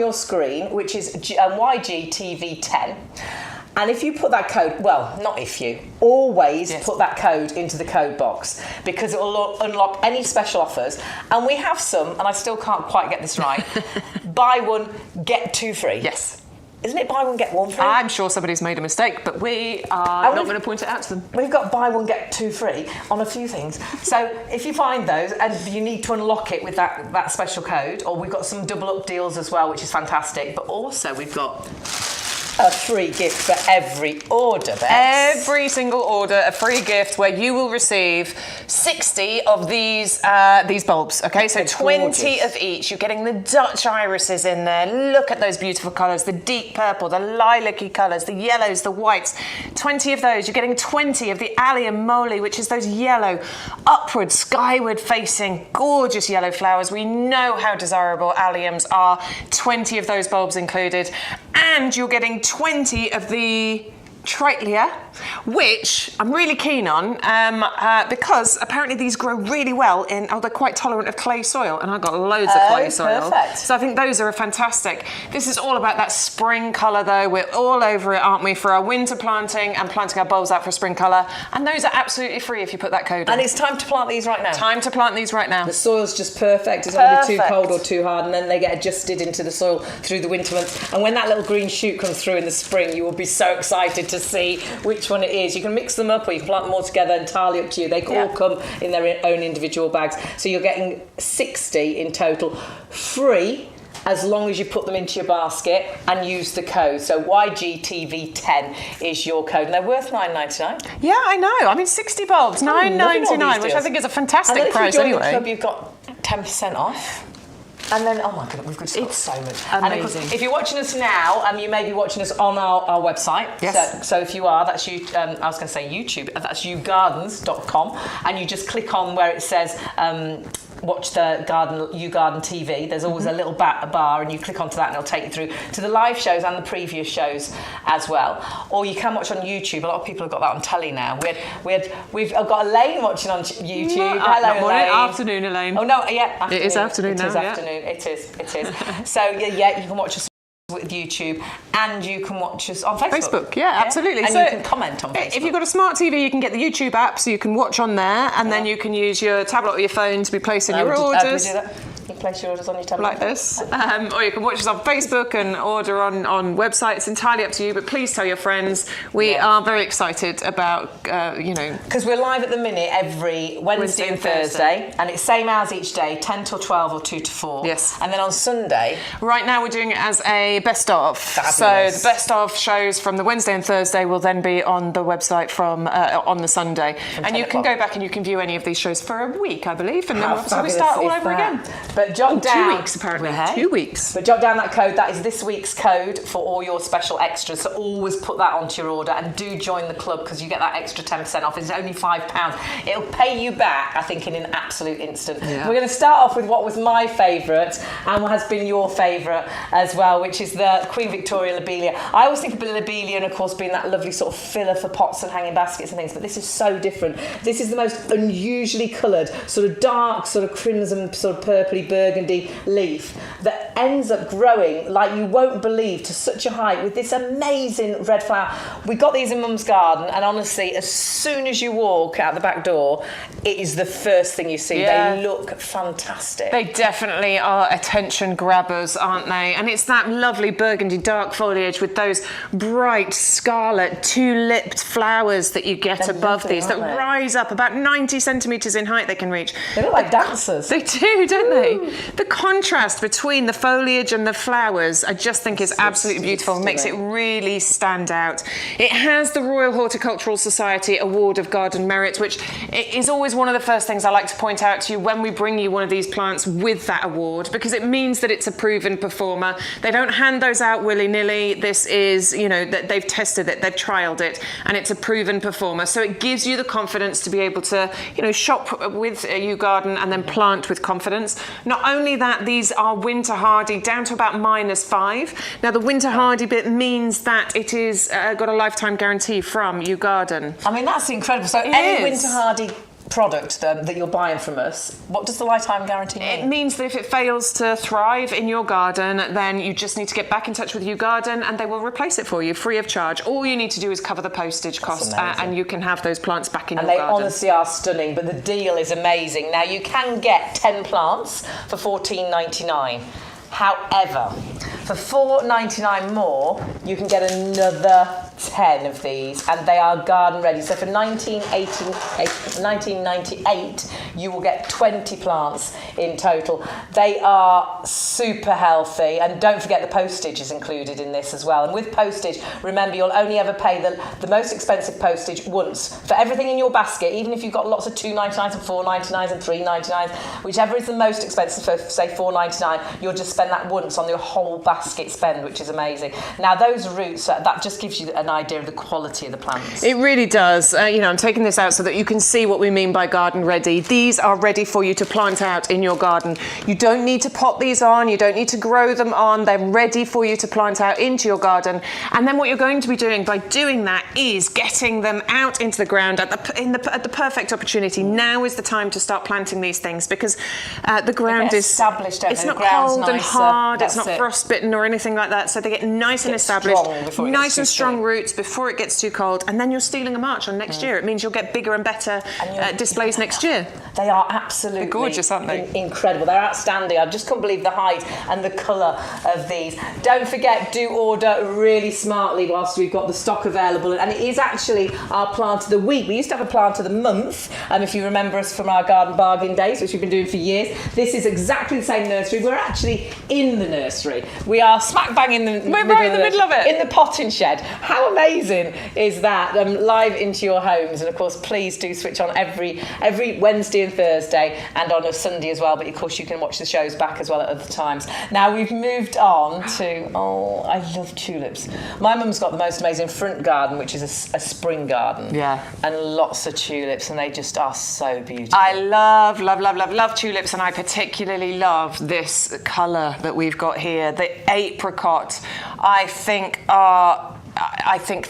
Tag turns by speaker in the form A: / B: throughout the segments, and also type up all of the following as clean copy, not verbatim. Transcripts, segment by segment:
A: your screen, which is YGTV10. And if you put that code, well, not if you, always put that code into the code box, because it will unlock any special offers. And we have some, and I still can't quite get this right, buy one, get two free.
B: Yes.
A: Isn't it buy one, get one free?
B: I'm sure somebody's made a mistake, but we are not going to point it out to them.
A: We've got buy one, get two free on a few things. So if you find those and you need to unlock it with that special code, or we've got some double up deals as well, which is fantastic. But also we've got a free gift for every order, Beth.
B: Every single order, a free gift where you will receive 60 of these bulbs. Okay, so 20 of each. You're getting the Dutch irises in there. Look at those beautiful colours, the deep purple, the lilac-y colours, the yellows, the whites. 20 of those. You're getting 20 of the Allium moly, which is those yellow, upward, skyward facing, gorgeous yellow flowers. We know how desirable alliums are. 20 of those bulbs included. And you're getting 20 of the Tritelia, which I'm really keen on because apparently these grow really well in, they're quite tolerant of clay soil, and I've got loads of clay soil.
A: Perfect.
B: So I think those are fantastic. This is all about that spring colour though. We're all over it, aren't we, for our winter planting and planting our bulbs out for spring colour. And those are absolutely free if you put that code in.
A: And it's time to plant these right now.
B: Time to plant these right now.
A: The soil's just perfect. It's not going to be too cold or too hard, and then they get adjusted into the soil through the winter months. And when that little green shoot comes through in the spring, you will be so excited to see which one it is. You can mix them up or you can plant them all together, entirely up to you. They all come in their own individual bags. So you're getting 60 in total, free, as long as you put them into your basket and use the code. So YGTV10 is your code, and they're worth $9.99.
B: Yeah, I know. I mean, 60 bulbs, $9.99, which I think is a fantastic price anyway.
A: And then if you join the club, you've got 10% off. And then, oh my goodness, we've got so much.
B: Amazing.
A: And of course, if you're watching us now, you may be watching us on our website.
B: Yes.
A: So if you are, that's you. I was going to say YouTube. That's yougardens.com, and you just click on where it says watch the YouGarden TV. There's always a little bar, and you click onto that, and it'll take you through to the live shows and the previous shows as well. Or you can watch on YouTube. A lot of people have got that on telly now. We've got Elaine watching on YouTube. Hello,
B: Elaine.
A: Elaine.
B: Afternoon, Elaine.
A: Oh no, yeah, afternoon.
B: It is afternoon now.
A: It is afternoon. It is. So yeah, you can watch us with YouTube, and you can watch us on Facebook.
B: Yeah, absolutely.
A: And
B: so
A: you can comment on Facebook.
B: If you've got a smart TV, you can get the YouTube app, so you can watch on there, and then you can use your tablet or your phone to be placing your orders.
A: Do that? You place your orders on your tablet.
B: Like this. Or you can watch us on Facebook and order on websites. It's entirely up to you, but please tell your friends. We are very excited about,
A: because we're live at the minute every Wednesday and Thursday, and it's same hours each day, 10 till 12 or 2 to 4.
B: Yes.
A: And then on Sunday.
B: Right now we're doing it as a best of.
A: Fabulous.
B: So the best of shows from the Wednesday and Thursday will then be on the website from on the Sunday. And you can go back and you can view any of these shows for a week, I believe, and then we start all over again.
A: But jot down
B: 2 weeks apparently. 2 weeks.
A: But jot down that code. That is this week's code for all your special extras. So always put that onto your order, and do join the club because you get that extra 10% off. It's only £5. It'll pay you back, I think, in an absolute instant. Yeah. We're going to start off with what was my favourite and what has been your favourite as well, which is the Queen Victoria Lobelia. I always think of Lobelia, and of course, being that lovely sort of filler for pots and hanging baskets and things. But this is so different. This is the most unusually coloured, sort of dark, sort of crimson, sort of purpley burgundy leaf that ends up growing like you won't believe to such a height with this amazing red flower. We got these in Mum's garden, and honestly, as soon as you walk out the back door, it is the first thing you see. Yeah. They look fantastic.
B: They definitely are attention grabbers, aren't they? And it's that lovely burgundy dark foliage with those bright scarlet two-lipped flowers that you get above these that rise up about 90 centimetres in height. They can reach.
A: They look like dancers.
B: They do, don't they? The contrast between the foliage and the flowers, I just think is absolutely beautiful. Makes it really stand out. It has the Royal Horticultural Society Award of Garden Merit, which is always one of the first things I like to point out to you when we bring you one of these plants with that award, because it means that it's a proven performer. They don't hand those out willy-nilly. This is, that they've tested it, they've trialled it, and it's a proven performer. So it gives you the confidence to be able to, shop with YouGarden and then plant with confidence. Not only that, these are winter hardy down to about -5. Now the winter hardy bit means that it is got a lifetime guarantee from YouGarden.
A: I mean, that's incredible. So any winter hardy product that you're buying from us, what does the lifetime guarantee mean?
B: It means that if it fails to thrive in your garden, then you just need to get back in touch with YouGarden and they will replace it for you free of charge. All you need to do is cover the postage cost and you can have those plants back in your garden.
A: And they honestly are stunning, but the deal is amazing. Now, you can get 10 plants for $14.99. However, for $4.99 more, you can get another 10 of these, and they are garden ready. So for $19.98, you will get 20 plants in total. They are super healthy, and don't forget the postage is included in this as well. And with postage, remember, you'll only ever pay the most expensive postage once for everything in your basket, even if you've got lots of $2.99s and $4.99s and $3.99s, whichever is the most expensive, for say $4.99, you'll just spend that once on your whole basket spend, which is amazing. Now, those roots, that just gives you an idea of the quality of the plants.
B: It really does. I'm taking this out so that you can see what we mean by garden ready. These are ready for you to plant out in your garden. You don't need to pot these on. You don't need to grow them on. They're ready for you to plant out into your garden. And then what you're going to be doing by doing that is getting them out into the ground at the perfect opportunity. Now is the time to start planting these things because the ground is
A: established.
B: It's not cold and hard. It's not frostbitten or anything like that. So they get nice and established, nice and strong roots before it gets too cold. And then you're stealing a march on next year. It means you'll get bigger and better displays next year.
A: They are absolutely
B: gorgeous, aren't they?
A: Incredible. They're outstanding. I just couldn't believe the height and the colour of these. Don't forget, do order really smartly whilst we've got the stock available. And it is actually our plant of the week. We used to have a plant of the month, if you remember us from our garden bargain days, which we've been doing for years. This is exactly the same nursery. We're actually in the nursery. We are smack bang in the middle of it. In the potting shed. How amazing is that? Live into your homes. And of course, please do switch on every Wednesday and Thursday and on a Sunday as well. But of course, you can watch the shows back as well at other times. Now, we've moved on to, I love tulips. My mum's got the most amazing front garden, which is a spring garden. Yeah. And lots of tulips, and they just are so beautiful.
B: I love tulips, and I particularly love this colour that we've got here, the apricot. I think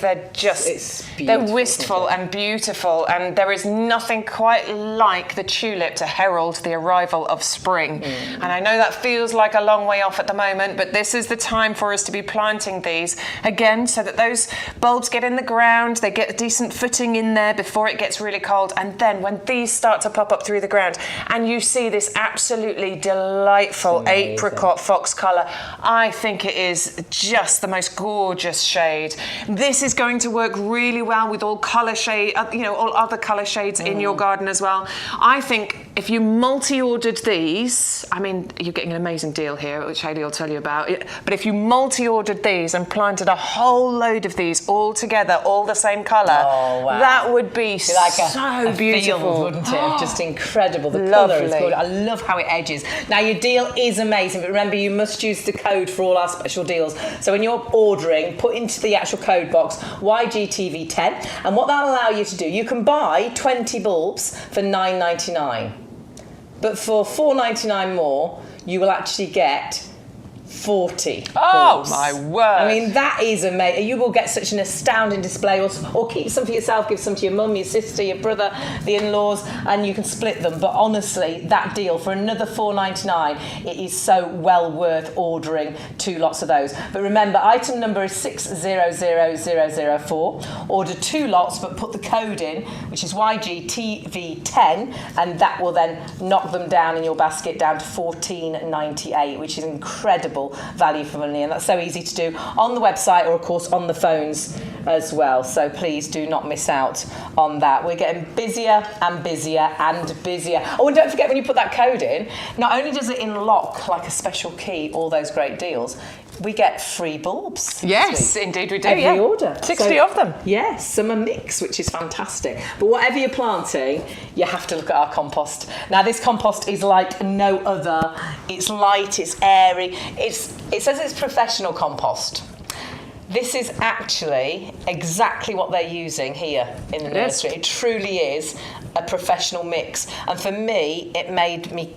B: they're just, they're wistful and beautiful, and there is nothing quite like the tulip to herald the arrival of spring. And I know that feels like a long way off at the moment, but this is the time for us to be planting these again so that those bulbs get in the ground, they get a decent footing in there before it gets really cold. And then when these start to pop up through the ground and you see this absolutely delightful apricot fox colour, I think it is just the most gorgeous shade. This is going to work really well with all colour shade, all other colour shades in your garden as well. I think if you multi-ordered these, you're getting an amazing deal here, which Hayley will tell you about. But if you multi-ordered these and planted a whole load of these all together, all the same colour, that would be
A: like
B: so beautiful,
A: field, wouldn't it? Just incredible. The colour is good. I love how it edges. Now, your deal is amazing, but remember, you must use the code for all our special deals. So when you're ordering, put into the actual code box YGTV10, and what that'll allow you to do, you can buy 20 bulbs for $9.99, but for $4.99 more, you will actually get 40 bulbs.
B: My word.
A: That is amazing. You will get such an astounding display, or keep some for yourself, give some to your mum, your sister, your brother, the in-laws, and you can split them. But honestly, that deal for another $4.99, it is so well worth ordering 2 lots of those. But remember, item number is 600004. Order 2 lots, but put the code in, which is YGTV10, and that will then knock them down in your basket down to $14.98, which is incredible value for money, and that's so easy to do on the website or of course on the phones as well. So please do not miss out on that. We're getting busier and busier and busier. Oh, and don't forget, when you put that code in, not only does it unlock like a special key all those great deals, we get free bulbs.
B: Yes, indeed we do.
A: Every order.
B: 60 of them.
A: Yes, summer mix, which is fantastic. But whatever you're planting, you have to look at our compost. Now, this compost is like no other. It's light, it's airy. It says it's professional compost. This is actually exactly what they're using here in the nursery. It truly is a professional mix. And for me, it made me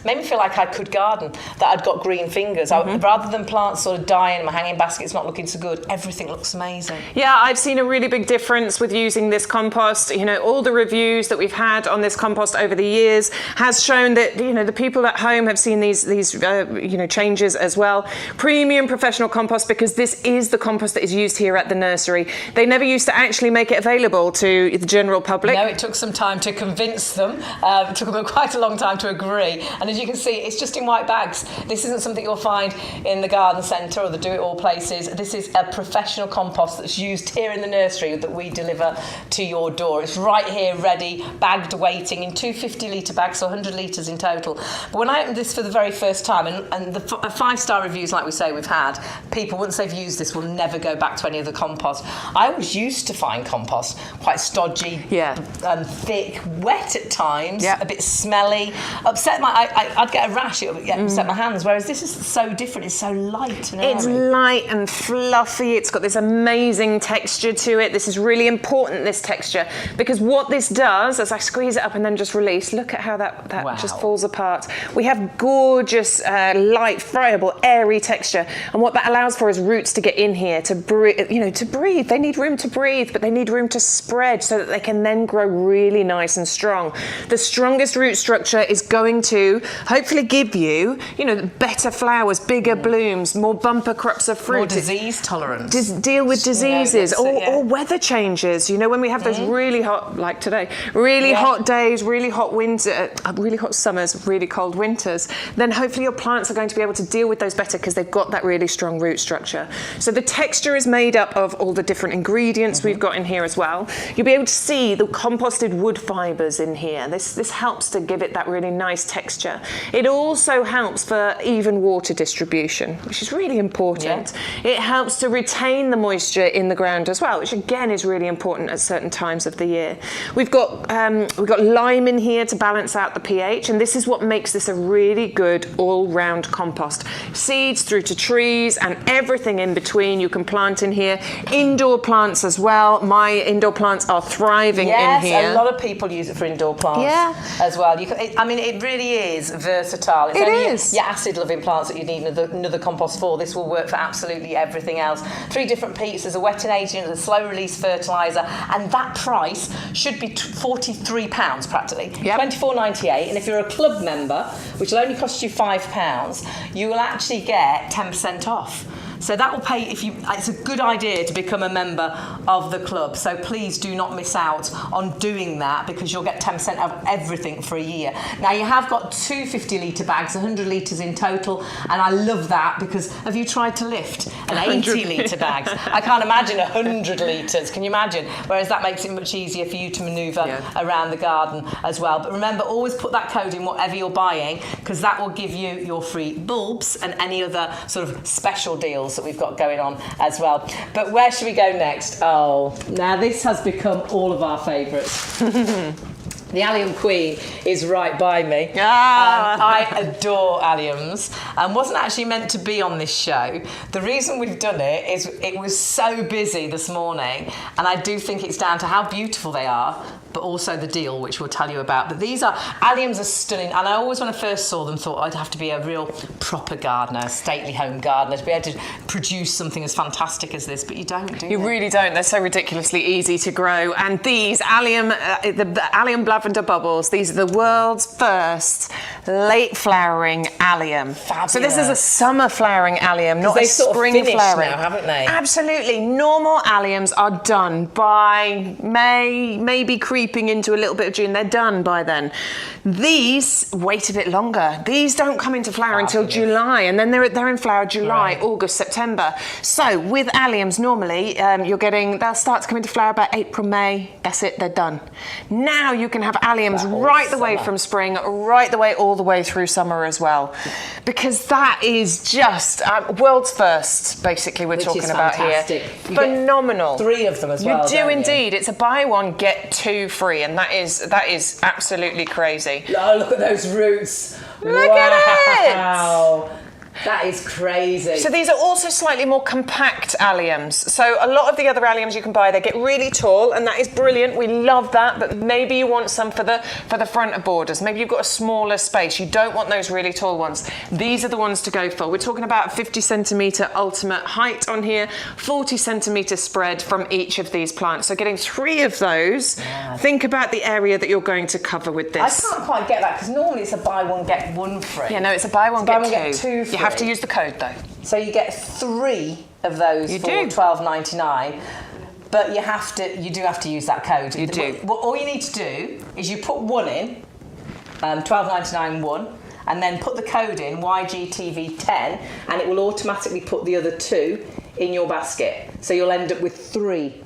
A: made me feel like I could garden, that I'd got green fingers. Rather than plants sort of dying, my hanging basket's not looking so good, everything looks amazing.
B: Yeah, I've seen a really big difference with using this compost. You know, all the reviews that we've had on this compost over the years has shown that, you know, the people at home have seen these you know, changes as well. Premium professional compost, because this is the compost that is used here at the nursery. They never used to actually make it available to the general public.
A: No, it took some time to convince them. It took them quite a long time to agree. And as you can see, it's just in white bags. This isn't something you'll find in the garden centre or the do-it-all places. This is a professional compost that's used here in the nursery that we deliver to your door. It's right here, ready, bagged, waiting in 2 50-litre bags, so 100 litres in total. But when I opened this for the very first time, and the 5-star reviews, like we say, we've had, people, once they've used this, will never go back to any of the compost. I always used to find compost quite stodgy, thick, wet at times, a bit smelly, I'd get a rash, it would upset my hands, whereas this is so different, it's so light and airy.
B: It's light and fluffy, it's got this amazing texture to it. This is really important, this texture, because what this does, as I squeeze it up and then just release, look at how that just falls apart. We have gorgeous, light, friable, airy texture, and what that allows for is roots to get in here, to breathe, you know, to breathe. They need room to breathe, but they need room to spread so that they can then grow really nice and strong. The strongest root structure is going to hopefully give you, you know, better flowers, bigger blooms, more bumper crops of fruit.
A: More disease tolerance.
B: Deal with diseases or weather changes. You know, when we have those really hot, like today, really hot days, really hot winter, really hot summers, really cold winters, then hopefully your plants are going to be able to deal with those better because they've got that really strong root structure. So the texture is made up of all the different ingredients we've got in here as well. You'll be able to see the composted wood fibres in here. This helps to give it that really nice texture. It also helps for even water distribution, which is really important. It helps to retain the moisture in the ground as well, which again is really important at certain times of the year. We've got lime in here to balance out the pH, and this is what makes this a really good all-round compost. Seeds through to trees and everything in between you can plant in here. Indoor plants as well. My indoor plants are thriving in here.
A: Yes, a lot of people use it for indoor plants as well. I mean, it really is versatile. It's only your acid-loving plants that you need another compost for. This will work for absolutely everything else. 3 different peats. There's a wetting agent, a slow-release fertiliser, and that price should be £43 practically. £24.98, and if you're a club member, which will only cost you £5, you will actually get 10% off. So that will pay it's a good idea to become a member of the club. So please do not miss out on doing that, because you'll get 10% of everything for a year. Now you have got 2 50-litre bags, 100 litres in total, and I love that because have you tried to lift an 80-litre bag? I can't imagine 100 litres. Can you imagine? Whereas that makes it much easier for you to manoeuvre around the garden as well. But remember, always put that code in whatever you're buying, because that will give you your free bulbs and any other sort of special deals that we've got going on as well. But where should we go next? Oh, now this has become all of our favourites. The Allium Queen is right by me. I adore alliums, and wasn't actually meant to be on this show. The reason we've done it is it was so busy this morning, and I do think it's down to how beautiful they are, but also the deal, which we'll tell you about. But these alliums are stunning, and I always, when I first saw them, thought I'd have to be a real proper gardener, a stately home gardener, to be able to produce something as fantastic as this, but you don't, do you?
B: You really don't. They're so ridiculously easy to grow. And these allium, the allium lavender bubbles, these are the world's first late flowering allium.
A: Fabulous.
B: So this is a summer flowering allium, not a spring flowering.
A: Now, haven't they?
B: Absolutely. Normal alliums are done by May, maybe creeping into a little bit of June. They're done by then. These wait a bit longer. These don't come into flower until July, and then they're in flower July, August, September. So with alliums, normally they'll start to come into flower about April, May. That's it, they're done. Now you can have alliums right the way from spring, right the way all the way through summer as well, because that is just world's first. Basically, we're talking about here. Phenomenal.
A: 3 of them as well.
B: You do indeed. It's a buy one get 2 free, and that is absolutely crazy.
A: Oh, look at those roots.
B: Look at it!
A: That is crazy.
B: So these are also slightly more compact alliums. So a lot of the other alliums you can buy, they get really tall, and that is brilliant. We love that, but maybe you want some for the front of borders. Maybe you've got a smaller space. You don't want those really tall ones. These are the ones to go for. We're talking about 50 centimetre ultimate height on here, 40 centimetre spread from each of these plants. So getting 3 of those, think about the area that you're going to cover with this.
A: I can't quite get that, because normally it's a buy one, get one free.
B: Yeah, no, it's a buy one, get
A: two free.
B: You have to use the code though.
A: So you get 3 of those for $12.99. But you do have to use that code.
B: You do.
A: All you need to do is you put 1 in, $12.99 1, and then put the code in, YGTV10, and it will automatically put the other 2 in your basket. So you'll end up with 3.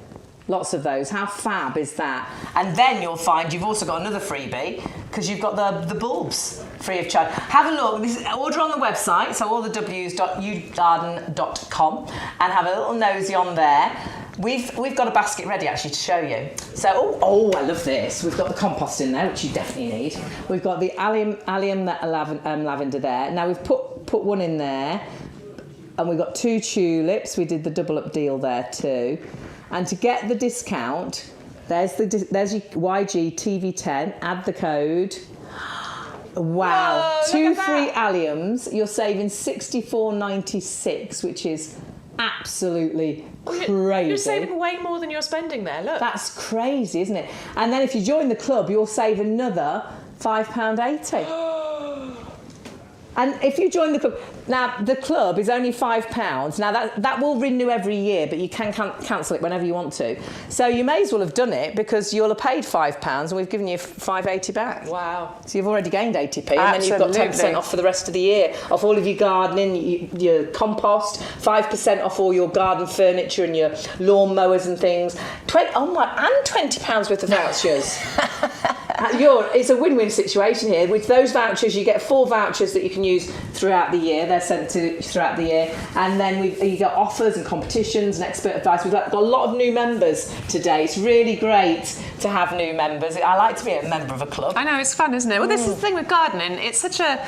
A: Lots of those. How fab is that? And then you'll find you've also got another freebie, because you've got the bulbs free of charge. Have a look. Order on the website, so all the W's.yougarden.com, and have a little nosy on there. We've got a basket ready actually to show you. So I love this. We've got the compost in there, which you definitely need. We've got the allium lavender there. Now we've put 1 in there, and we've got 2 tulips. We did the double up deal there too. And to get the discount, there's your YG TV10. Add the code. Wow!
B: Whoa,
A: 2 free alliums. You're saving $64.96, which is absolutely crazy.
B: You're saving way more than you're spending there. Look,
A: that's crazy, isn't it? And then if you join the club, you'll save another £5.80. And if you join the club, now the club is only £5. Now that will renew every year, but you can cancel it whenever you want to. So you may as well have done it, because you'll have paid £5 and we've given you £5.80 back.
B: wow.
A: So you've already gained 80p, and then you've got 10% off for the rest of the year, off all of your gardening, your compost, 5% off all your garden furniture and your lawn mowers and things. and £20 worth of vouchers. It's a win-win situation here. With those vouchers, you get 4 vouchers that you can use throughout the year. They're sent to throughout the year, and then you got offers and competitions and expert advice. We've got a lot of new members today. It's really great to have new members. I like to be a member of a club.
B: I know, it's fun, isn't it? Well, this is the thing with gardening. It's such a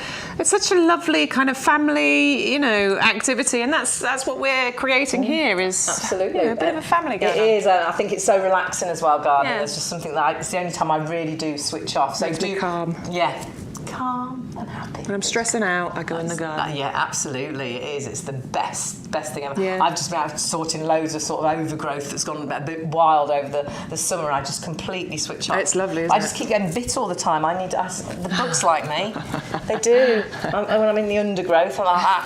B: lovely kind of family, activity, and that's what we're creating here. Is
A: absolutely
B: a bit of a family going on.
A: It is, and I think it's so relaxing as well. Gardening. It's just something that it's the only time I really do switch off. So
B: Makes me calm.
A: Yeah. Calm and happy.
B: When I'm stressing out, I go in the garden.
A: Yeah, absolutely, it is. It's the best thing ever.
B: Yeah.
A: I've just been out sorting loads of sort of overgrowth that's gone a bit wild over the summer. I just completely switch off.
B: It's lovely, isn't
A: I just keep getting bit all the time. The bugs like me. They do. When I'm in the undergrowth, I'm like,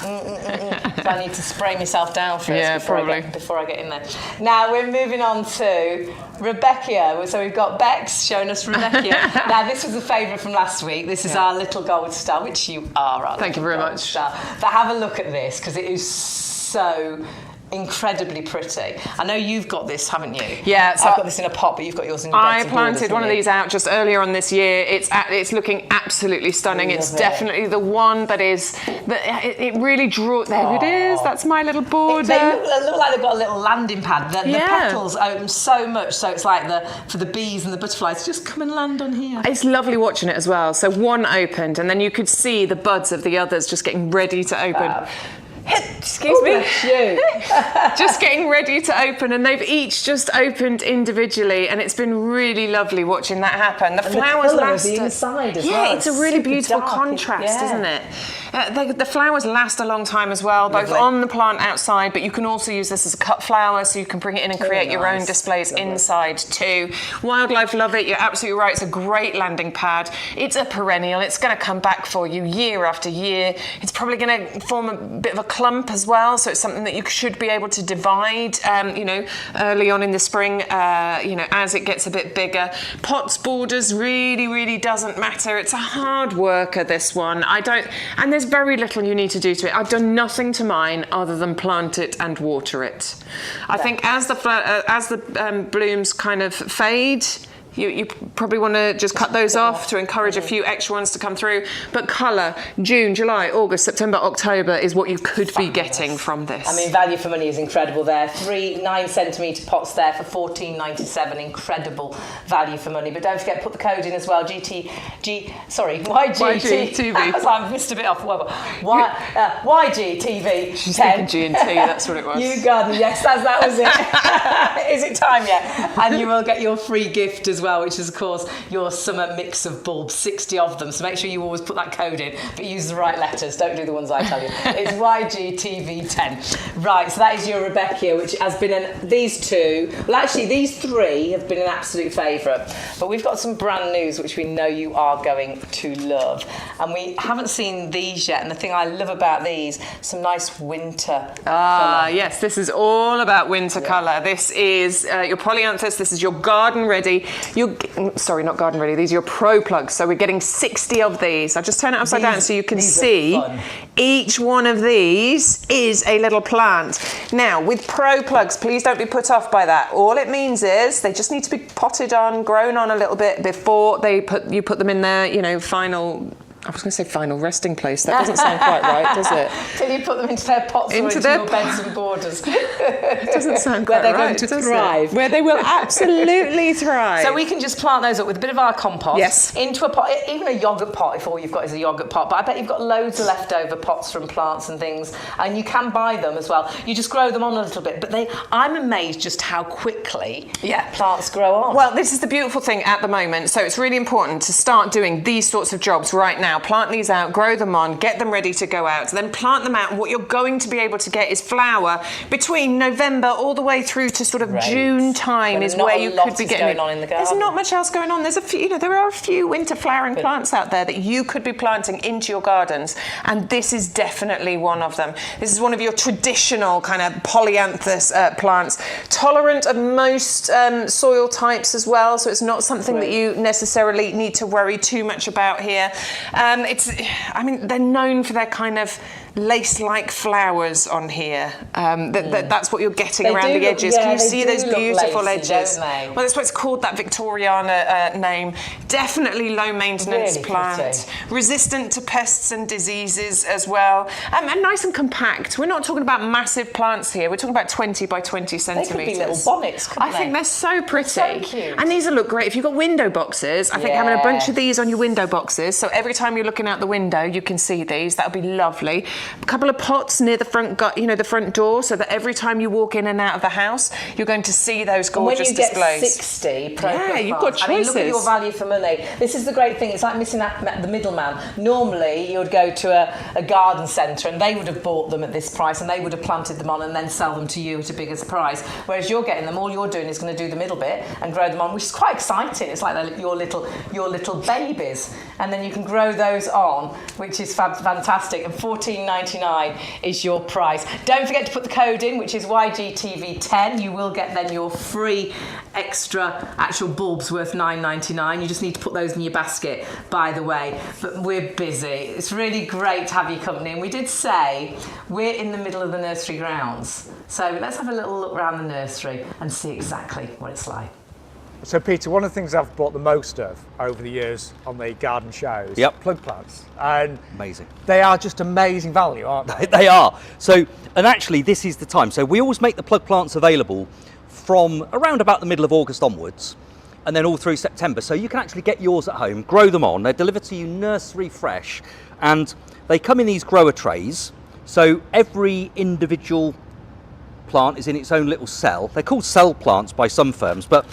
A: So I need to spray myself down first before I get in there. Now we're moving on to Rudbeckia. So we've got Bex showing us Rudbeckia. Now this was a favourite from last week. This is our little gold star, which you are.
B: Thank you very much.
A: Star. But have a look at this, because it is so incredibly pretty. I know you've got this, haven't you?
B: Yeah, so
A: I've got this in a pot, but you've got yours in your
B: I planted one of these out just earlier on this year. It's looking absolutely stunning. It's definitely the one that it really draws. There it is. That's my little border.
A: They look like they've got a little landing pad. The petals open so much, so it's like for the bees and the butterflies, just come and land on here.
B: It's lovely watching it as well. So one opened, and then you could see the buds of the others just getting ready to open. Excuse me.
A: Bless you.
B: Just getting ready to open, and they've each just opened individually, and it's been really lovely watching that happen. The flowers last
A: the inside as well.
B: Yeah, it's a really beautiful contrast, isn't it? The flowers last a long time as well, both on the plant outside, but you can also use this as a cut flower, so you can bring it in and create your own displays inside too. Wildlife love it. You're absolutely right. It's a great landing pad. It's a perennial. It's going to come back for you year after year. It's probably going to form a bit of a clump as well, so it's something that you should be able to divide, early on in the spring, as it gets a bit bigger. Pots, borders, really doesn't matter. It's a hard worker, this one. And there's very little you need to do to it. I've done nothing to mine other than plant it and water it. I think as the blooms kind of fade, You probably want to just cut those off to encourage a few extra ones to come through. But colour, June, July, August, September, October is what you could be getting from this.
A: I mean, value for money is incredible there. 3 9cm pots there for $14.97. Incredible value for money. But don't forget, put the code in as well. YGTV. I've missed a bit off. YGTV.
B: She's thinking G&T, that's what it was.
A: YouGarden, yes, that was it. Is it time yet? And you will get your free gift as well, which is, of course, your summer mix of bulbs, 60 of them. So make sure you always put that code in, but use the right letters. Don't do the ones I tell you. It's YGTV10. Right, so that is your Rudbeckia, which has been these 2, well, actually, these 3 have been an absolute favourite. But we've got some brand news, which we know you are going to love. And we haven't seen these yet. And the thing I love about these, some nice winter colour.
B: Yes, this is all about winter colour. This is your polyanthus. This is your garden ready. Sorry, not garden ready. These are your pro plugs. So we're getting 60 of these. I'll just turn it upside down so you can see each one of these is a little plant. Now, with pro plugs, please don't be put off by that. All it means is they just need to be potted on, grown on a little bit before you put them in their, final. I was going to say final resting place. That doesn't sound quite right, does it?
A: Till you put them into their pots or into your beds and borders.
B: It doesn't sound quite right,
A: Where they're going to thrive.
B: Where they will absolutely thrive.
A: So we can just plant those up with a bit of our compost.
B: Yes.
A: Into a pot, even a yoghurt pot if all you've got is a yoghurt pot. But I bet you've got loads of leftover pots from plants and things. And you can buy them as well. You just grow them on a little bit. But I'm amazed just how quickly plants grow on.
B: Well, this is the beautiful thing at the moment. So it's really important to start doing these sorts of jobs right now. Plant these out, grow them on, get them ready to go out, then plant them out. And what you're going to be able to get is flower between November all the way through to sort of June time is where you could be getting
A: going on in the garden.
B: There's not much else going on. There's a few, there are a few winter flowering plants out there that you could be planting into your gardens, and this is definitely one of them. This is one of your traditional kind of polyanthus plants, tolerant of most soil types as well, so it's not something that you necessarily need to worry too much about here. They're known for their kind of lace-like flowers on here. That's what you're getting around the edges. Can you see those beautiful edges? Well, that's why it's called that Victoriana name. Definitely low maintenance plant. Resistant to pests and diseases as well. And nice and compact. We're not talking about massive plants here. We're talking about 20 by 20 centimetres.
A: They could be little bonnets, couldn't they?
B: I think they're so pretty.
A: So cute.
B: And these will look great if you've got window boxes. I think having a bunch of these on your window boxes, so every time you're looking out the window, you can see these. That would be lovely. A couple of pots near the front, the front door, so that every time you walk in and out of the house, you're going to see those gorgeous displays.
A: When you get 60
B: you've got choices.
A: Look at your value for money. This is the great thing. It's like missing the middleman. Normally, you would go to a garden centre and they would have bought them at this price and they would have planted them on and then sell them to you at a bigger price. Whereas you're getting them, all you're doing is going to do the middle bit and grow them on, which is quite exciting. It's like your little babies, and then you can grow those on, which is fantastic. And $14.99 is your price. Don't forget to put the code in, which is YGTV10. You will get then your free extra actual bulbs worth $9.99. You just need to put those in your basket, by the way. But we're busy. It's really great to have your company. And we did say we're in the middle of the nursery grounds. So let's have a little look around the nursery and see exactly what it's like.
C: So Peter, one of the things I've bought the most of over the years on the garden shows, plug plants. And
D: amazing.
C: They are just amazing value, aren't they?
D: They are. So, and actually this is the time. So we always make the plug plants available from around about the middle of August onwards, and then all through September. So you can actually get yours at home, grow them on. They're delivered to you nursery fresh, and they come in these grower trays. So every individual plant is in its own little cell. They're called cell plants by some firms, but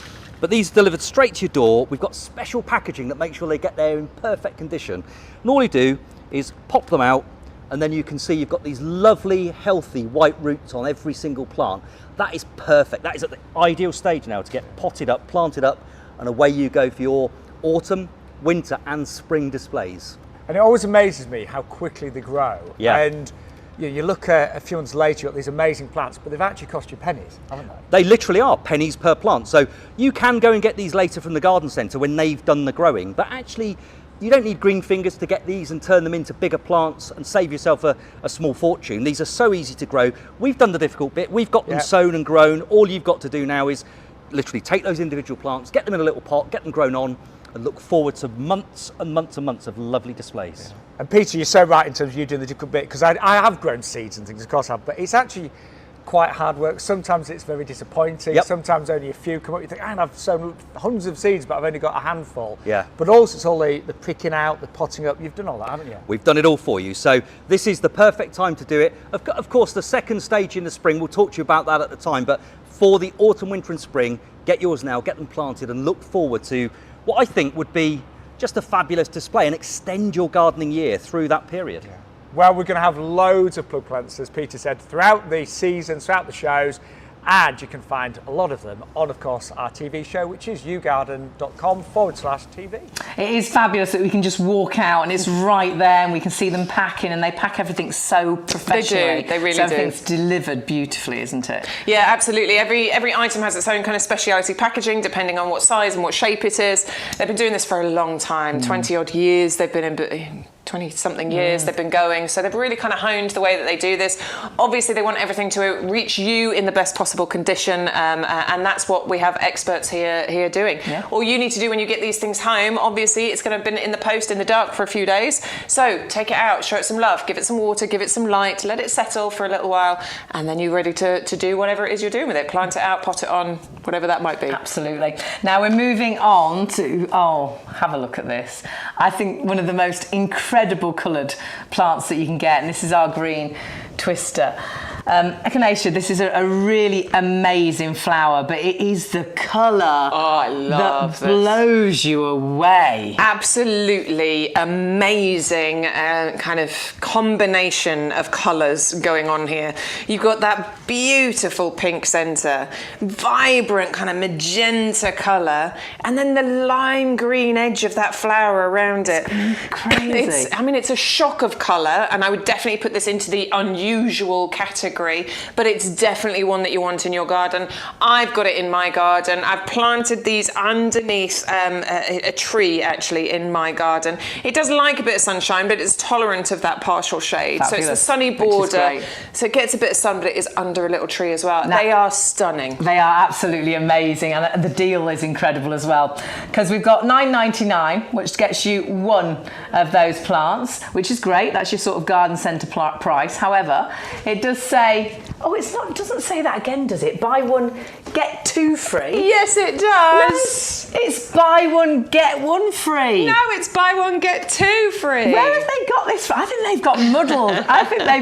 D: these are delivered straight to your door. We've got special packaging that makes sure they get there in perfect condition. And all you do is pop them out, and then you can see you've got these lovely, healthy white roots on every single plant. That is perfect. That is at the ideal stage now to get potted up, planted up, and away you go for your autumn, winter, and spring displays.
C: And it always amazes me how quickly they grow.
D: Yeah.
C: And you look at a few months later, you've got these amazing plants, but they've actually cost you pennies, haven't they?
D: They literally are pennies per plant. So you can go and get these later from the garden centre when they've done the growing, but actually you don't need green fingers to get these and turn them into bigger plants and save yourself a small fortune. These are so easy to grow. We've done the difficult bit. We've got them sown and grown. All you've got to do now is literally take those individual plants, get them in a little pot, get them grown on, and look forward to months and months and months of lovely displays.
C: Yeah. And Peter, you're so right in terms of you doing the difficult bit, because I have grown seeds and things, of course I have, but it's actually quite hard work. Sometimes it's very disappointing. Sometimes only a few come up. You think, I've sown hundreds of seeds, but I've only got a handful.
D: Yeah.
C: But also it's all the picking out, the potting up. You've done all that, haven't you?
D: We've done it all for you. So this is the perfect time to do it. Of course, the second stage in the spring, we'll talk to you about that at the time, but for the autumn, winter and spring, get yours now, get them planted and look forward to what I think would be just a fabulous display and extend your gardening year through that period.
C: Yeah. Well, we're going to have loads of plug plants, as Peter said, throughout the season, throughout the shows, and you can find a lot of them on, of course, our TV show, which is yougarden.com/TV.
A: It is fabulous that we can just walk out and it's right there and we can see them packing, and they pack everything so professionally.
B: They really
A: so
B: do.
A: everything's delivered beautifully, isn't it?
B: Yeah, absolutely. Every item has its own kind of speciality packaging, depending on what size and what shape it is. They've been doing this for a long time, 20 odd years. They've been in 20-something years they've been going, so they've really kind of honed the way that they do this. Obviously, they want everything to reach you in the best possible condition, and that's what we have experts here doing. Yeah. All you need to do when you get these things home, obviously, it's going to have been in the post in the dark for a few days, so take it out, show it some love, give it some water, give it some light, let it settle for a little while, and then you're ready to do whatever it is you're doing with it. Plant it out, pot it on, whatever that might be.
A: Absolutely. Now we're moving on to, have a look at this. I think one of the most incredible coloured plants that you can get, and this is our green twister. Echinacea, this is a really amazing flower, but it is the colour that blows you away.
B: Absolutely amazing kind of combination of colours going on here. You've got that beautiful pink centre, vibrant kind of magenta colour, and then the lime green edge of that flower around it.
A: Crazy.
B: It's a shock of colour, and I would definitely put this into the unusual category, but it's definitely one that you want in your garden. I've got it in my garden. I've planted these underneath a tree, actually, in my garden. It does like a bit of sunshine, but it's tolerant of that partial shade.
A: Fabulous.
B: So it's the sunny border, so it gets a bit of sun, but it is under a little tree as well. Now, they are stunning.
A: They are absolutely amazing, and the deal is incredible as well, because we've got $9.99, which gets you one of those plants, which is great. That's your sort of garden centre price. However, it does say, it doesn't say that again, does it? Buy one, get two free.
B: Yes, it does.
A: No, it's buy one, get one free.
B: No, it's buy one, get two free.
A: Where have they got this from? I think they've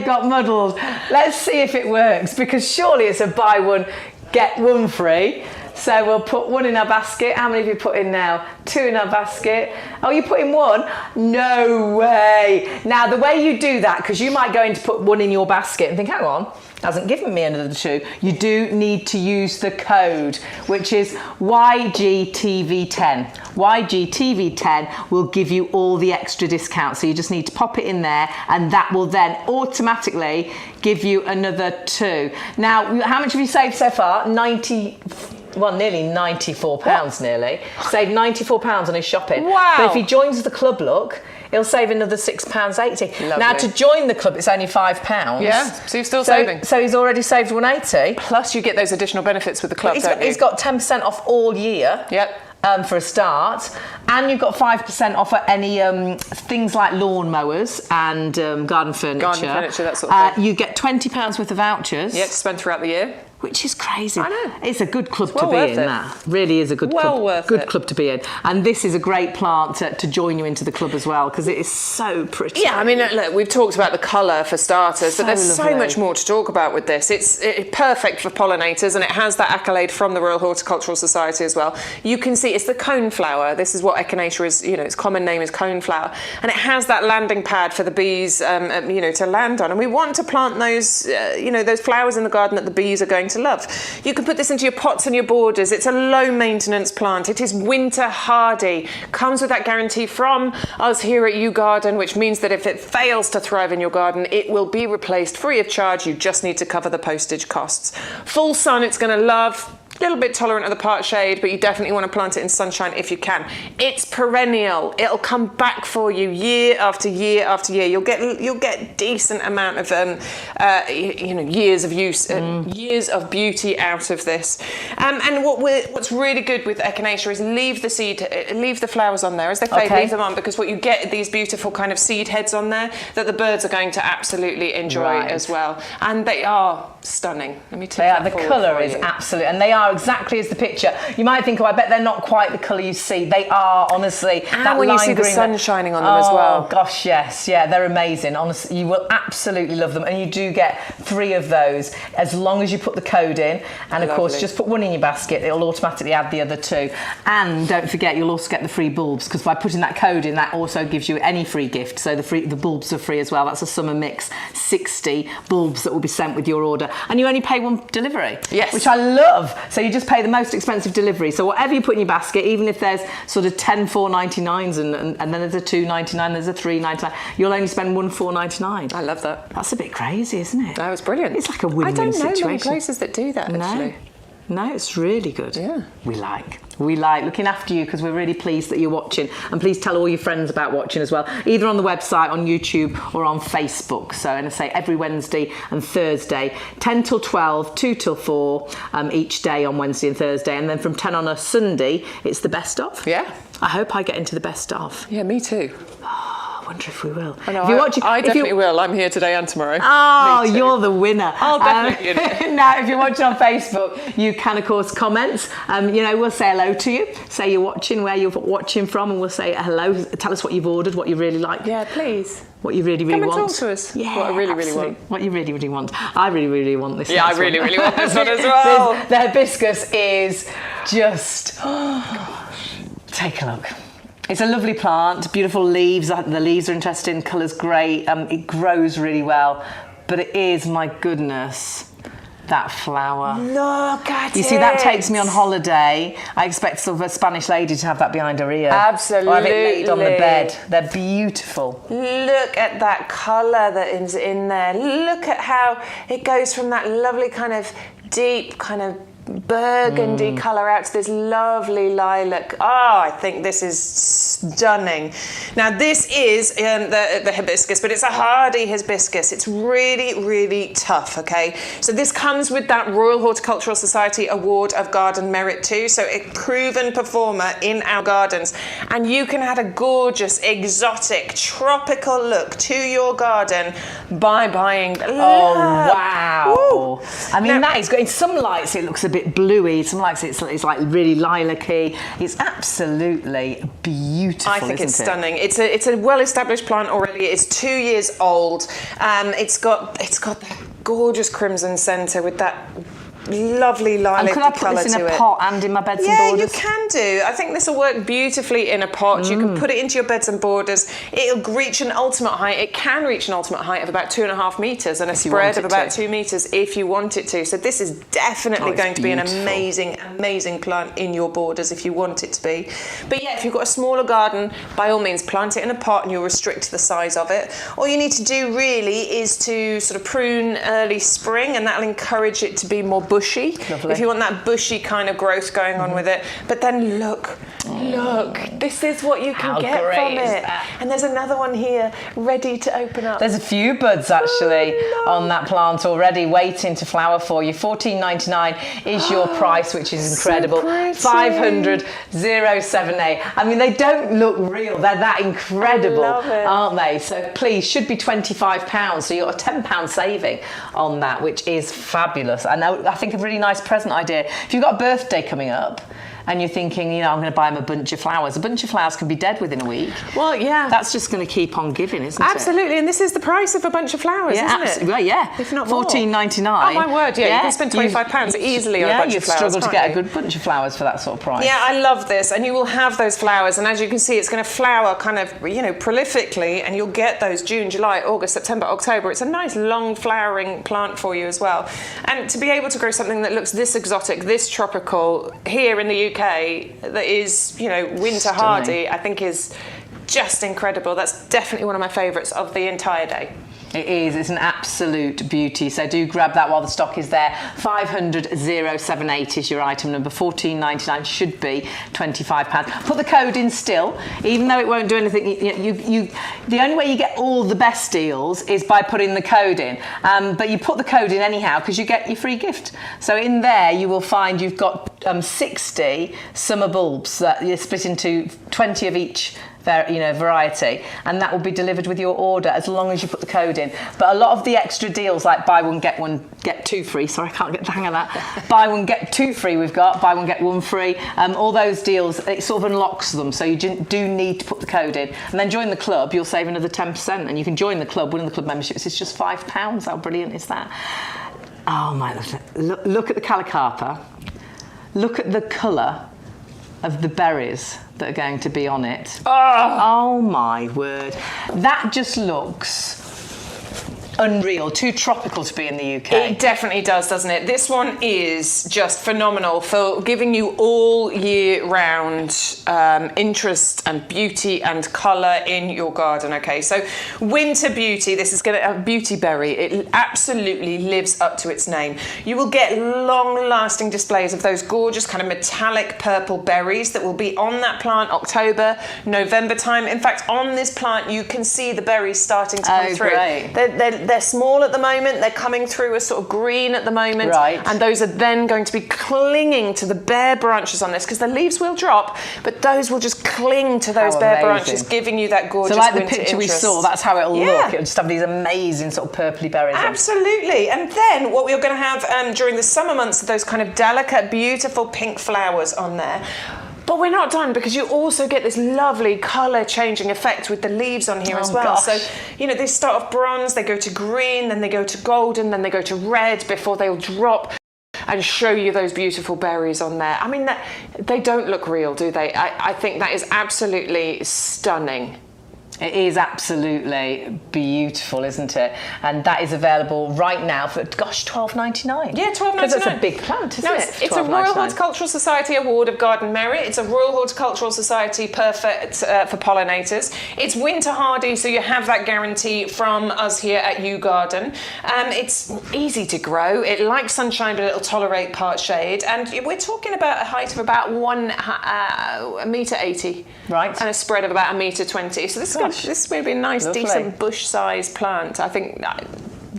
A: got muddled. Let's see if it works, because surely it's a buy one, get one free. So we'll put one in our basket. How many have you put in now? Two in our basket. Oh, you put in one? No way. Now, the way you do that, because you might go in to put one in your basket and think, hang on, hasn't given me another two. You do need to use the code, which is YGTV10. YGTV10 will give you all the extra discount. So you just need to pop it in there, and that will then automatically give you another two. Now, how much have you saved so far? nearly £94 nearly. Saved £94 on his shopping.
B: Wow.
A: But if he joins the club, look, he'll save another £6.80.
B: Lovely.
A: Now, to join the club, it's only £5.
B: Yeah, so you're still saving.
A: So he's already saved £180.
B: Plus, you get those additional benefits with the club, don't you?
A: He's got 10% off all year.
B: Yep.
A: For a start, and you've got 5% off at any things like lawn mowers and garden furniture.
B: That sort of thing.
A: You get £20 worth of vouchers.
B: Yeah, to spend throughout the year.
A: Which is crazy.
B: I know.
A: It's a good club to
B: well
A: be
B: worth
A: in,
B: it.
A: that. Really is a good club to be in. And this is a great plant to join you into the club as well, because it is so pretty.
B: Yeah, look, we've talked about the colour for starters, but there's so
A: lovely.
B: much more to talk about with this. It's perfect for pollinators, and it has that accolade from the Royal Horticultural Society as well. You can see it's the coneflower. This is what Echinacea is, its common name is coneflower. And it has that landing pad for the bees, to land on. And we want to plant those, those flowers in the garden that the bees are going to love. You can put this into your pots and your borders. It's a low maintenance plant. It is winter hardy. Comes with that guarantee from us here at YouGarden, which means that if it fails to thrive in your garden, it will be replaced free of charge. You just need to cover the postage costs. Full sun, it's going to love. little bit tolerant of the part shade, but you definitely want to plant it in sunshine if you can. It's perennial. It'll come back for you year after year after year. You'll get decent amount of years of use, years of beauty out of this. And what's really good with Echinacea is leave the flowers on there as they fade. Leave them on, because what you get are these beautiful kind of seed heads on there that the birds are going to absolutely enjoy as well. And they are stunning. Let me tell you, the colour is
A: absolute, and they are exactly as the picture. You might think, oh, I bet they're not quite the colour you see. They are, honestly.
B: And
A: that
B: when you see the
A: green,
B: sun shining on them as well.
A: Oh gosh, yes, yeah, they're amazing. Honestly, you will absolutely love them, and you do get 3 of those as long as you put the code in. And of course, just put one in your basket. It'll automatically add the other 2. And don't forget, you'll also get the free bulbs, because by putting that code in, that also gives you any free gift. So the bulbs are free as well. That's a summer mix, 60 bulbs that will be sent with your order, and you only pay 1 delivery.
B: Yes,
A: which I love. So you just pay the most expensive delivery. So whatever you put in your basket, even if there's sort of 10 $4.99s and then there's a $2.99, there's a $3.99, you'll only spend 1 $4.99.
B: I love that.
A: That's a bit crazy, isn't it?
B: That was brilliant.
A: It's like a win-win situation.
B: I don't know many places that do that, actually.
A: No, it's really good.
B: Yeah.
A: We like looking after you, because we're really pleased that you're watching, and please tell all your friends about watching as well, either on the website, on YouTube, or on Facebook. So, and I say every Wednesday and Thursday, 10 till 12, 2 till 4, each day on Wednesday and Thursday, and then from 10 on a Sunday, it's the best of.
B: Yeah.
A: I hope I get into the best of.
B: Yeah, me too.
A: I wonder if we will.
B: I know, I definitely will. I'm here today and tomorrow.
A: Oh, you're the winner.
B: I'll definitely get it.
A: Now, if you're watching on Facebook, you can, of course, comment. We'll say hello to you. Say you're watching, where you're watching from, and we'll say hello. Tell us what you've ordered, what you really like.
B: Yeah, please.
A: What you really, really
B: want.
A: want.
B: Come and talk to us.
A: Yeah,
B: what I really, really want.
A: What you really, really want. I really, really want this.
B: Yeah, I really, really want this one as well.
A: The hibiscus is just... Oh, gosh. Take a look. It's a lovely plant, beautiful leaves. The leaves are interesting, colour's great. It grows really well, but it is, my goodness, that flower.
B: Look at it.
A: You see, that takes me on holiday. I expect sort of a Spanish lady to have that behind her ear.
B: Absolutely.
A: Or have it laid on the bed. They're beautiful.
B: Look at that colour that is in there. Look at how it goes from that lovely kind of deep kind of burgundy colour out to this lovely lilac. Oh, I think this is stunning. Now, this is the hibiscus, but it's a hardy hibiscus. It's really, really tough, okay? So this comes with that Royal Horticultural Society Award of Garden Merit too, so a proven performer in our gardens. And you can add a gorgeous, exotic, tropical look to your garden by buying...
A: Oh, wow. Woo. I mean, that is good. In some lights, it looks a bit bluey. Some lights, it's like really lilac-y. It's absolutely beautiful.
B: I think it's stunning. It's a well-established plant already. It's 2 years old. It's got that gorgeous crimson centre with that lovely lilac colour to it.
A: Could I put this in a pot and in my beds and borders?
B: Yeah, you can do. I think this will work beautifully in a pot. You can put it into your beds and borders. It'll reach an ultimate height. It can reach an ultimate height of about 2.5 metres and a spread of about 2 metres if you want it to. So this is definitely going to be an amazing, amazing plant in your borders if you want it to be. But yeah, if you've got a smaller garden, by all means, plant it in a pot and you'll restrict the size of it. All you need to do really is to sort of prune early spring, and that'll encourage it to be more bushy.
A: Lovely.
B: If you want that bushy kind of growth going on with it. But then look, this is what you can get from it. And there's another one here ready to open up.
A: There's a few buds actually on that plant already waiting to flower for you. $14.99 is your price, which is incredible.
B: So
A: 500 078. I mean, they don't look real. They're that incredible, aren't they? So please, should be £25. So you've got a £10 saving on that, which is fabulous. I think a really nice present idea. If you've got a birthday coming up and you're thinking, I'm going to buy them a bunch of flowers. A bunch of flowers can be dead within a week.
B: Well, yeah.
A: That's just going to keep on giving, isn't it?
B: Absolutely, and this is the price of a bunch of flowers, isn't it?
A: Well, yeah.
B: If not more.
A: $14.99.
B: Oh, my word, yeah. You can spend £25 easily on a bunch of flowers.
A: You'd struggle to get a good bunch of flowers for that sort of price.
B: Yeah, I love this, and you will have those flowers, and as you can see, it's going to flower kind of, prolifically, and you'll get those June, July, August, September, October. It's a nice long flowering plant for you as well. And to be able to grow something that looks this exotic, this tropical, here in the UK, that is, winter hardy, I think is just incredible. That's definitely one of my favourites of the entire day.
A: It is. It's an absolute beauty. So do grab that while the stock is there. 500078 is your item number. $14.99 should be £25. Put the code in still, even though it won't do anything. The only way you get all the best deals is by putting the code in. But you put the code in anyhow because you get your free gift. So in there you will find you've got 60 summer bulbs that you split into 20 of each variety, and that will be delivered with your order as long as you put the code in. But a lot of the extra deals, like buy one get two free, sorry, I can't get the hang of that. Buy one get two free, we've got buy one get one free. All those deals, it sort of unlocks them, so you do need to put the code in, and then join the club. You'll save another 10%, and you can join the club. One of the club memberships is just £5. How brilliant is that? Oh my, look at the Calicarpa. Look at the colour of the berries that are going to be on it. Oh my word. That just looks unreal, too tropical to be in the UK.
B: It definitely does, doesn't it? This one is just phenomenal for giving you all year round interest and beauty and colour in your garden. Okay, so winter beauty, this is going to a beauty berry. It absolutely lives up to its name. You will get long lasting displays of those gorgeous kind of metallic purple berries that will be on that plant October, November time. In fact, on this plant you can see the berries starting to come through.
A: Great.
B: They're small at the moment, they're coming through as sort of green at the moment,
A: right.
B: And those are then going to be clinging to the bare branches on this, because the leaves will drop, but those will just cling to those bare branches, giving you that gorgeous
A: winter
B: winter
A: So like the picture
B: interest.
A: we saw, that's how it'll look. It'll just have these amazing sort of purpley berries.
B: Absolutely. And then what we're going to have during the summer months are those kind of delicate, beautiful pink flowers on there. But we're not done, because you also get this lovely colour changing effect with the leaves on here as well.
A: Gosh.
B: So, they start off bronze, they go to green, then they go to golden, then they go to red before they'll drop and show you those beautiful berries on there. I mean, they don't look real, do they? I think that is absolutely stunning.
A: It is absolutely beautiful, isn't it? And that is available right now for, gosh, $12.99.
B: Yeah, $12.99.
A: Because it's a big plant, isn't it?
B: It's a Royal Horticultural Society Award of Garden Merit. It's a Royal Horticultural Society perfect for pollinators. It's winter hardy, so you have that guarantee from us here at YouGarden. It's easy to grow. It likes sunshine, but it'll tolerate part shade. And we're talking about a height of about 1.80 meters.
A: Right.
B: And a spread of about 1.20 meters. So this is going to be a nice,
A: Lovely.
B: decent bush-sized plant. I think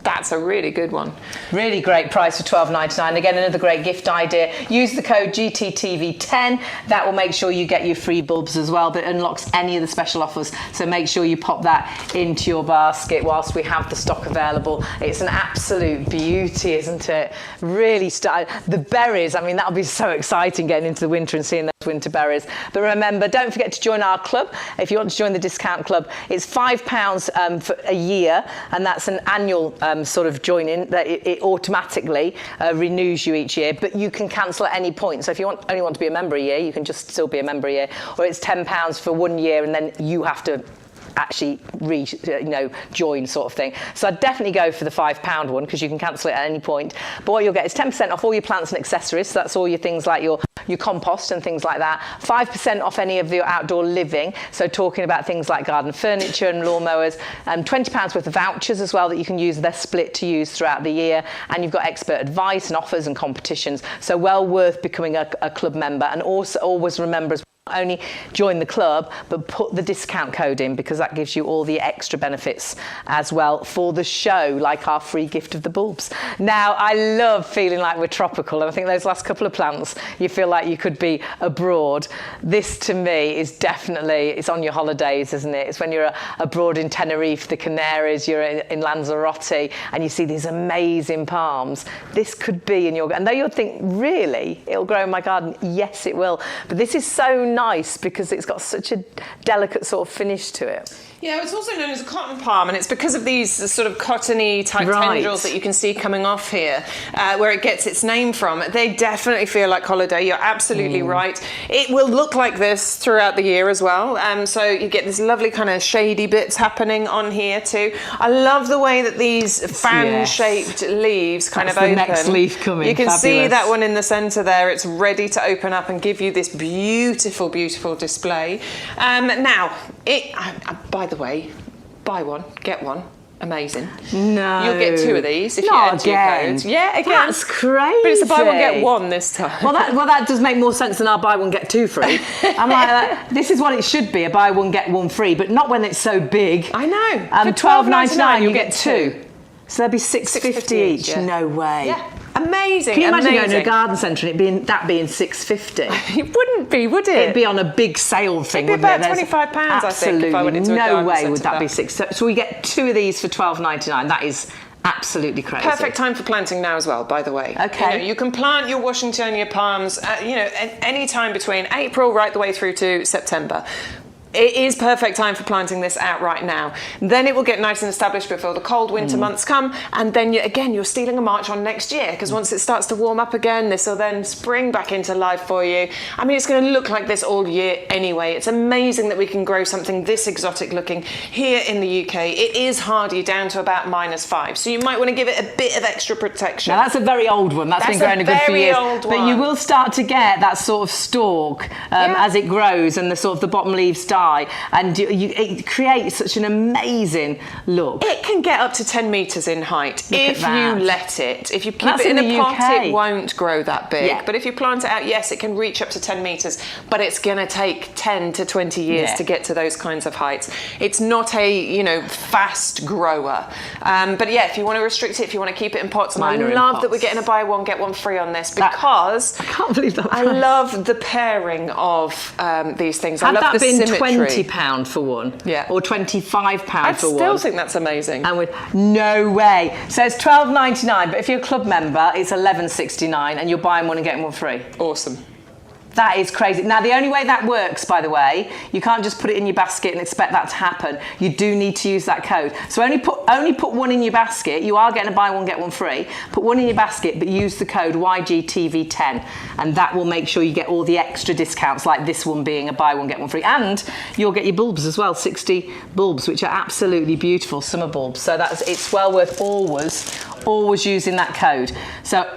B: that's a really good one.
A: Really great price for $12.99. Again, another great gift idea. Use the code GTTV10. That will make sure you get your free bulbs as well, but it unlocks any of the special offers. So make sure you pop that into your basket whilst we have the stock available. It's an absolute beauty, isn't it? Really, the berries, I mean, that'll be so exciting getting into the winter and seeing those winter berries. But remember, don't forget to join our club. If you want to join the discount club, it's £5 for a year, and that's an annual sort of join-in that it automatically renews you each year, but you can cancel at any point. So if you only want to be a member a year, you can just still be a member a year, or it's £10 for 1 year, and then you have to actually join, sort of thing. So I'd definitely go for the £5 one, because you can cancel it at any point. But what you'll get is 10% off all your plants and accessories. So that's all your things like your compost and things like that. 5% off any of your outdoor living. So talking about things like garden furniture and lawnmowers. £20 worth of vouchers as well that you can use. They're split to use throughout the year. And you've got expert advice and offers and competitions. So well worth becoming a club member. And also always remember, not only join the club, but put the discount code in, because that gives you all the extra benefits as well for the show, like our free gift of the bulbs. Now, I love feeling like we're tropical, and I think those last couple of plants, you feel like you could be abroad. This, to me, is definitely, it's on your holidays, isn't it? It's when you're abroad in Tenerife, the Canaries, you're in Lanzarote, and you see these amazing palms. This could be in your, and though you'll think, really, it'll grow in my garden? Yes, it will. But this is so nice because it's got such a delicate sort of finish to it.
B: Yeah, it's also known as a cotton palm, and it's because of these sort of cottony type tendrils that you can see coming off here, where it gets its name from. They definitely feel like holiday. You're absolutely right. It will look like this throughout the year as well. So you get this lovely kind of shady bits happening on here too. I love the way that these fan-shaped leaves kind of open.
A: The next leaf coming.
B: You can see that one in the centre there. It's ready to open up and give you this beautiful, beautiful display. Now, by the way, buy one, get one. Amazing.
A: No.
B: You'll get 2 of these if
A: Not
B: you enter
A: again.
B: your code. Yeah, again.
A: That's crazy.
B: But it's a buy one, get one this time.
A: Well, that does make more sense than our buy one, get 2 free. I'm like, this is what it should be, a buy one, get 1 free, but not when it's so big.
B: I know.
A: For $12.99, you get 2. So there'll be $6.50 each.
B: yeah.
A: No way.
B: Yeah. Amazing.
A: Can you imagine
B: amazing.
A: going to a garden centre and being $6.50?
B: It wouldn't be, would it?
A: It'd be on a big sale thing,
B: It'd be
A: wouldn't
B: about
A: it?
B: £25, I think, if I went into a
A: no
B: garden
A: way
B: centre
A: would that
B: for
A: be
B: that.
A: 6. So we get 2 of these for $12.99. That is absolutely crazy.
B: Perfect time for planting now as well, by the way.
A: Okay.
B: You can plant your Washingtonia palms, any time between April right the way through to September. It is perfect time for planting this out right now. Then it will get nice and established before the cold winter months come, and then you're stealing a march on next year, because once it starts to warm up again, this will then spring back into life for you. I mean, it's going to look like this all year anyway. It's amazing that we can grow something this exotic looking here in the UK. It is hardy down to about -5, so you might want to give it a bit of extra protection.
A: Now that's a very old one. That's been growing a good few years. But you will start to get that sort of stalk as it grows, and the sort of the bottom leaves die, and it creates such an amazing look.
B: It can get up to 10 metres in height if you let it. If you keep it in a pot, it won't grow that big.
A: Yeah.
B: But if you plant it out, yes, it can reach up to 10 metres, but it's going to take 10 to 20 years to get to those kinds of heights. It's not a, fast grower. But yeah, if you want to restrict it, if you want to keep it in pots, and I love that we're getting a buy one, get one free on this, because
A: I can't believe that.
B: I love the pairing of these things. I love the symmetry.
A: £20 for one, or £25 for one.
B: I still think that's amazing.
A: And with no way. So it's $12.99, but if you're a club member, it's $11.69, and you're buying one and getting one free.
B: Awesome.
A: That is crazy. Now, the only way that works, by the way, you can't just put it in your basket and expect that to happen. You do need to use that code. So only put one in your basket. You are getting a buy one, get one free. Put one in your basket, but use the code YGTV10, and that will make sure you get all the extra discounts, like this one being a buy one, get one free. And you'll get your bulbs as well, 60 bulbs, which are absolutely beautiful summer bulbs. So it's well worth always using that code. So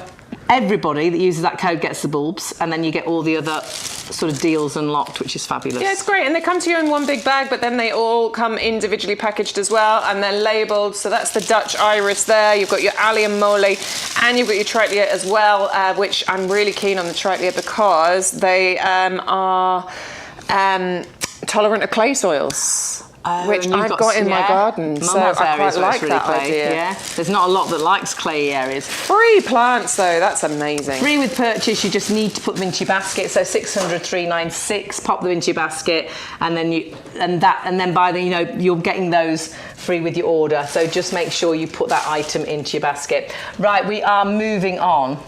A: everybody that uses that code gets the bulbs, and then you get all the other sort of deals unlocked, which is fabulous.
B: Yeah, it's great. And they come to you in one big bag, but then they all come individually packaged as well, and they're labelled. So that's the Dutch iris there. You've got your Allium mole, and you've got your Trichlea as well, which I'm really keen on the Trichlea because they are tolerant of clay soils. Which I've got in my garden, so I quite like that idea.
A: Yeah, there's not a lot that likes clayey areas.
B: Free plants though, that's amazing.
A: Free with purchase, you just need to put them into your basket. So 600,396, pop them into your basket, and then you're getting those free with your order. So just make sure you put that item into your basket. Right, we are moving on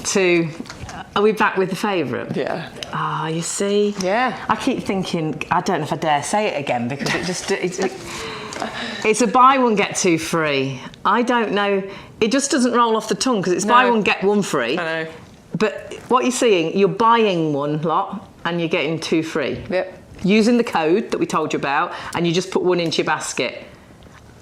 A: to. Are we back with the favourite?
B: Yeah.
A: Ah, you see?
B: Yeah.
A: I keep thinking, I don't know if I dare say it again, because it's a buy one, get 2 free. I don't know. It just doesn't roll off the tongue, because it's buy one, get 1 free.
B: I know.
A: But what you're seeing, you're buying one lot and you're getting 2 free.
B: Yep.
A: Using the code that we told you about, and you just put one into your basket.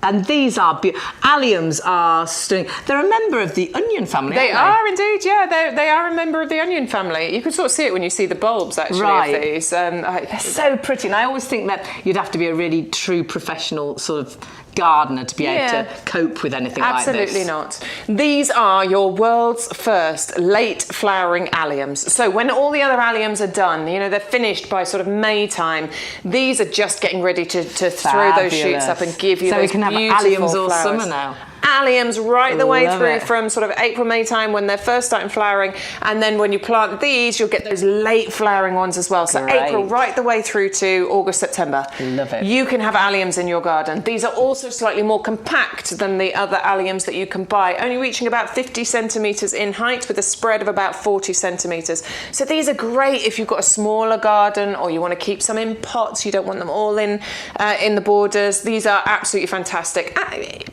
A: And these are alliums are stunning. They're a member of the onion family.
B: They are indeed, yeah. They are a member of the onion family. You can sort of see it when you see the bulbs, actually, of these. They're
A: so pretty, and I always think that you'd have to be a really true professional sort of gardener to be able to cope with anything like this.
B: Absolutely not. These are your world's first late flowering alliums. So when all the other alliums are done, they're finished by sort of May time, these are just getting ready to throw those shoots up and give you those beautiful flowers. So we can have alliums all summer now. Alliums right the way through from sort of April, May time when they're first starting flowering, and then when you plant these, you'll get those late flowering ones as well. So April right the way through to August, September.
A: Love it.
B: You can have alliums in your garden. These are also slightly more compact than the other alliums that you can buy, only reaching about 50 centimetres in height with a spread of about 40 centimetres. So these are great if you've got a smaller garden or you want to keep some in pots, you don't want them all in the borders. These are absolutely fantastic.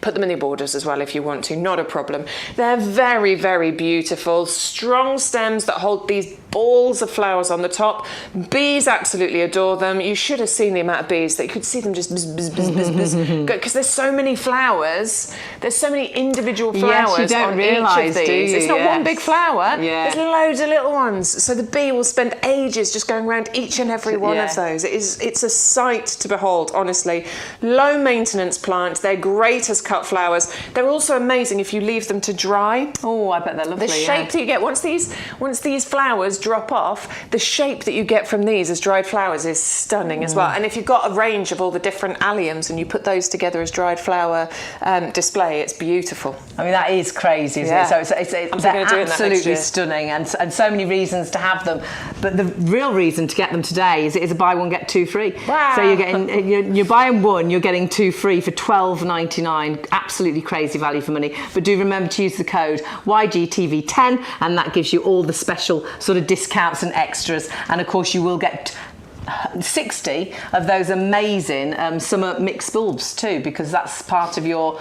B: Put them in the borders as well if you want to, not a problem. They're very, very beautiful, strong stems that hold these balls of flowers on the top. Bees absolutely adore them. You should have seen the amount of bees that you could see them just because there's so many flowers. There's so many individual flowers
A: you don't
B: on
A: realise,
B: each of
A: do
B: these.
A: you?
B: It's not one big flower.
A: Yeah.
B: There's loads of little ones. So the bee will spend ages just going around each and every one
A: Yeah.
B: of those. It's a sight to behold, honestly. Low maintenance plant. They're great as cut flowers. They're also amazing if you leave them to dry.
A: Oh, I bet they're lovely.
B: The shape that you get once these flowers drop off, the shape that you get from these as dried flowers is stunning as well. And if you've got a range of all the different alliums and you put those together as dried flower display, it's beautiful.
A: I mean, that is crazy, isn't
B: Yeah.
A: it? So they're
B: I'm thinking of doing that next
A: absolutely
B: year.
A: stunning, and so many reasons to have them. But the real reason to get them today is it is a buy one get two free.
B: Wow.
A: So you're getting you're buying one, you're getting two free for $12.99. Absolutely crazy value for money. But do remember to use the code YGTV10, and that gives you all the special sort of discounts and extras. And of course, you will get 60 of those amazing summer mixed bulbs too, because that's part of your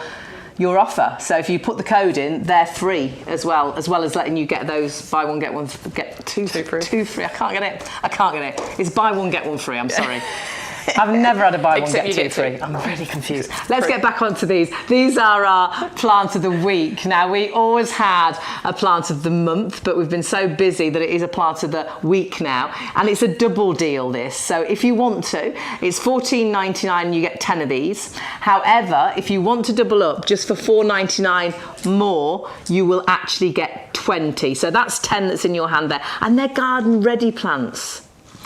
A: offer. So if you put the code in, they're free as well as letting you get those buy one get one get two free. I can't get it. It's buy one get one free. I'm sorry. I've never had a buy one
B: Except
A: get
B: you
A: two
B: get
A: free.
B: two.
A: I'm really confused. Let's get back onto these. These are our plant of the week. Now, we always had a plant of the month, but we've been so busy that it is a plant of the week now, and it's a double deal, this. So if you want to, it's $14.99 and you get 10 of these. However, if you want to double up just for $4.99 more, you will actually get 20. So that's 10 that's in your hand there, and they're garden ready plants.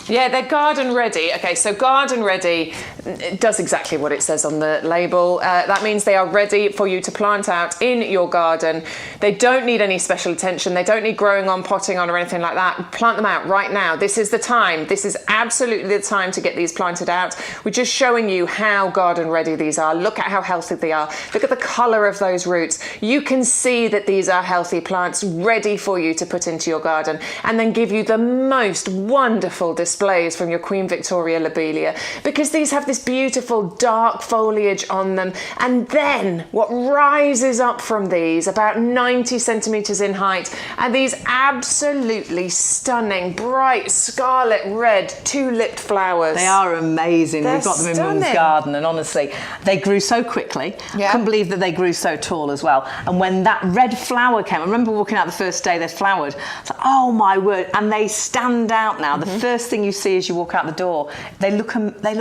B: Yeah, they're garden ready. Okay, so garden ready, it does exactly what it says on the label. That means they are ready for you to plant out in your garden. They don't need any special attention. They don't need growing on, potting on or anything like that. Plant them out right now. This is the time. This is absolutely the time to get these planted out. We're just showing you how garden ready these are. Look at how healthy they are. Look at the colour of those roots. You can see that these are healthy plants ready for you to put into your garden, and then give you the most wonderful displays from your Queen Victoria Lobelia, because these have this beautiful dark foliage on them. And then what rises up from these, about 90 centimetres in height, are these absolutely stunning bright scarlet red two-lipped flowers.
A: They are amazing.
B: They're
A: We've got them in
B: stunning.
A: Mum's garden, and honestly, they grew so quickly.
B: Yeah.
A: Couldn't believe that they grew so tall as well. And when that red flower came, I remember walking out the first day they flowered. I was like, oh my word! And they stand out now. The first thing you see as you walk out the door, they look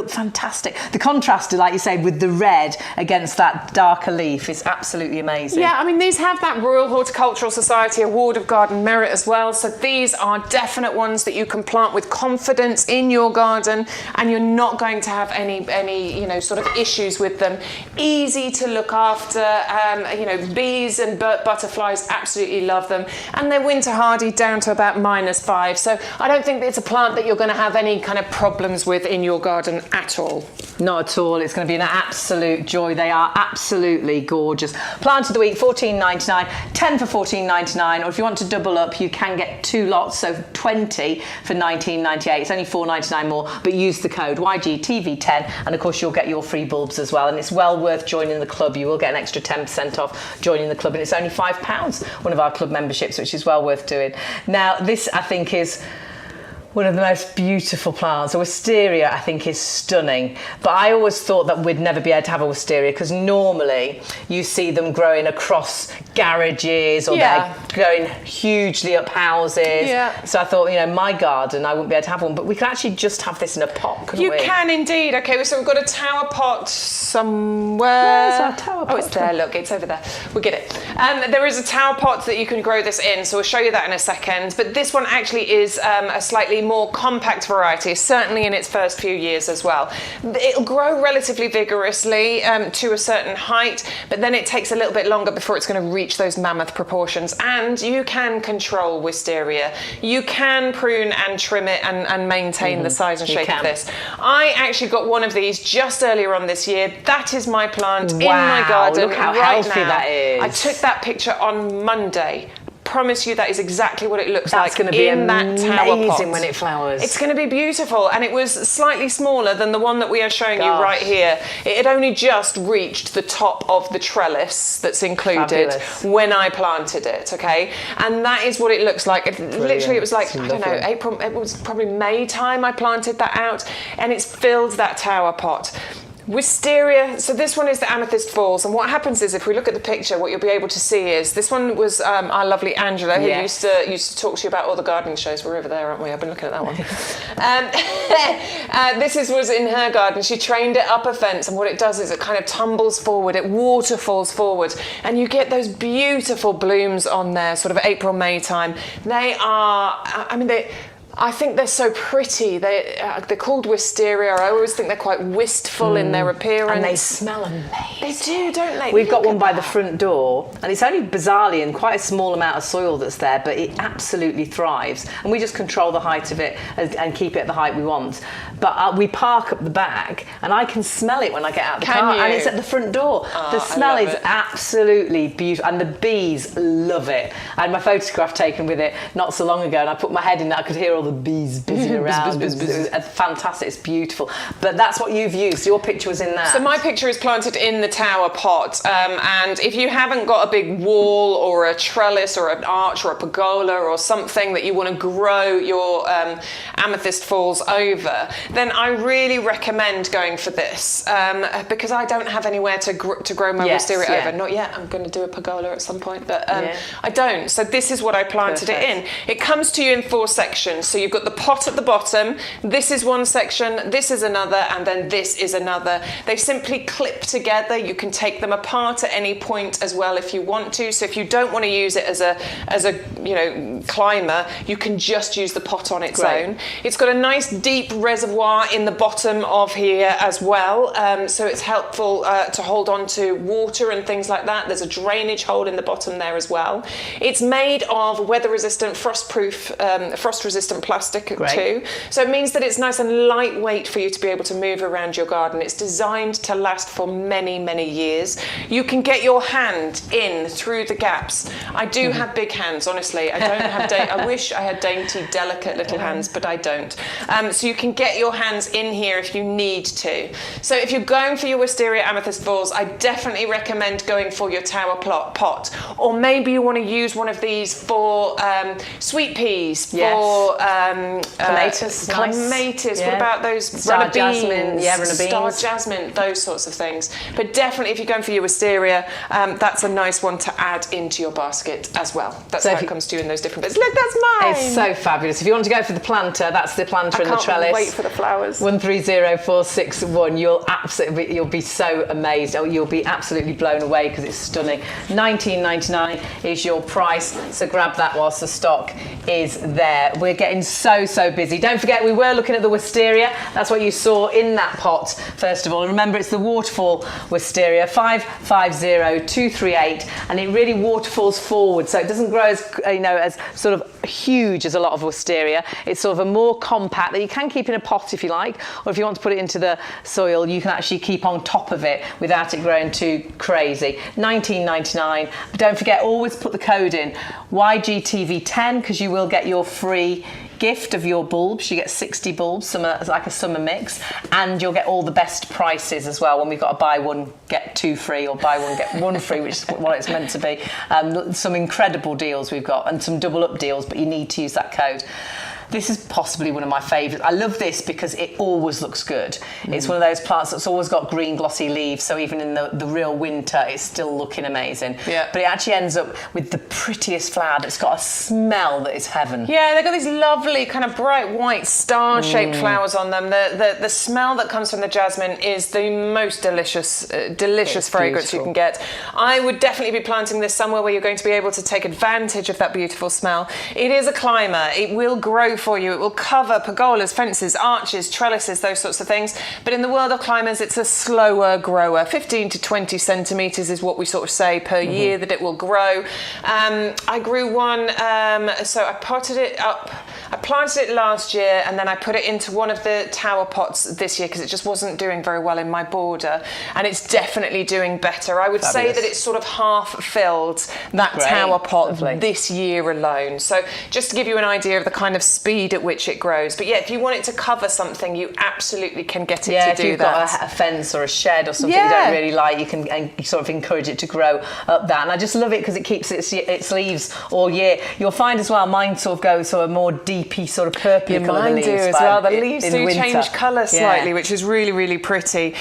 A: fantastic. The contrast, like you say, with the red against that darker leaf is absolutely amazing.
B: Yeah, I mean, these have that Royal Horticultural Society Award of Garden Merit as well. So these are definite ones that you can plant with confidence in your garden, and you're not going to have any sort of issues with them. Easy to look after. Bees and butterflies absolutely love them, and they're winter hardy down to about -5. So I don't think it's a plant that you're going to have any kind of problems with in your garden at all.
A: Not at all. It's going to be an absolute joy. They are absolutely gorgeous. Plant of the week, $14.99, 10 for $14.99, or if you want to double up, you can get 2 lots, so 20 for $19.98. It's only $4.99 more, but use the code YGTV10, and of course you'll get your free bulbs as well. And it's well worth joining the club. You will get an extra 10% off joining the club, and it's only £5, one of our club memberships, which is well worth doing. Now, this I think is one of the most beautiful plants. A wisteria, I think, is stunning. But I always thought that we'd never be able to have a wisteria, because normally you see them growing across garages, or they're going hugely up houses.
B: Yeah.
A: So I thought, my garden, I wouldn't be able to have one. But we could actually just have this in a pot, couldn't we?
B: You can indeed. Okay, so we've got a tower pot somewhere.
A: Where's our tower pot?
B: Oh, it's there. Look, it's over there. We'll get it. There is a tower pot that you can grow this in, so we'll show you that in a second. But this one actually is a slightly more compact variety, certainly in its first few years as well. It'll grow relatively vigorously to a certain height, but then it takes a little bit longer before it's going to reach those mammoth proportions. And you can control wisteria. You can prune and trim it and maintain the size and shape of this. I actually got one of these just earlier on this year. That is my plant in my garden
A: look how
B: right
A: healthy
B: now.
A: that is.
B: I took that picture on Monday. promise you that is exactly what it looks
A: That's
B: like
A: going to be
B: in that tower pot.
A: amazing when it flowers.
B: It's going to be beautiful, and it was slightly smaller than the one that we are showing you right here. It had only just reached the top of the trellis that's included when I planted it, okay? And that is what it looks like. Literally, it was like, I don't know, April, it was probably May time I planted that out, and it's filled that tower pot. Wisteria, so this one is the Amethyst Falls, and what happens is if we look at the picture, what you'll be able to see is this one was our lovely Angela, who used to talk to you about all the gardening shows. We're over there, aren't we? I've been looking at that one. This was in her garden. She trained it up a fence, and what it does is it kind of tumbles forward, it waterfalls forward, and you get those beautiful blooms on there, sort of April, May time. They are, I think they're so pretty. They're called wisteria. I always think they're quite wistful in their appearance.
A: And they smell amazing.
B: They do, don't they?
A: We've got one by the front door, and it's only bizarrely in quite a small amount of soil that's there, but it absolutely thrives. And we just control the height of it and keep it at the height we want. But we park up the back, and I can smell it when I get out of the car. And it's at the front door. The smell is absolutely beautiful, and the bees love it. I had my photograph taken with it not so long ago, and I put my head in it. I could hear all the bees buzzing around. It was fantastic. It's beautiful. But that's what you've used. Your picture was in that.
B: So my picture is planted in the tower pot, and if you haven't got a big wall or a trellis or an arch or a pergola or something that you want to grow your Amethyst Falls over, then I really recommend going for this, because I don't have anywhere to grow my wisteria over. Not yet. I'm going to do a pergola at some point, but I don't. So this is what I planted it in. It comes to you in 4 sections. So you've got the pot at the bottom, this is one section, this is another, and then this is another. They simply clip together. You can take them apart at any point as well if you want to. So if you don't want to use it as a climber, you can just use the pot on its own. It's got a nice deep reservoir in the bottom of here as well, so it's helpful to hold on to water and things like that. There's a drainage hole in the bottom there as well. It's made of weather-resistant, frost-resistant plastic too, so it means that it's nice and lightweight for you to be able to move around your garden. It's designed to last for many, many years. You can get your hand in through the gaps. I do have big hands, honestly. I don't have I wish I had dainty, delicate little hands, but I don't. So you can get your hands in here if you need to. So if you're going for your Wisteria Amethyst Falls, I definitely recommend going for your tower pot, or maybe you want to use one of these for sweet peas, for clematis. What about those
A: Star jasmine,
B: Star jasmine, those sorts of things. But definitely, if you're going for your wisteria, that's a nice one to add into your basket as well. That's how it comes to you in those different bits. Look, that's mine.
A: It's so fabulous. If you want to go for the planter, that's the planter in the trellis.
B: I can't wait for the flowers.
A: 130461. You'll be so amazed. You'll be absolutely blown away because it's stunning. $19.99 is your price. So grab that whilst the stock is there. We're getting so busy. Don't forget, we were looking at the wisteria. That's what you saw in that pot, first of all. And remember, it's the waterfall wisteria, 550238, and it really waterfalls forward. So it doesn't grow as sort of huge as a lot of wisteria. It's sort of a more compact that you can keep in a pot if you like, or if you want to put it into the soil, you can actually keep on top of it without it growing too crazy. $19.99. But don't forget, always put the code in YGTV10, because you will get your free gift of your bulbs. You get 60 bulbs, like a summer mix, and you'll get all the best prices as well when we've got a buy one get two free, or buy one get one free, which is what it's meant to be. Some incredible deals we've got, and some double up deals, but you need to use that code. This is possibly one of my favourites. I love this because it always looks good. It's one of those plants that's always got green glossy leaves, so even in the real winter it's still looking amazing. Yeah. But it actually ends up with the prettiest flower that's got a smell that is heaven.
B: Yeah, they've got these lovely kind of bright white star-shaped flowers on them. The smell that comes from the jasmine is the most delicious fragrance you can get. I would definitely be planting this somewhere where you're going to be able to take advantage of that beautiful smell. It is a climber. It will grow for you. It will cover pergolas, fences, arches, trellises, those sorts of things. But in the world of climbers, it's a slower grower. 15 to 20 centimetres is what we sort of say per year that it will grow. I grew one, so I potted it up. I planted it last year and then I put it into one of the tower pots this year because it just wasn't doing very well in my border, and it's definitely doing better. I would say that it's sort of half filled that tower pot this year alone. So just to give you an idea of the kind of speed at which it grows. But yeah, if you want it to cover something, you absolutely can get it to do that.
A: Yeah, if you've got a fence or a shed or something you don't really like, you can sort of encourage it to grow up that. And I just love it because it keeps its leaves all year. You'll find as well, mine sort of goes to a more deepy sort of purpley colour.
B: Mine do as well. The leaves do change colour slightly, which is really, really pretty.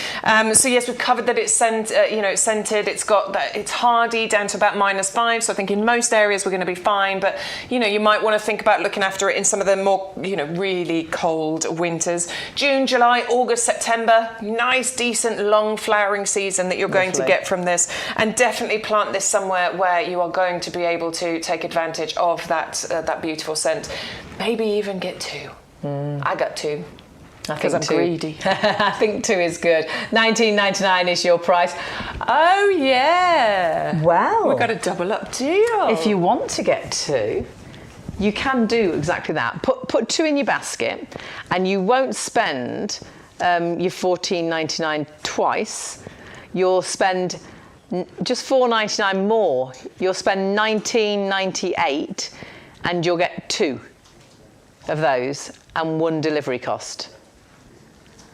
B: So yes, we've covered that it's it's scented. It's got that. It's hardy down to about -5. So I think in most areas we're going to be fine. But you might want to think about looking after it in some of the more really cold winters. June, July, August, September. Nice, decent, long flowering season that you're going to get from this. And definitely plant this somewhere where you are going to be able to take advantage of that beautiful scent. Maybe even get 2. I got 2. Because I'm greedy.
A: I think 2 is good. $19.99 is your price. Oh yeah. Well,
B: we've got a double up deal.
A: If you want to get 2, you can do exactly that. Put 2 in your basket, and you won't spend your $14.99 twice. You'll spend just $4.99 more. You'll spend $19.98, and you'll get 2 of those and 1 delivery cost.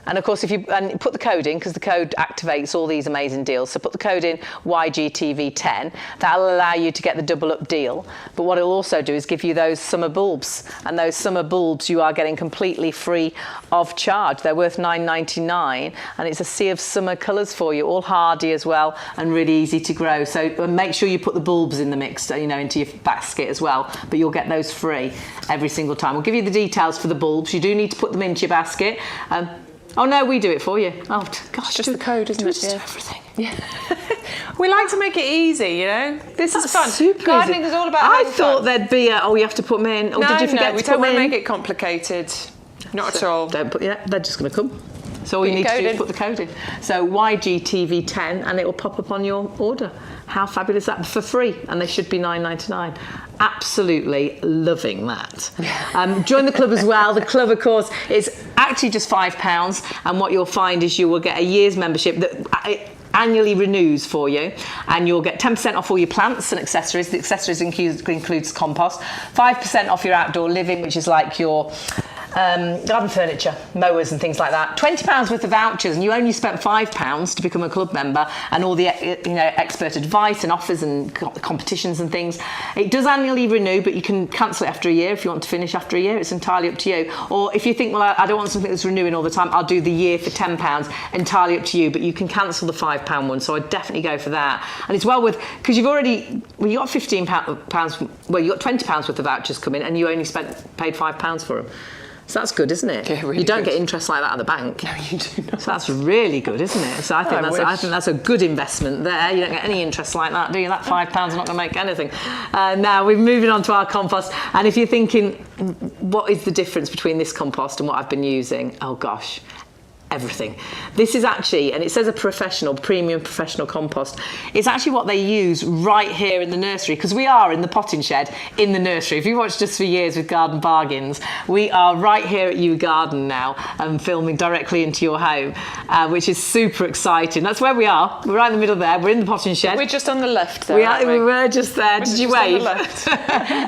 A: And of course, if you put the code in, because the code activates all these amazing deals. So put the code in YGTV10. That'll allow you to get the double up deal. But what it'll also do is give you those summer bulbs. And those summer bulbs you are getting completely free of charge. They're worth $9.99. And it's a sea of summer colours for you, all hardy as well and really easy to grow. So make sure you put the bulbs in the mix, into your basket as well. But you'll get those free every single time. We'll give you the details for the bulbs. You do need to put them into your basket. Oh no, we do it for you. Oh gosh,
B: just the code, isn't it?
A: Just everything.
B: Yeah. We like to make it easy, This is fun.
A: Super
B: Gardening
A: easy.
B: is all about
A: I thought there'd be you have to put them in. Or did you forget
B: we
A: to put them in?
B: don't want to make it complicated. Not at all.
A: Don't put. Yeah, they're just going to come. So all you need to do is put the code in. So YGTV10, and it will pop up on your order. How fabulous is that? For free, and they should be $9.99. Absolutely loving that. Join the club as well. The club, of course, is actually just £5, and what you'll find is you will get a year's membership that annually renews for you, and you'll get 10% off all your plants and accessories. The accessories includes compost, 5% off your outdoor living, which is like your garden furniture, mowers and things like that. £20 worth of vouchers, and you only spent £5 to become a club member, and all the expert advice and offers and competitions and things. It does annually renew, but you can cancel it after a year if you want to finish after a year. It's entirely up to you. Or if you think, well, I don't want something that's renewing all the time, I'll do the year for £10. Entirely up to you, but you can cancel the £5 one. So I'd definitely go for that. And it's well worth, because you've already, you got £15, well, you got £20 worth of vouchers coming, and you only paid £5 for them. So that's good, isn't it?
B: Yeah, really
A: you don't
B: good.
A: Get interest like that at the bank.
B: No, you do not.
A: So that's really good, isn't it? So I think that's a good investment there. You don't get any interest like that, do you? That £5 is not going to make anything. Now we're moving on to our compost. And if you're thinking, what is the difference between this compost and what I've been using? Oh gosh. Everything. This is actually, and it says a premium professional compost. It's actually what they use right here in the nursery, because we are in the potting shed in the nursery. If you've watched us for years with Garden Bargains, we are right here at YouGarden now and filming directly into your home, which is super exciting. That's where we are. We're right in the middle there. We're in the potting shed.
B: We're just on the left there.
A: We were just there. Did you wave?
B: On the left.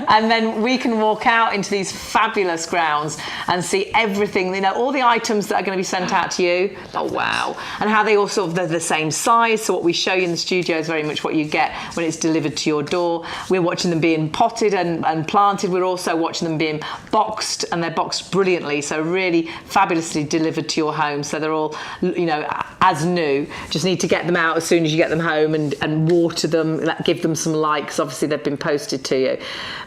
A: And then we can walk out into these fabulous grounds and see everything, all the items that are going to be sent out to you. Oh wow. And how they all they're the same size, so what we show you in the studio is very much what you get when it's delivered to your door. We're watching them being potted and planted. We're also watching them being boxed, and they're boxed brilliantly, so really fabulously delivered to your home. So they're all as new. Just need to get them out as soon as you get them home and water them, give them some light, because obviously they've been posted to you.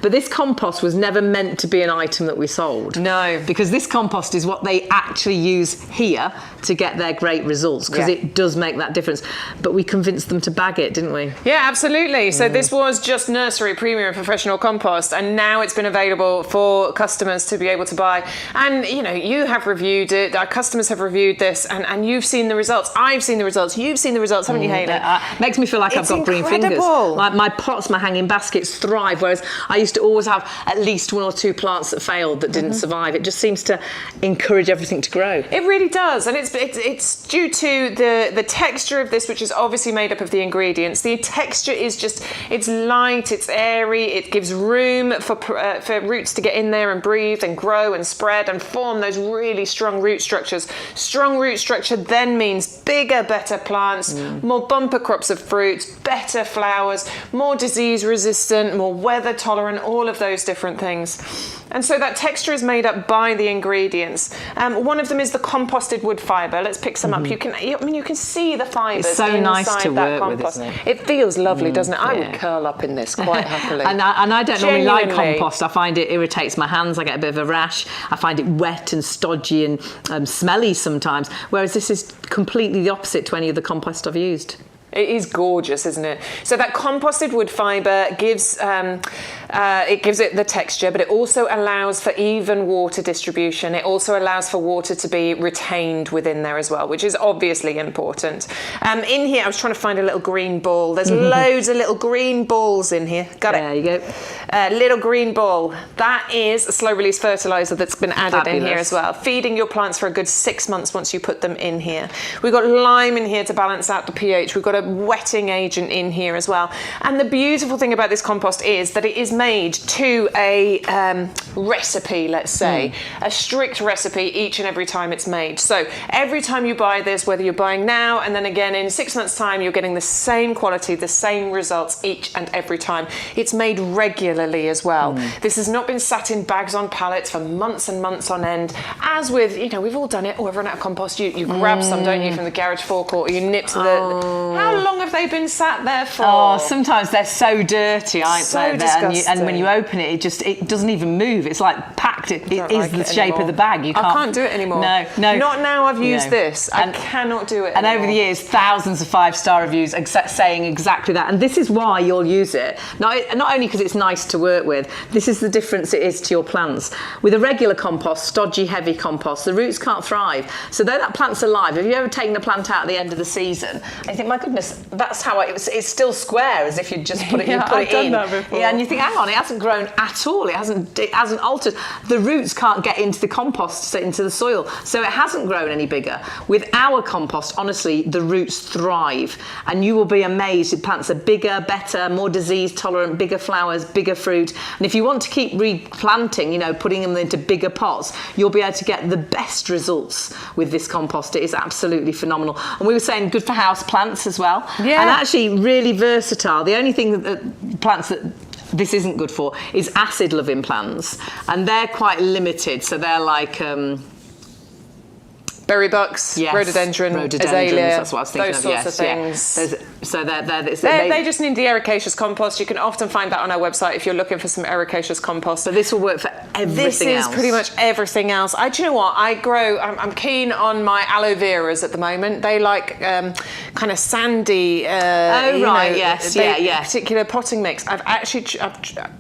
A: But this compost was never meant to be an item that we sold.
B: No.
A: Because this compost is what they actually use here better to get their great results, because it does make that difference. But we convinced them to bag it, didn't we?
B: Yeah, absolutely. So this was just Nursery Premium Professional Compost, and now it's been available for customers to be able to buy. And you know, you have reviewed it, our customers have reviewed this, and you've seen the results. I've seen the results. You've seen the results, haven't you, Hayley?
A: Makes me feel like I've got green fingers. My pots, my hanging baskets thrive, whereas I used to always have at least 1 or 2 plants that failed, that didn't survive. It just seems to encourage everything to grow.
B: It really does, and it's due to the texture of this, which is obviously made up of the ingredients. The texture is just, it's light, it's airy, it gives room for roots to get in there and breathe and grow and spread and form those really strong root structures. Strong root structure then means bigger, better plants, more bumper crops of fruits, better flowers, more disease resistant, more weather tolerant, all of those different things. And so that texture is made up by the ingredients. One of them is the composted wood fibre. Let's pick some up. You can see the fibres.
A: It's so nice to work with, isn't it?
B: It feels lovely, doesn't it? I would curl up in this quite happily.
A: and I don't normally like compost. I find it irritates my hands. I get a bit of a rash. I find it wet and stodgy and smelly sometimes. Whereas this is completely the opposite to any of the compost I've used.
B: It is gorgeous, isn't it? So that composted wood fibre gives it the texture, but it also allows for even water distribution. It also allows for water to be retained within there as well, which is obviously important. In here, I was trying to find a little green ball. There's loads of little green balls in here. Got it.
A: There you go.
B: Little green ball. That is a slow release fertiliser that's been added in here as well. Feeding your plants for a good 6 months once you put them in here. We've got lime in here to balance out the pH. We've got a wetting agent in here as well. And the beautiful thing about this compost is that it is made to a recipe, let's say, a strict recipe each and every time it's made. So every time you buy this, whether you're buying now and then again in 6 months' time, you're getting the same quality, the same results each and every time. It's made regularly as well. This has not been sat in bags on pallets for months and months on end. As with, you know, we've all done it. Oh, I've run out of compost. You grab some, don't you, from the garage forecourt, or you nip to the... How long have they been sat there for?
A: Oh, sometimes they're so dirty, aren't
B: So
A: they?
B: disgusting.
A: And when you open it, it doesn't even move. It's like packed. It is the shape of the bag.
B: I can't do it anymore.
A: No.
B: Not now I've used this. I cannot do it anymore.
A: And over the years, thousands of 5-star reviews saying exactly that. And this is why you'll use it. Not only because it's nice to work with, this is the difference it is to your plants. With a regular compost, stodgy, heavy compost, the roots can't thrive. So though that plant's alive, have you ever taken a plant out at the end of the season and you think, my goodness, that's how it's still square, as if you just put it in.
B: I've done that before.
A: Yeah, and you think, hang on, it hasn't grown at all. It hasn't altered. The roots can't get into the compost, into the soil, so it hasn't grown any bigger. With our compost, honestly, the roots thrive, and you will be amazed. The plants are bigger, better, more disease tolerant, bigger flowers, bigger fruit. And if you want to keep replanting, putting them into bigger pots, you'll be able to get the best results with this compost. It is absolutely phenomenal. And we were saying good for house plants as well.
B: Yeah.
A: And actually really versatile. The only thing that plants that this isn't good for is acid loving plants, and they're quite limited. So they're like
B: berry bucks, rhododendron, azalea,
A: that's what I was thinking
B: those
A: of.
B: sorts of things.
A: So
B: they just need the ericaceous compost. You can often find that on our website if you're looking for some ericaceous compost.
A: So this will work for everything else.
B: This is pretty much everything else. Do you know what? I'm keen on my aloe veras at the moment. They like kind of sandy. Particular potting mix. I've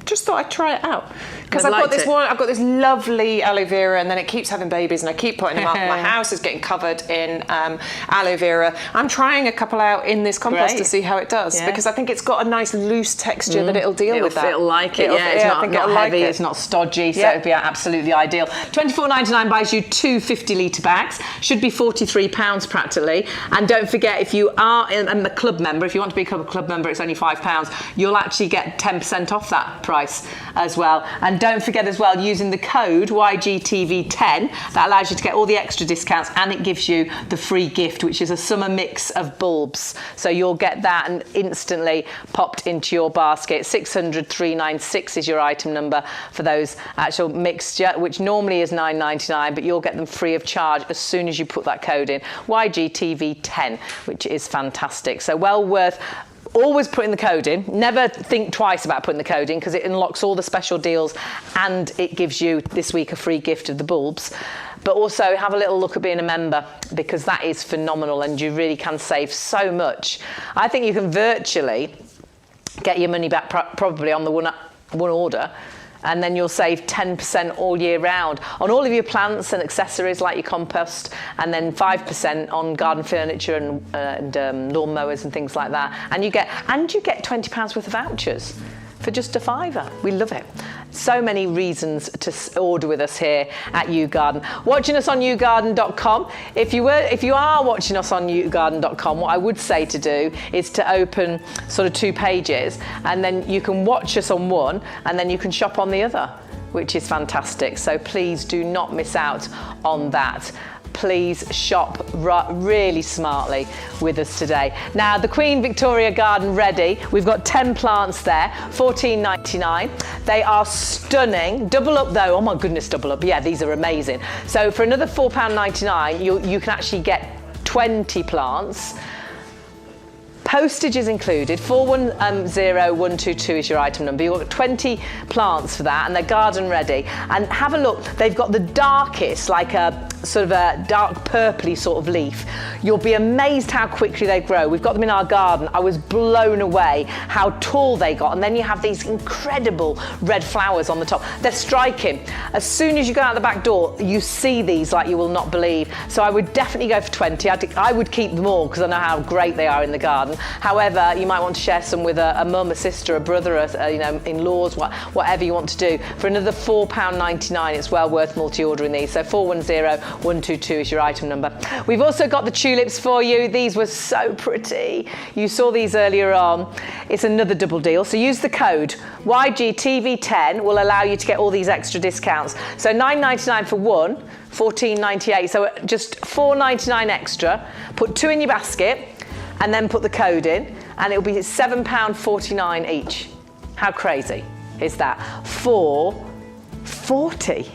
B: just thought I'd try it out because I've got this lovely aloe vera, and then it keeps having babies, and I keep putting them up. My house is getting covered in aloe vera. I'm trying a couple out in this compost to see how it does, because I think it's got a nice loose texture that it'll deal with that.
A: It'll like it. It's not heavy, it's not stodgy, so it'll be absolutely ideal. $24.99 buys you 2 50-litre bags. Should be £43 practically. And don't forget, if you are a club member, if you want to become a club member, it's only £5. You'll actually get 10% off that price as well. And don't forget as well, using the code YGTV10, that allows you to get all the extra discounts, and it gives you the free gift, which is a summer mix of bulbs. So you'll get that and instantly popped into your basket. 600-396 is your item number for those actual mixture, which normally is $9.99, but you'll get them free of charge as soon as you put that code in, YGTV10, which is fantastic. So well worth always putting the code in. Never think twice about putting the code in, because it unlocks all the special deals, and it gives you this week a free gift of the bulbs. but also have a little look at being a member, because that is phenomenal and you really can save so much. I think you can virtually get your money back probably on the one order, and then you'll save 10% all year round on all of your plants and accessories like your compost, and then 5% on garden furniture and lawn mowers and things like that. And you get £20 worth of vouchers for just £5. We love it. So many reasons to order with us here at YouGarden. Watching us on YouGarden.com. If you are watching us on YouGarden.com, what I would say to do is to open sort of 2 pages, and then you can watch us on one, and then you can shop on the other, which is fantastic. So please do not miss out on that. Please shop really smartly with us today. Now, the Queen Victoria Garden ready. We've got 10 plants there, $14.99. They are stunning. Double up though. Oh my goodness, double up. Yeah, these are amazing. So for another £4.99, you can actually get 20 plants. Postage is included. 410122 is your item number. You've got 20 plants for that, and they're garden ready. And have a look. They've got the darkest, like a sort of a dark purpley sort of leaf. You'll be amazed how quickly they grow. We've got them in our garden. I was blown away how tall they got. And then you have these incredible red flowers on the top. They're striking. As soon as you go out the back door, you see these like you will not believe. So I would definitely go for 20. I would keep them all because I know how great they are in the garden. However, you might want to share some with a mum, a sister, a brother, in-laws, whatever you want to do. For another £4.99, it's well worth multi-ordering these. So 410122 is your item number. We've also got the tulips for you. These were so pretty. You saw these earlier on. It's another double deal. So use the code YGTV10 will allow you to get all these extra discounts. So $9.99 for one, $14.98. So just $4.99 extra. Put 2 in your basket, and then put the code in, and it'll be £7.49 each. How crazy is that? For $40.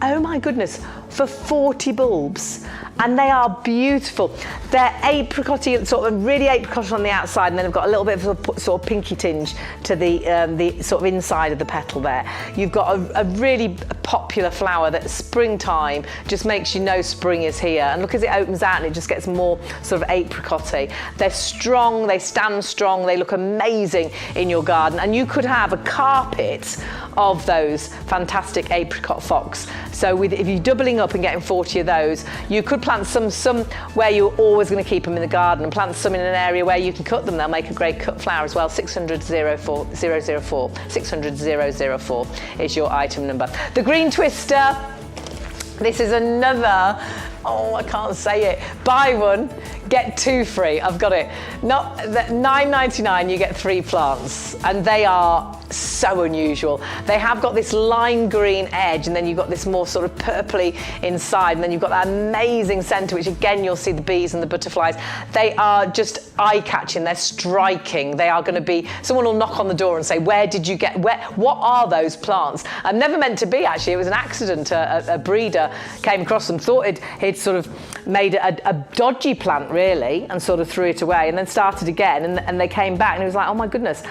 A: Oh my goodness, for 40 bulbs. And they are beautiful. They're apricot-y, sort of really apricot on the outside, and then they've got a little bit of a sort of pinky tinge to the sort of inside of the petal there. You've got a really popular flower that springtime just makes you know spring is here. And look as it opens out and it just gets more sort of apricot-y. They're strong, they stand strong, they look amazing in your garden. And you could have a carpet of those fantastic apricot fox. So if you're doubling up and getting 40 of those, you could plant some where you're always going to keep them in the garden, and plant some in an area where you can cut them. They'll make a great cut flower as well. 600-004 600-004 is your item number. The green twister. This is another, oh, I can't say it. Buy one, get 2 free. I've got it. Not $9.99, you get 3 plants, and they are so unusual. They have got this lime green edge, and then you've got this more sort of purpley inside, and then you've got that amazing centre, which again you'll see the bees and the butterflies. They are just eye-catching. They're striking. They are going to be. Someone will knock on the door and say, "Where did you get? What are those plants?" I'm never meant to be. Actually, it was an accident. A breeder came across them, thought he'd sort of made a dodgy plant really, and sort of threw it away, and then started again, and they came back, and he was like, "Oh my goodness,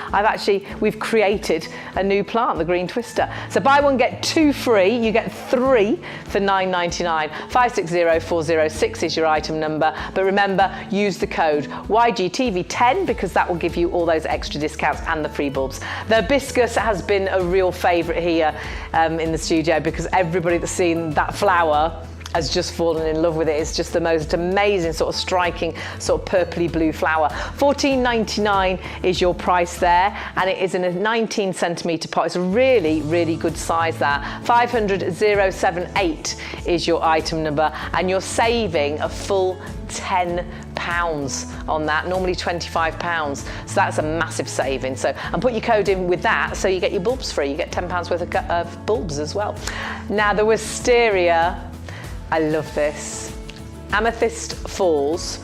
A: we've created a new plant, the green twister." So buy one, get 2 free. You get 3 for $9.99. 560406 is your item number. But remember, use the code YGTV10 because that will give you all those extra discounts and the free bulbs. The hibiscus has been a real favourite here in the studio because everybody that's seen that flower has just fallen in love with it. It's just the most amazing sort of striking sort of purpley blue flower. $14.99 is your price there, and it is in a 19 centimetre pot. It's a really, really good size there. 500-078 is your item number, and you're saving a full £10 on that, normally £25. So that's a massive saving. So, and put your code in with that, so you get your bulbs free. You get £10 worth of bulbs as well. Now the wisteria, I love this. Amethyst Falls.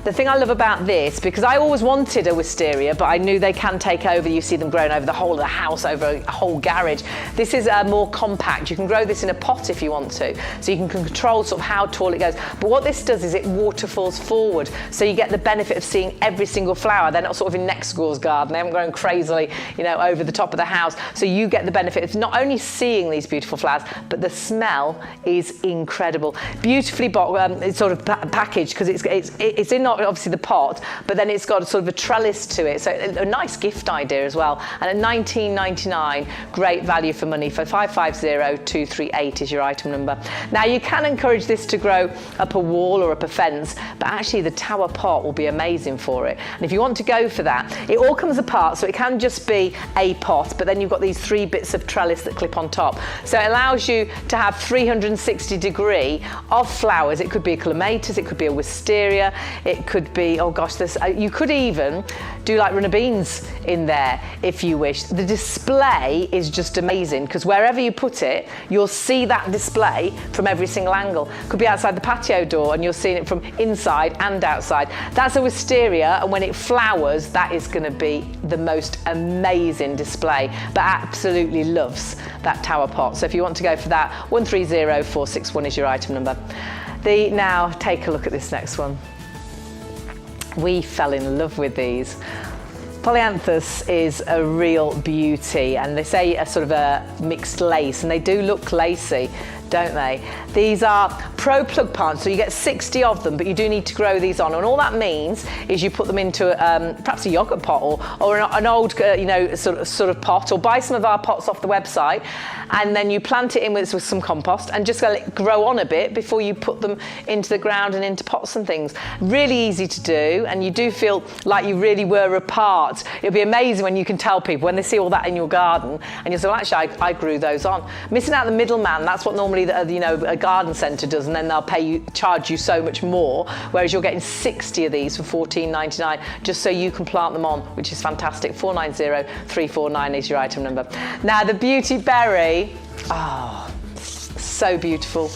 A: the thing I love about this, because I always wanted a wisteria, but I knew they can take over. You see them growing over the whole of the house, over a whole garage. This is more compact. You can grow this in a pot if you want to, so you can control sort of how tall it goes. But what this does is it waterfalls forward, so you get the benefit of seeing every single flower. They're not sort of in next door's garden. They haven't grown crazily, you know, over the top of the house. So you get the benefit of not only seeing these beautiful flowers, but the smell is incredible. Beautifully it's sort of packaged, because it's in obviously the pot, but then it's got sort of a trellis to it. So a nice gift idea as well. And at $19.99, great value for money. For 550238 is your item number. Now you can encourage this to grow up a wall or up a fence, but actually the tower pot will be amazing for it. And if you want to go for that, it all comes apart, so it can just be a pot, but then you've got these 3 bits of trellis that clip on top. So it allows you to have 360 degree of flowers. It could be a clematis, it could be a wisteria, it could be, oh gosh, you could even do like runner beans in there if you wish. The display is just amazing, because wherever you put it, you'll see that display from every single angle. Could be outside the patio door and you're seeing it from inside and outside. That's a wisteria, and when it flowers, that is going to be the most amazing display. But absolutely loves that tower pot. So if you want to go for that, 130461 is your item number. Now take a look at this next one. We fell in love with these. Polyanthus is a real beauty, and they say a sort of a mixed lace, and they do look lacy, don't they? These are pro plug plants, so you get 60 of them, but you do need to grow these on, and all that means is you put them into perhaps a yogurt pot or an old you know, sort of pot, or buy some of our pots off the website, and then you plant it in with some compost and just let it grow on a bit before you put them into the ground and into pots and things. Really easy to do, and you do feel like you really were a part. It'll be amazing when you can tell people, when they see all that in your garden, and you'll say, well, actually I grew those on. Missing out the middleman, that's what normally you know, a garden centre does, and then they'll charge you so much more, whereas you're getting 60 of these for $14.99 just so you can plant them on, which is fantastic. 490349 is your item number. Now the beauty berry, oh, so beautiful.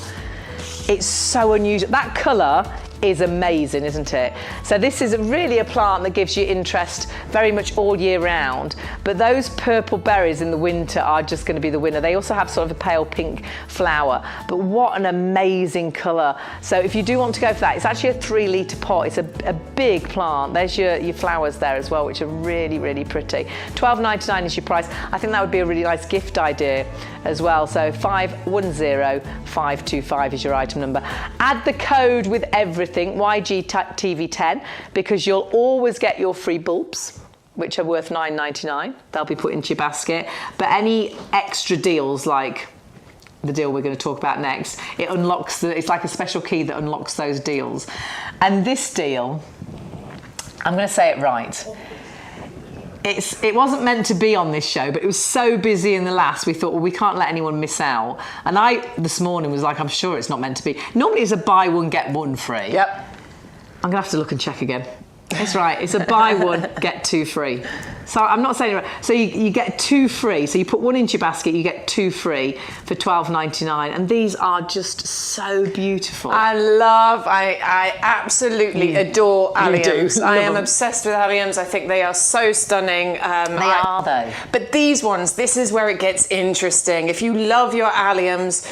A: It's so unusual. That colour is amazing, isn't it? So this is really a plant that gives you interest very much all year round, but those purple berries in the winter are just going to be the winner. They also have sort of a pale pink flower, but what an amazing colour. So if you do want to go for that, it's actually a 3 litre pot. It's a big plant. There's your flowers there as well, which are really, really pretty. $12.99 is your price. I think that would be a really nice gift idea as well. So 510525 is your item number. Add the code with everything, YGTV10, because you'll always get your free bulbs, which are worth $9.99. They'll be put into your basket. But any extra deals, like the deal we're going to talk about next, it unlocks it's like a special key that unlocks those deals. And this deal, I'm going to say it right. It wasn't meant to be on this show, but it was so busy in the last, we thought, well, we can't let anyone miss out. And I, this morning, was like, I'm sure it's not meant to be. Normally it's a buy one, get one free.
B: Yep.
A: I'm going to have to look and check again. That's right, it's a buy one, get 2 free. So I'm not saying it right. So you get 2 free. So you put 1 into your basket, you get 2 free for $12.99. And these are just so beautiful.
B: I absolutely adore alliums. I am obsessed with alliums. I think they are so stunning.
A: They are though.
B: But these ones, this is where it gets interesting. If you love your alliums,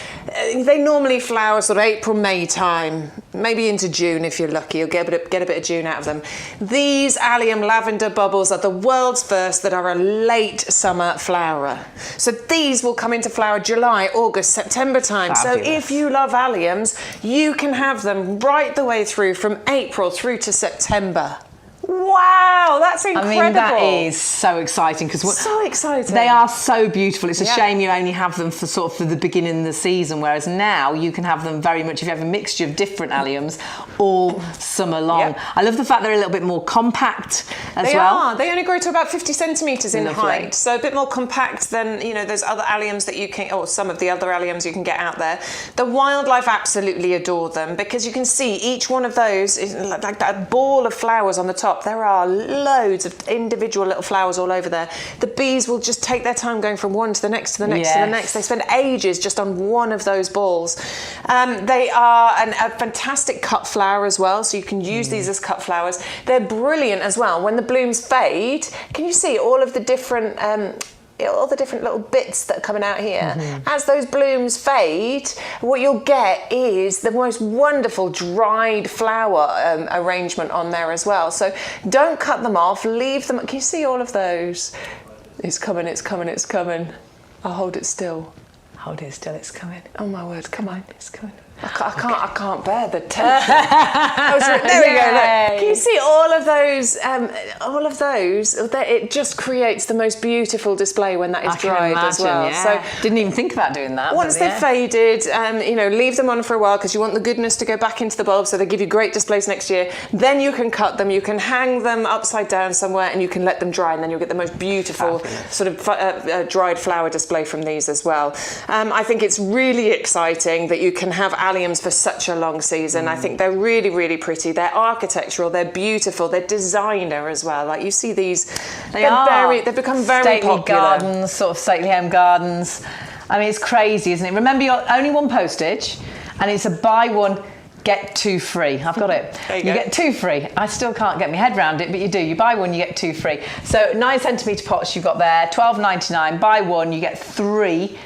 B: they normally flower sort of April, May time, maybe into June if you're lucky. You'll get a bit of June out of them. These allium lavender bubbles are the world's first that are a late summer flowerer. So these will come into flower July, August, September time.
A: Fabulous.
B: So if you love alliums, you can have them right the way through from April through to September. Wow, that's incredible.
A: I mean, that is so exciting, because
B: so exciting.
A: They are so beautiful. It's a shame you only have them for sort of for the beginning of the season, whereas now you can have them very much, if you have a mixture of different alliums, all summer long.
B: Yep.
A: I love the fact they're a little bit more compact as well.
B: They are. They only grow to about 50 centimetres in
A: Lovely.
B: height, so a bit more compact than, you know, those other alliums that you can, or some of the other alliums you can get out there. The wildlife absolutely adore them, because you can see each one of those is like that ball of flowers on the top. top, there are loads of individual little flowers all over there. The bees will just take their time going from one to the next to the next to the next. They spend ages just on one of those balls. They are a fantastic cut flower as well, so you can use these as cut flowers. They're brilliant as well. When the blooms fade, can you see all of the different little bits that are coming out here? As those blooms fade, what you'll get is the most wonderful dried flower arrangement on there as well. So don't cut them off, leave them. Can you see all of those? It's coming, it's coming, it's coming. I'll hold it still. Hold it still, it's coming. Oh my word, come on, it's coming. I can't bear the tension. There we go. Look. Can you see all of those? It just creates the most beautiful display when that is dried as well.
A: Yeah.
B: So
A: didn't even think about doing that.
B: Once they've faded, leave them on for a while because you want the goodness to go back into the bulb, so they give you great displays next year. Then you can cut them. You can hang them upside down somewhere, and you can let them dry, and then you'll get the most beautiful sort of dried flower display from these as well. I think it's really exciting that you can have alliums for such a long season. I think they're really, really pretty. They're architectural. They're beautiful. They're designer as well. Like you see these, they've become very
A: stately
B: popular.
A: Gardens, sort of stately home gardens. I mean, it's crazy, isn't it? Remember, you're only one postage, and it's a buy one, get two free. I've got it. You get two free. I still can't get my head around it, but you do. You buy one, you get two free. So 9 centimetre pots you've got there, $12.99. Buy one, you get three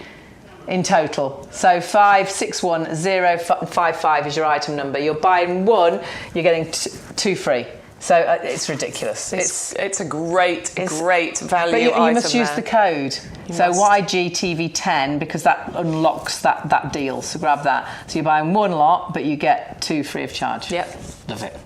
A: in total. So 561055 is your item number. You're buying one, you're getting two free. So it's ridiculous.
B: It's a great value.
A: But you
B: item
A: must use the code. So YGTV10, because that unlocks that deal. So grab that. So you're buying one lot, but you get two free of charge.
B: Yep.
A: Love it.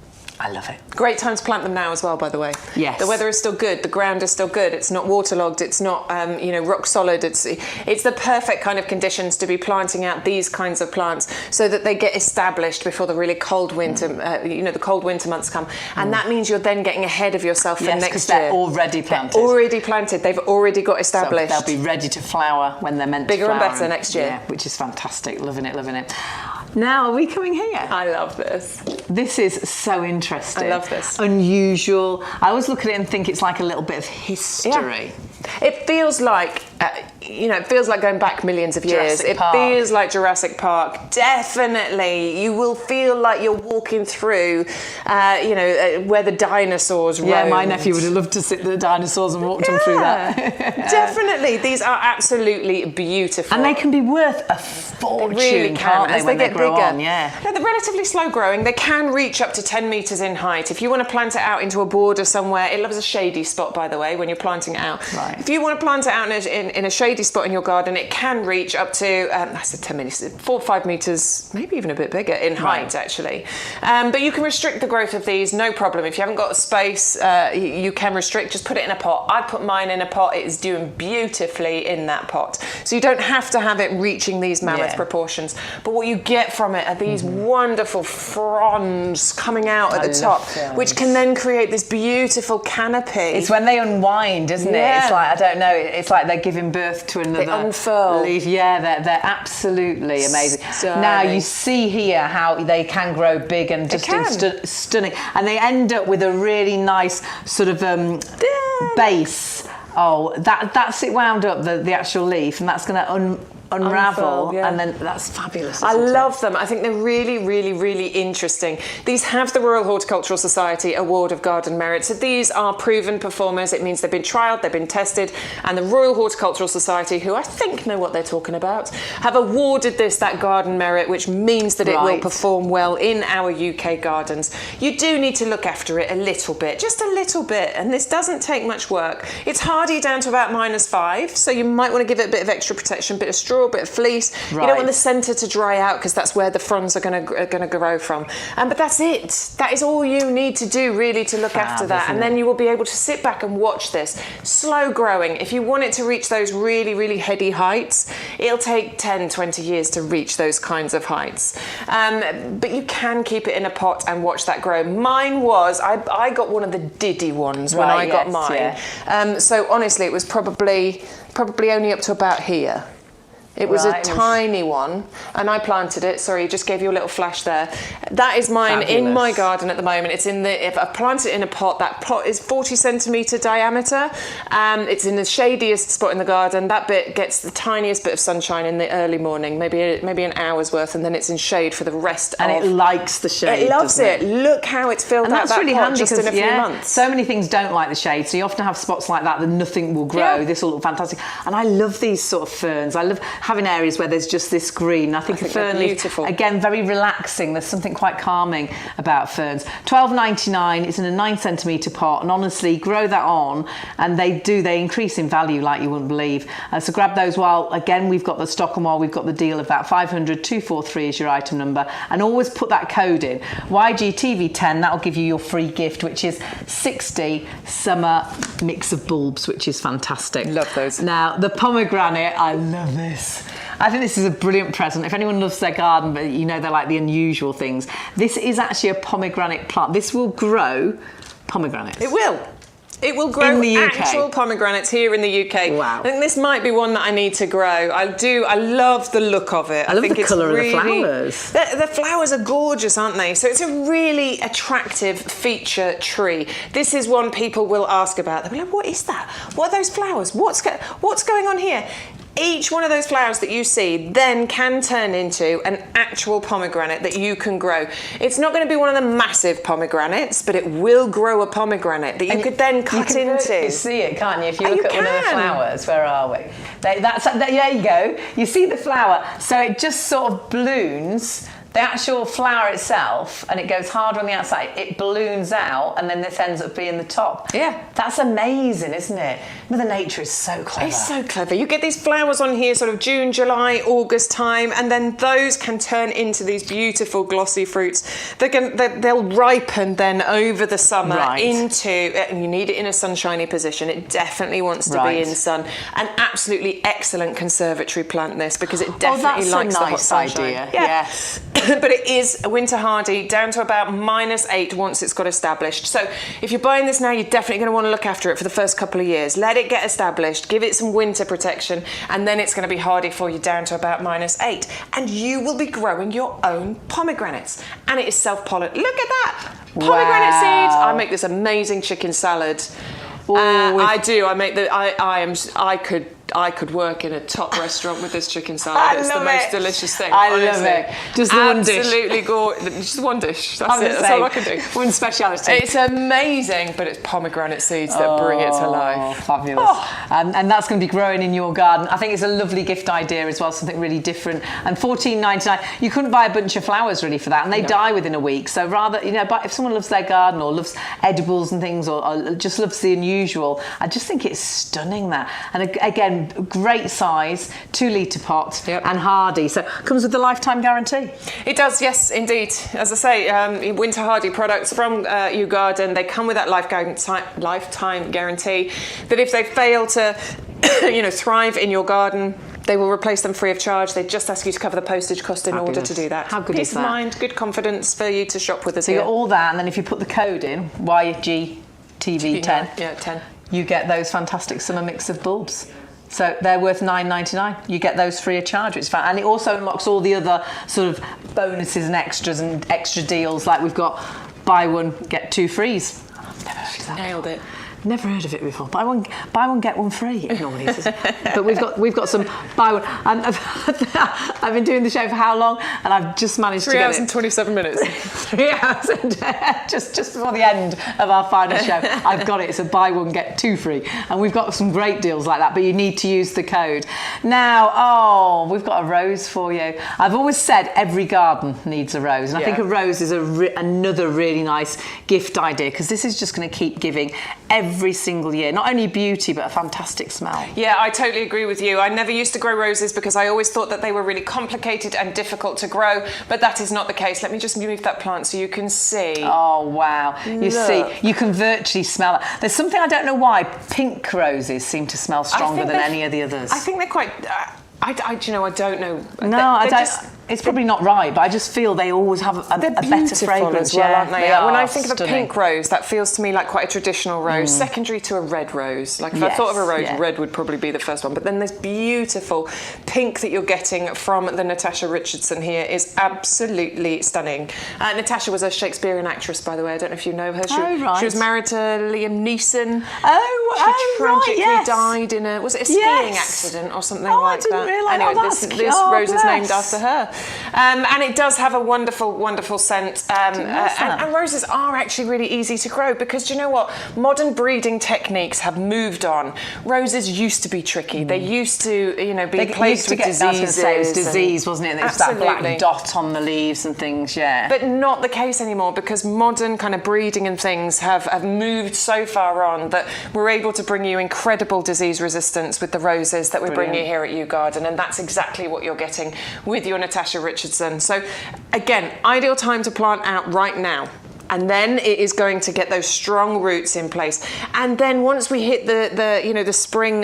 A: I love it.
B: Great time to plant them now as well, by the way.
A: Yes.
B: The weather is still good. The ground is still good. It's not waterlogged. It's not, rock solid. It's the perfect kind of conditions to be planting out these kinds of plants so that they get established before the really cold winter, the cold winter months come. And that means you're then getting ahead of yourself for next year.
A: They're already planted.
B: They're already planted. They've already got established.
A: So they'll be ready to flower when they're meant to flower.
B: Bigger and better next year.
A: Yeah, which is fantastic. Loving it, loving it. Now, are we coming here?
B: I love this.
A: This is so interesting.
B: I love this.
A: Unusual. I always look at it and think it's like a little bit of history.
B: Yeah. It feels like, going back millions of years.
A: Jurassic Park.
B: It feels like Jurassic Park. Definitely. You will feel like you're walking through, where the dinosaurs roamed.
A: Yeah, my nephew would have loved to sit the dinosaurs and walk them through that.
B: Definitely. These are absolutely beautiful.
A: And they can be worth a fortune,
B: they really
A: can't they,
B: as
A: when
B: they get
A: grow
B: bigger.
A: on, yeah.
B: No, they're relatively slow growing. They can reach up to 10 metres in height. If you want to plant it out into a border somewhere, it loves a shady spot, by the way, when you're planting it out.
A: Right.
B: If you want to plant it out in a shady spot in your garden, it can reach up to, 10 metres, 4 or 5 metres, maybe even a bit bigger in height, actually. But you can restrict the growth of these, no problem. If you haven't got space, you can restrict, just put it in a pot. I put mine in a pot. It is doing beautifully in that pot. So you don't have to have it reaching these mammoth proportions. But what you get from it are these wonderful fronds coming out at the top, which can then create this beautiful canopy.
A: It's when they unwind, isn't it? It's like, I don't know, it's like they're giving birth to another
B: they unfurl.
A: leaf. Yeah, they're absolutely amazing.
B: Stunning.
A: Now you see here how they can grow big and just stunning, and they end up with a really nice sort of base. Oh, that's it wound up, the actual leaf, and that's going to unravel, and then that's fabulous.
B: I love them. I think they're really, really, really interesting. These have the Royal Horticultural Society Award of Garden Merit. So these are proven performers. It means they've been trialled, they've been tested, and the Royal Horticultural Society, who I think know what they're talking about, have awarded that Garden Merit, which means that it will perform well in our UK gardens. You do need to look after it a little bit, just a little bit, and this doesn't take much work. It's hardy down to about -5, so you might want to give it a bit of extra protection, bit of straw, bit of fleece. You don't want the centre to dry out because that's where the fronds are going to grow from. But that's it. That is all you need to do really to look after that. And then you will be able to sit back and watch this. Slow growing. If you want it to reach those really, really heady heights, it'll take 10, 20 years to reach those kinds of heights. But you can keep it in a pot and watch that grow. Mine was, I got one of the diddy ones when I got mine. So honestly, it was probably only up to about here. It was
A: Right,
B: a tiny one, and I planted it. Sorry, just gave you a little flash there. That is mine in my garden at the moment. It's in the. If I planted it in a pot, that pot is 40 centimetre diameter. It's in the shadiest spot in the garden. That bit gets the tiniest bit of sunshine in the early morning, maybe an hour's worth, and then it's in shade for the rest.
A: And it likes the shade.
B: It loves it. Look how it's filled out that
A: really
B: pot
A: handy
B: just in a few months.
A: So many things don't like the shade, so you often have spots like that nothing will grow.
B: Yeah.
A: This will look fantastic. And I love these sort of ferns. I love having areas where there's just this green. I think a fern leaf,
B: beautiful.
A: again, very relaxing. There's something quite calming about ferns. $12.99. It's in a 9 centimetre pot, and honestly, grow that on, and they increase in value like you wouldn't believe. So grab those while, again, we've got the stock and while we've got the deal of that. 500-243 is your item number, and always put that code in. YGTV10, that'll give you your free gift, which is 60 summer mix of bulbs, which is fantastic.
B: Love those.
A: Now, the pomegranate, I love this. I think this is a brilliant present. If anyone loves their garden, but you know they like the unusual things, this is actually a pomegranate plant. This will grow pomegranates.
B: It will. It will grow
A: In the UK.
B: actual pomegranates here in the UK.
A: Wow.
B: I think this might be one that I need to grow. I love the look of it.
A: I love
B: think
A: the
B: it's
A: colour of the
B: really,
A: flowers.
B: The flowers are gorgeous, aren't they? So it's a really attractive feature tree. This is one people will ask about. They'll be like, what is that? What are those flowers? What's going on here? Each one of those flowers that you see then can turn into an actual pomegranate that you can grow. It's not going to be one of the massive pomegranates, but it will grow a pomegranate that you could then cut into.
A: You see it, can't you? If you
B: Oh,
A: look
B: you
A: at one of the
B: can.
A: flowers, where are we? There you go. You see the flower. So it just sort of balloons. The actual flower itself, and it goes harder on the outside, it balloons out, and then this ends up being the top.
B: Yeah.
A: That's amazing, isn't it? Mother Nature is so clever.
B: It's so clever. You get these flowers on here sort of June, July, August time, and then those can turn into these beautiful glossy fruits. They'll ripen then over the summer into, and you need it in a sunshiny position. It definitely wants to be in sun. An absolutely excellent conservatory plant, this, because it definitely likes the hot sunshine.
A: Idea. Yes.
B: But it is a winter hardy, down to about -8 once it's got established. So if you're buying this now, you're definitely going to want to look after it for the first couple of years. Let it get established, give it some winter protection, and then it's going to be hardy for you down to about -8. And you will be growing your own pomegranates. And it is self-pollinated. Look at that! Pomegranate seeds! I make this amazing chicken salad. I do. I make the. I could work in a top restaurant with this chicken salad. It's the most delicious thing.
A: I love it. Just the one dish.
B: Absolutely gorgeous. Just one dish. That's it. That's all I can do.
A: One speciality.
B: It's amazing, but it's pomegranate seeds that bring it to life.
A: Fabulous. And that's going to be growing in your garden. I think it's a lovely gift idea as well, something really different. And $14.99, you couldn't buy a bunch of flowers really for that, and they die within a week. So rather, but if someone loves their garden or loves edibles and things, or just loves the unusual, I just think it's stunning that. And again, great size, 2 litre pot, and hardy. So comes with the lifetime guarantee.
B: It does, yes, indeed. As I say, winter hardy products from YouGarden, they come with that lifetime guarantee that if they fail to thrive in your garden, they will replace them free of charge. They just ask you to cover the postage cost in order to do that.
A: How good is that?
B: Peace of mind, good confidence for you to shop with us.
A: So you got all that, and then if you put the code in, YGTV10,
B: 10,
A: you get those fantastic summer mix of bulbs. So they're worth $9.99. You get those free of charge, which is fun. And it also unlocks all the other sort of bonuses and extra deals, like we've got buy one, get 2 frees. I've never heard of that.
B: Nailed it.
A: Never heard of it before. Buy one, get one free. It normally is. But we've got some buy one. And I've been doing the show for how long? And I've just managed
B: 3 hours and 27 minutes.
A: 3 hours and just before the end of our final show, I've got it. It's a buy one, get 2 free. And we've got some great deals like that, but you need to use the code. Now, we've got a rose for you. I've always said every garden needs a rose. And I think a rose is another really nice gift idea, because this is just going to keep giving every single year, not only beauty, but a fantastic smell.
B: Yeah, I totally agree with you. I never used to grow roses because I always thought that they were really complicated and difficult to grow, but that is not the case. Let me just move that plant so you can see.
A: Oh, wow. You see, you can virtually smell it. There's something, I don't know why, pink roses seem to smell stronger than any of the others.
B: I think they're quite... I don't know.
A: No, I don't. It's probably not right, but I just feel they always have a better fragrance
B: as well, aren't they? When I think of
A: stunning.
B: a pink rose, that feels to me like quite a traditional rose, secondary to a red rose. Like if I thought of a rose, red would probably be the first one. But then this beautiful pink that you're getting from the Natasha Richardson here is absolutely stunning. Natasha was a Shakespearean actress, by the way. I don't know if you know her. She was married to Liam Neeson. She tragically died in a skiing accident or something like that.
A: I didn't realise.
B: Anyway, this rose is named after her. And it does have a wonderful, wonderful scent. And roses are actually really easy to grow because, do you know what? Modern breeding techniques have moved on. Roses used to be tricky. They used to, be plagued with diseases. I was going to say, it was disease, wasn't it? It's that black dot on the leaves and things, But not the case anymore because modern kind of breeding and things have moved so far on that we're able to bring you incredible disease resistance with the roses that we bring you here at YouGarden. And that's exactly what you're getting with your Natasha Richardson. So again, ideal time to plant out right now. And then it is going to get those strong roots in place. And then once we hit the spring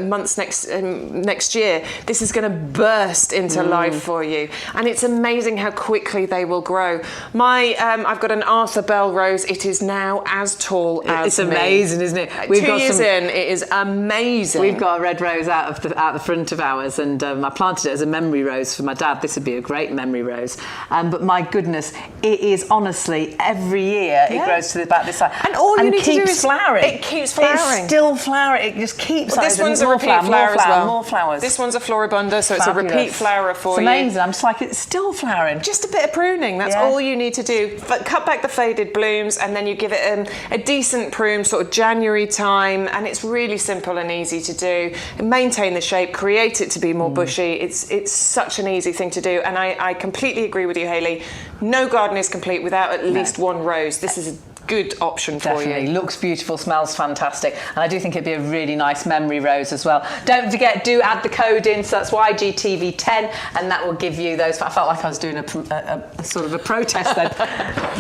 B: months next year, this is going to burst into life for you. And it's amazing how quickly they will grow. I've got an Arthur Bell rose. It is now as tall as
A: It's amazing, isn't it?
B: 2 years in, it is amazing.
A: We've got a red rose out the front of ours, and I planted it as a memory rose for my dad. This would be a great memory rose. But my goodness, it is honestly every year it grows to about this size,
B: and all you need to do is
A: flowering.
B: It keeps flowering.
A: It's still flowering. It just keeps.
B: This one's a repeat flower as well.
A: More flowers.
B: This one's a floribunda, so it's a repeat flower for you.
A: It's amazing. I'm just like, it's still flowering.
B: Just a bit of pruning. That's all you need to do. But cut back the faded blooms, and then you give it a decent prune, sort of January time, and it's really simple and easy to do. Maintain the shape, create it to be more bushy. It's such an easy thing to do, and I completely agree with you, Hayley. No garden is complete without at least one rose. This is a good option for you.
A: Definitely. Looks beautiful, smells fantastic, and I do think it'd be a really nice memory rose as well. Don't forget, do add the code in, so that's YGTV10, and that will give you those. I felt like I was doing a sort of a protest then.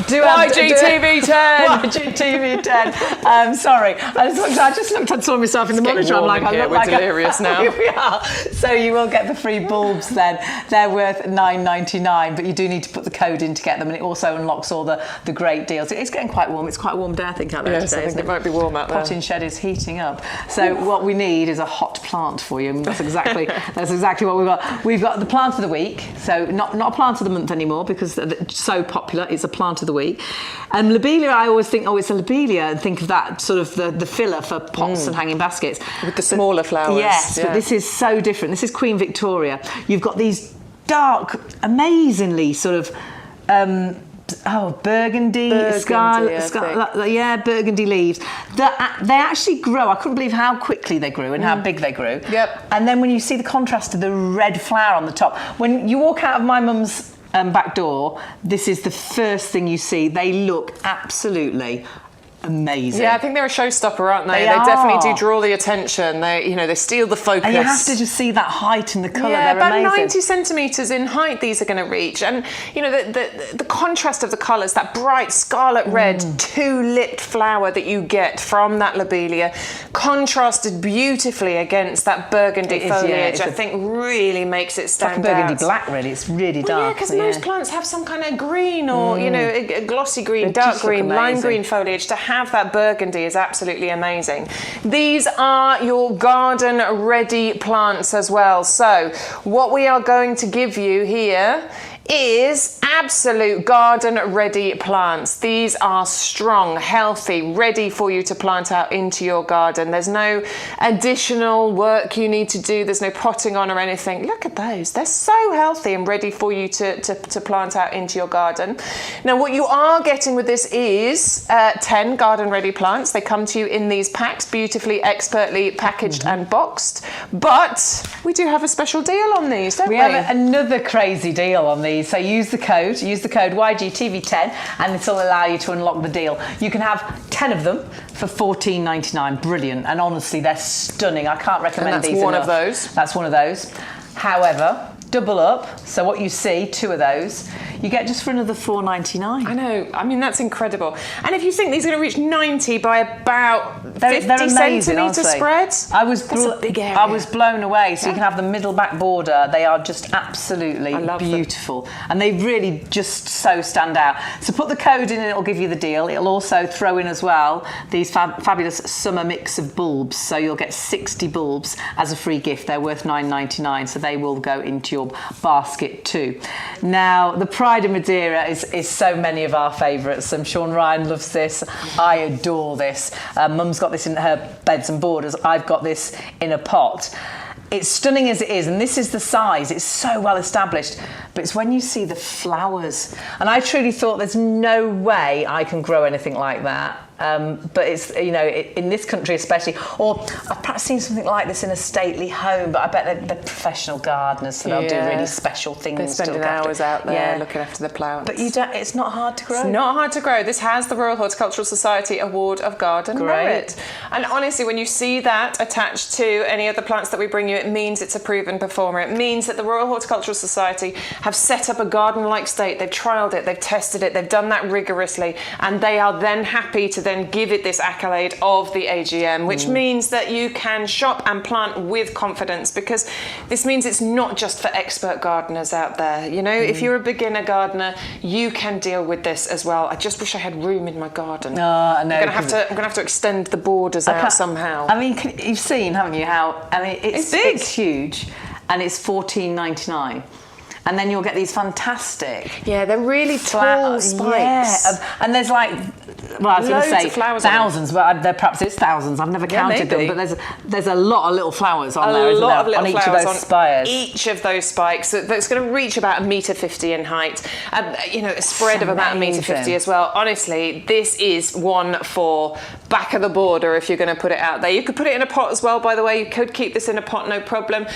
B: YGTV10!
A: YGTV10. Sorry, I just looked and saw myself in the monitor. I'm like, I look like
B: delirious now.
A: Here we are. So you will get the free bulbs then. They're worth $9.99, but you do need to put the code in to get them, and it also unlocks all the great deals. It's getting quite warm. It's quite a warm day, I think, out there today.
B: I think it might be warm out there.
A: Potting shed is heating up. So what we need is a hot plant for you. And that's exactly what we've got. We've got the plant of the week. So not a plant of the month anymore because it's so popular. It's a plant of the week. And Lobelia, I always think, it's a Lobelia, and think of that sort of the filler for pots and hanging baskets.
B: With the smaller flowers.
A: Yes, but this is so different. This is Queen Victoria. You've got these dark, amazingly sort of burgundy burgundy leaves that they actually grow. I couldn't believe how quickly they grew and how big they grew. And then when you see the contrast to the red flower on the top, when you walk out of my mum's back door, this is the first thing you see. They look absolutely amazing.
B: Yeah, I think they're a showstopper, aren't they? They definitely do draw the attention. They steal the focus.
A: And you have to just see that height and the colour.
B: Yeah,
A: they're
B: about
A: amazing.
B: 90 centimetres in height these are going to reach. And, the contrast of the colours, that bright scarlet red, two-lipped flower that you get from that lobelia, contrasted beautifully against that burgundy foliage, I think really makes it stand out.
A: It's like a burgundy black, really. It's really dark.
B: Yeah, because most plants have some kind of green or, a glossy green, dark green, lime green foliage. To have that burgundy is absolutely amazing. These are your garden ready plants as well. So what we are going to give you here is absolute garden ready plants. These are strong, healthy, ready for you to plant out into your garden. There's no additional work you need to do. There's no potting on or anything. Look at those. They're so healthy and ready for you to plant out into your garden. Now what you are getting with this is 10 garden ready plants. They come to you in these packs, beautifully, expertly packaged and boxed. But we do have a special deal on these, don't we?
A: We have another crazy deal on these. So use the code YGTV10, and this will allow you to unlock the deal. You can have 10 of them for $14.99. Brilliant. And honestly, they're stunning. I can't recommend these enough. That's one of those. However, double up. So what you see, 2 of those, you get just for another $4.99.
B: I know. I mean, that's incredible. And if you think these are going to reach 90 by about
A: they're
B: 50
A: amazing,
B: centimetre
A: honestly.
B: spreads. That's a big area.
A: I was blown away. So you can have the middle back border. They are just absolutely beautiful, and they really just so stand out. So put the code in, and it'll give you the deal. It'll also throw in as well these fabulous summer mix of bulbs. So you'll get 60 bulbs as a free gift. They're worth £9.99, so they will go into your basket too. Now the Pride of Madeira is so many of our favourites. Sean Ryan loves this. I adore this. Mum's got this in her beds and borders. I've got this in a pot. It's stunning as it is, and this is the size. It's so well established, but it's when you see the flowers. And I truly thought there's no way I can grow anything like that. But it's, you know, in this country especially, or I've perhaps seen something like this in a stately home, but I bet they're professional gardeners, so they'll do really special things.
B: They're spending hours out there looking after the plants.
A: But it's not hard to grow.
B: It's not hard to grow. This has the Royal Horticultural Society Award of Garden Merit. And honestly, when you see that attached to any of the plants that we bring you, it means it's a proven performer. It means that the Royal Horticultural Society have set up a garden-like state. They've trialled it, they've tested it, they've done that rigorously, and they are then happy to then give it this accolade of the AGM, which means that you can shop and plant with confidence, because this means it's not just for expert gardeners out there. You know, if you're a beginner gardener, you can deal with this as well. I just wish I had room in my garden.
A: I know.
B: I'm gonna have to extend the borders out somehow.
A: I mean, you've seen, haven't you, how, I mean, it's
B: big.
A: It's huge, and it's $14.99. And then you'll get these fantastic...
B: Yeah, they're really tall spikes.
A: Yeah, and there's like... Well, I was going to say thousands, but perhaps it's thousands. I've never counted them, but there's a lot of little flowers on there, isn't there? On each of those spires.
B: Each of those spikes. So that's going to reach about 1.50 m in height. You know, a spread of about 1.50 m as well. Honestly, this is one for back of the border if you're going to put it out there. You could put it in a pot as well, by the way. You could keep this in a pot, no problem.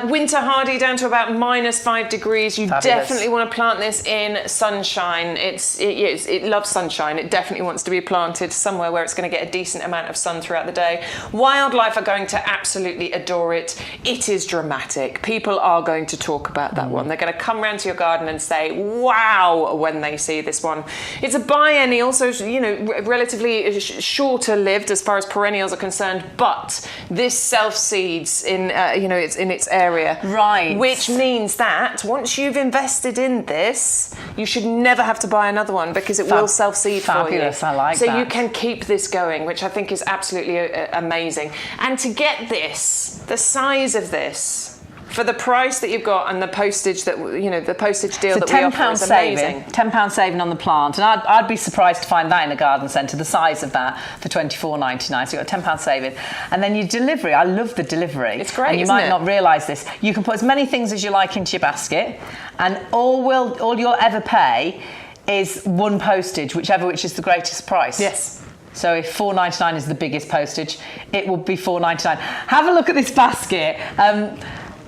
B: Winter hardy down to about -5 degrees. You definitely want to plant this in sunshine. It loves sunshine. It definitely wants to be planted somewhere where it's going to get a decent amount of sun throughout the day. Wildlife are going to absolutely adore it. It is dramatic. People are going to talk about that one. They're going to come round to your garden and say, wow, when they see this one. It's a biennial, so, you know, relatively shorter lived as far as perennials are concerned, but this self-seeds in, you know, it's in its area.
A: Right.
B: Which means that once you've invested in this, you should never have to buy another one, because it will self-seed for you.
A: Fabulous, I like
B: so
A: that.
B: you can keep this going, which I think is absolutely amazing. And to get this, the size of this, for the price that you've got and the postage that, you know, the postage deal that we offer is amazing.
A: £10 saving on the plant, and I'd be surprised to find that in a garden centre, the size of that, for £24.99. So you've got £10 saving, and then your delivery. I love the delivery.
B: It's great,
A: and you might not realise this. You can put as many things as you like into your basket, and all you'll ever pay is one postage, which is the greatest price.
B: Yes.
A: So if £4.99 is the biggest postage, it will be £4.99. Have a look at this basket.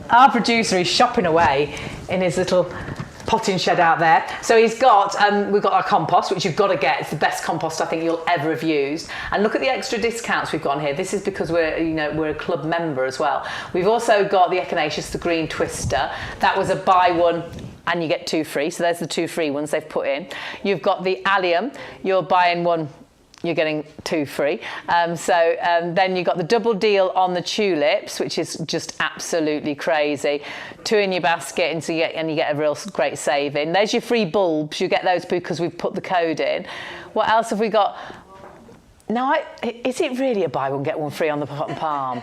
A: Our producer is shopping away in his little potting shed out there. So he's got, we've got our compost, which you've got to get. It's the best compost I think you'll ever have used. And look at the extra discounts we've got on here. This is because we're a club member as well. We've also got the Echinacea, the green twister. That was a buy one and you get 2 free. So there's the 2 free ones they've put in. You've got the Allium. You're buying one, you're getting 2 free. Then you've got the double deal on the tulips, which is just absolutely crazy. 2 in your basket, and you get a real great saving. There's your free bulbs. You get those because we've put the code in. What else have we got? Now, is it really a buy one get one free on the cotton palm?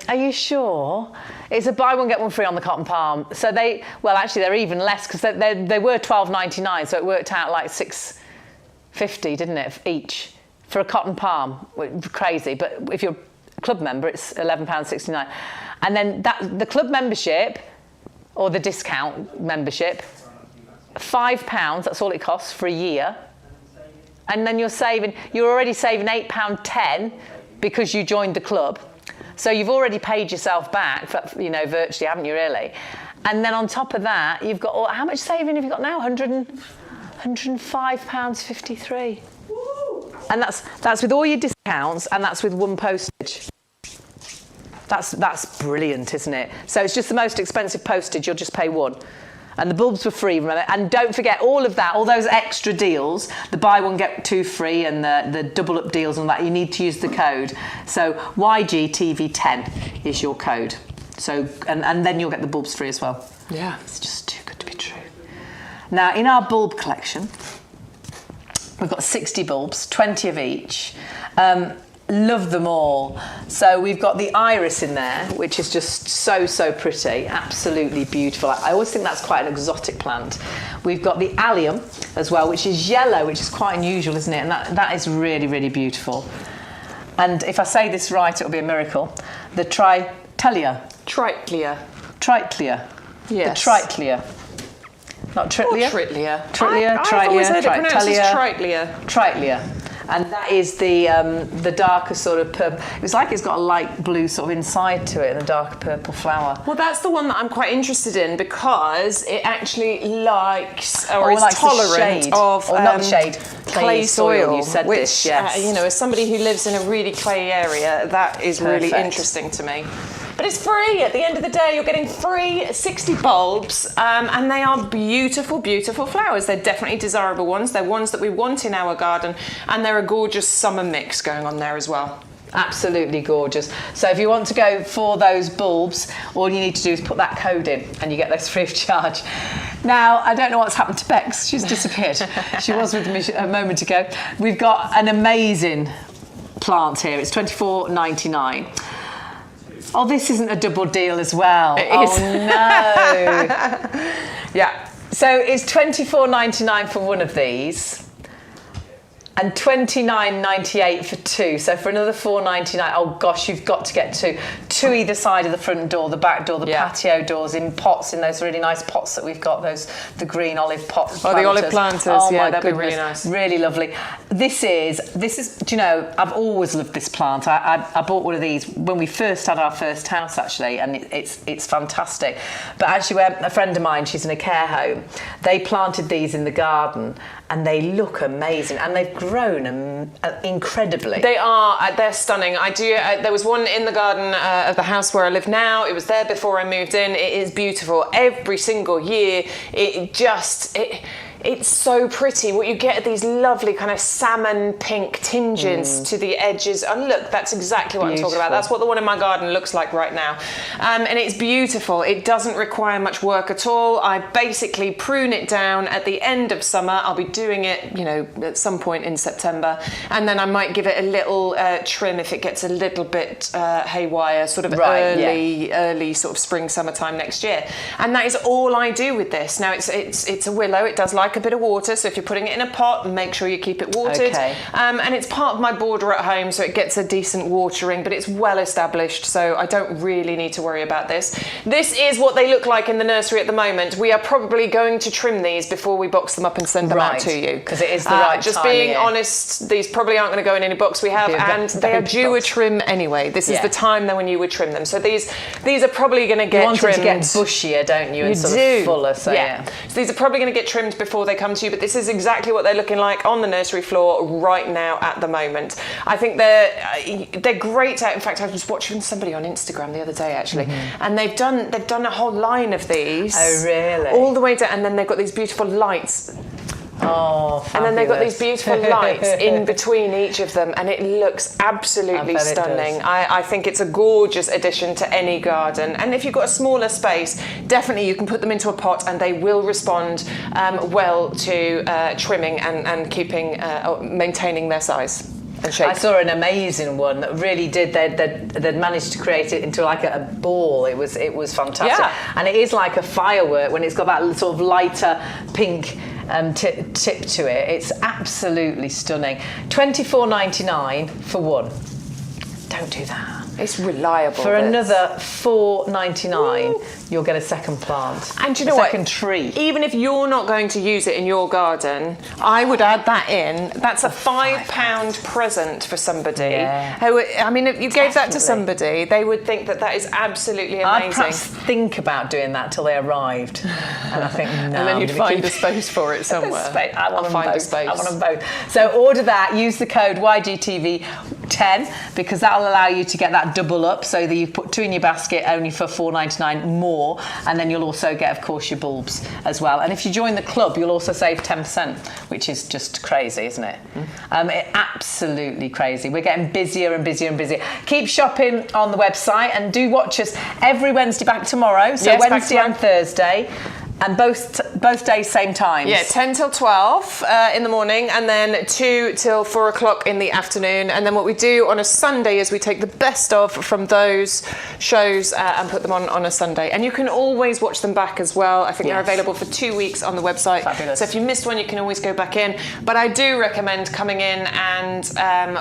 A: Are you sure? It's a buy one get one free on the cotton palm. So they're even less, because they were £12.99, so it worked out like £6.50, didn't it, each for a cotton palm? Crazy. But if you're a club member, it's £11.69. And then the club membership, or the discount membership, £5, that's all it costs for a year. And then you're already saving £8.10 because you joined the club. So you've already paid yourself back, virtually, haven't you, really? And then on top of that, you've got, how much saving have you got now? £105.53. And that's with all your discounts, and that's with one postage. That's brilliant, isn't it? So it's just the most expensive postage, you'll just pay one. And the bulbs were free, remember? And don't forget all of that, all those extra deals, the buy one get two free and the double up deals and that, you need to use the code. So YGTV10 is your code. So and then you'll get the bulbs free as well.
B: Yeah.
A: It's just too good to be true. Now in our bulb collection, we've got 60 bulbs, 20 of each. Love them all. So we've got the iris in there, which is just so pretty, absolutely beautiful. I always think that's quite an exotic plant. We've got the allium as well, which is yellow, which is quite unusual, isn't it? And that is really beautiful. And if I say this right, it'll be a miracle. The Tritlia.
B: Yes.
A: The Tritlia. Not Tritlia?
B: Tritlia.
A: Tritlia,
B: I've always heard it pronounced as
A: Tritlia. Tritlia. And that is the darker sort of purple. It's like it's got a light blue sort of inside to it and a darker purple flower.
B: Well, that's the one that I'm quite interested in because it actually likes or is
A: likes
B: tolerant of
A: not shade,
B: clay soil.
A: You said
B: which,
A: this, yes.
B: As somebody who lives in a really clayey area, that is really interesting to me. But it's free. At the end of the day, you're getting free 60 bulbs, and they are beautiful flowers. They're definitely desirable ones. They're ones that we want in our garden, and they're a gorgeous summer mix going on there as well.
A: Absolutely gorgeous. So if you want to go for those bulbs, all you need to do is put that code in and you get those free of charge. Now, I don't know what's happened to Bex. She's disappeared. She was with me a moment ago. We've got an amazing plant here. It's $24.99. Oh, this isn't a double deal as well.
B: It is.
A: Oh, no.
B: Yeah.
A: So it's $24.99 for one of these and $29.98 for two. So for another $4.99, oh gosh, you've got to get two either side of the front door, the back door, the patio doors, in pots, in those really nice pots that we've got, the green olive pots.
B: Oh, the olive planters, that'd be really nice.
A: Really lovely. This is, do you know, I've always loved this plant. I bought one of these when we first had our first house, actually, and it's fantastic. But actually, a friend of mine, she's in a care home, they planted these in the garden, and they look amazing, and they've grown incredibly.
B: They're stunning. There was one in the garden of the house where I live now. It was there before I moved in. It is beautiful. Every single year, it's so pretty. What you get are these lovely kind of salmon pink tinges to the edges. And look, that's exactly what I'm talking about. That's what the one in my garden looks like right now. And it's beautiful. It doesn't require much work at all. I basically prune it down at the end of summer. I'll be doing it, at some point in September. And then I might give it a little trim if it gets a little bit haywire, sort of early sort of spring, summertime next year. And that is all I do with this. Now, it's a willow. It does like a bit of water, so if you're putting it in a pot, make sure you keep it watered.
A: Okay.
B: And it's part of my border at home, so it gets a decent watering, but it's well established, so I don't really need to worry about this. This is what they look like in the nursery at the moment. We are probably going to trim these before we box them up and send them out to you.
A: Because it is the right
B: Just
A: time
B: being honest, these probably aren't going to go in any box we have, and they are due a trim anyway. This is the time then when you would trim them. So these are probably going to get trimmed.
A: You want it to get bushier, don't you? And sort of fuller, so yeah.
B: So these are probably going to get trimmed before they come to you, but this is exactly what they're looking like on the nursery floor right now at the moment. I think they're great out. In fact, I was watching somebody on Instagram the other day actually, and they've done a whole line of these.
A: Oh really?
B: All the way down, and then they've got these beautiful lights.
A: Oh, fabulous.
B: And then they've got these beautiful lights in between each of them, and it looks absolutely stunning. I think it's a gorgeous addition to any garden. And if you've got a smaller space, definitely you can put them into a pot and they will respond well to trimming and keeping, maintaining their size and shape.
A: I saw an amazing one that really did. They'd managed to create it into like a ball. It was fantastic.
B: Yeah.
A: And it is like a firework when it's got that sort of lighter pink tip to it. It's absolutely stunning. $24.99 for one. Don't do that.
B: It's reliable.
A: For another $4.99, you'll get a second plant.
B: And do you know what?
A: Second tree.
B: Even if you're not going to use it in your garden, I would add that in. That's a £5 present for somebody.
A: Yeah.
B: I mean, if you gave that to somebody, they would think that is absolutely amazing.
A: I'd perhaps think about doing that till they arrived. And I think, no.
B: And then you'd find a space for it somewhere.
A: I want
B: I'll find a space.
A: I want them both. So order that, use the code YGTV 10 because that'll allow you to get that double up, so that you put 2 in your basket only for $4.99 more, and then you'll also get, of course, your bulbs as well. And if you join the club, you'll also save 10%, which is just crazy, isn't it? Absolutely crazy. We're getting busier and busier and busier. Keep shopping on the website, and do watch us every Wednesday, back tomorrow. So
B: yes,
A: Wednesday and Thursday. And both days, same times.
B: Yeah, 10 till 12 in the morning, and then 2 till 4 o'clock in the afternoon. And then what we do on a Sunday is we take the best of from those shows and put them on a Sunday. And you can always watch them back as well. I think they're available for 2 weeks on the website.
A: Fabulous.
B: So if you missed one, you can always go back in. But I do recommend coming in and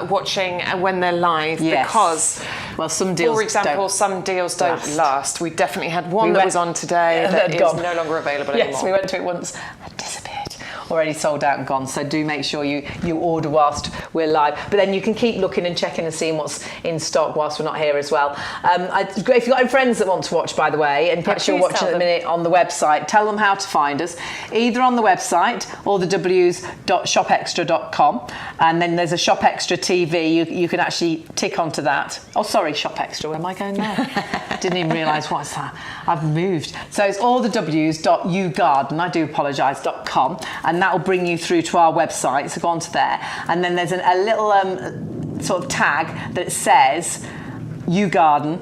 B: watching when they're live, because,
A: well, some deals,
B: for example, some deals don't last. We definitely had one that was on today that is no longer available.
A: Yes, we went to it once and disappeared. Already sold out and gone. So do make sure you order whilst we're live. But then you can keep looking and checking and seeing what's in stock whilst we're not here as well. If you've got any friends that want to watch, by the way, and perhaps you're watching at the minute on the website, tell them how to find us, either on the website or the w's.shopextra.com. And then there's a Shop Extra TV. You can actually tick onto that. Oh, sorry, Shop Extra. Where am I going now? Didn't even realise what's that. I've moved. So it's all the w's.YouGarden. I do apologise.com. And that will bring you through to our website, so go on to there. And then there's a little sort of tag that says YouGarden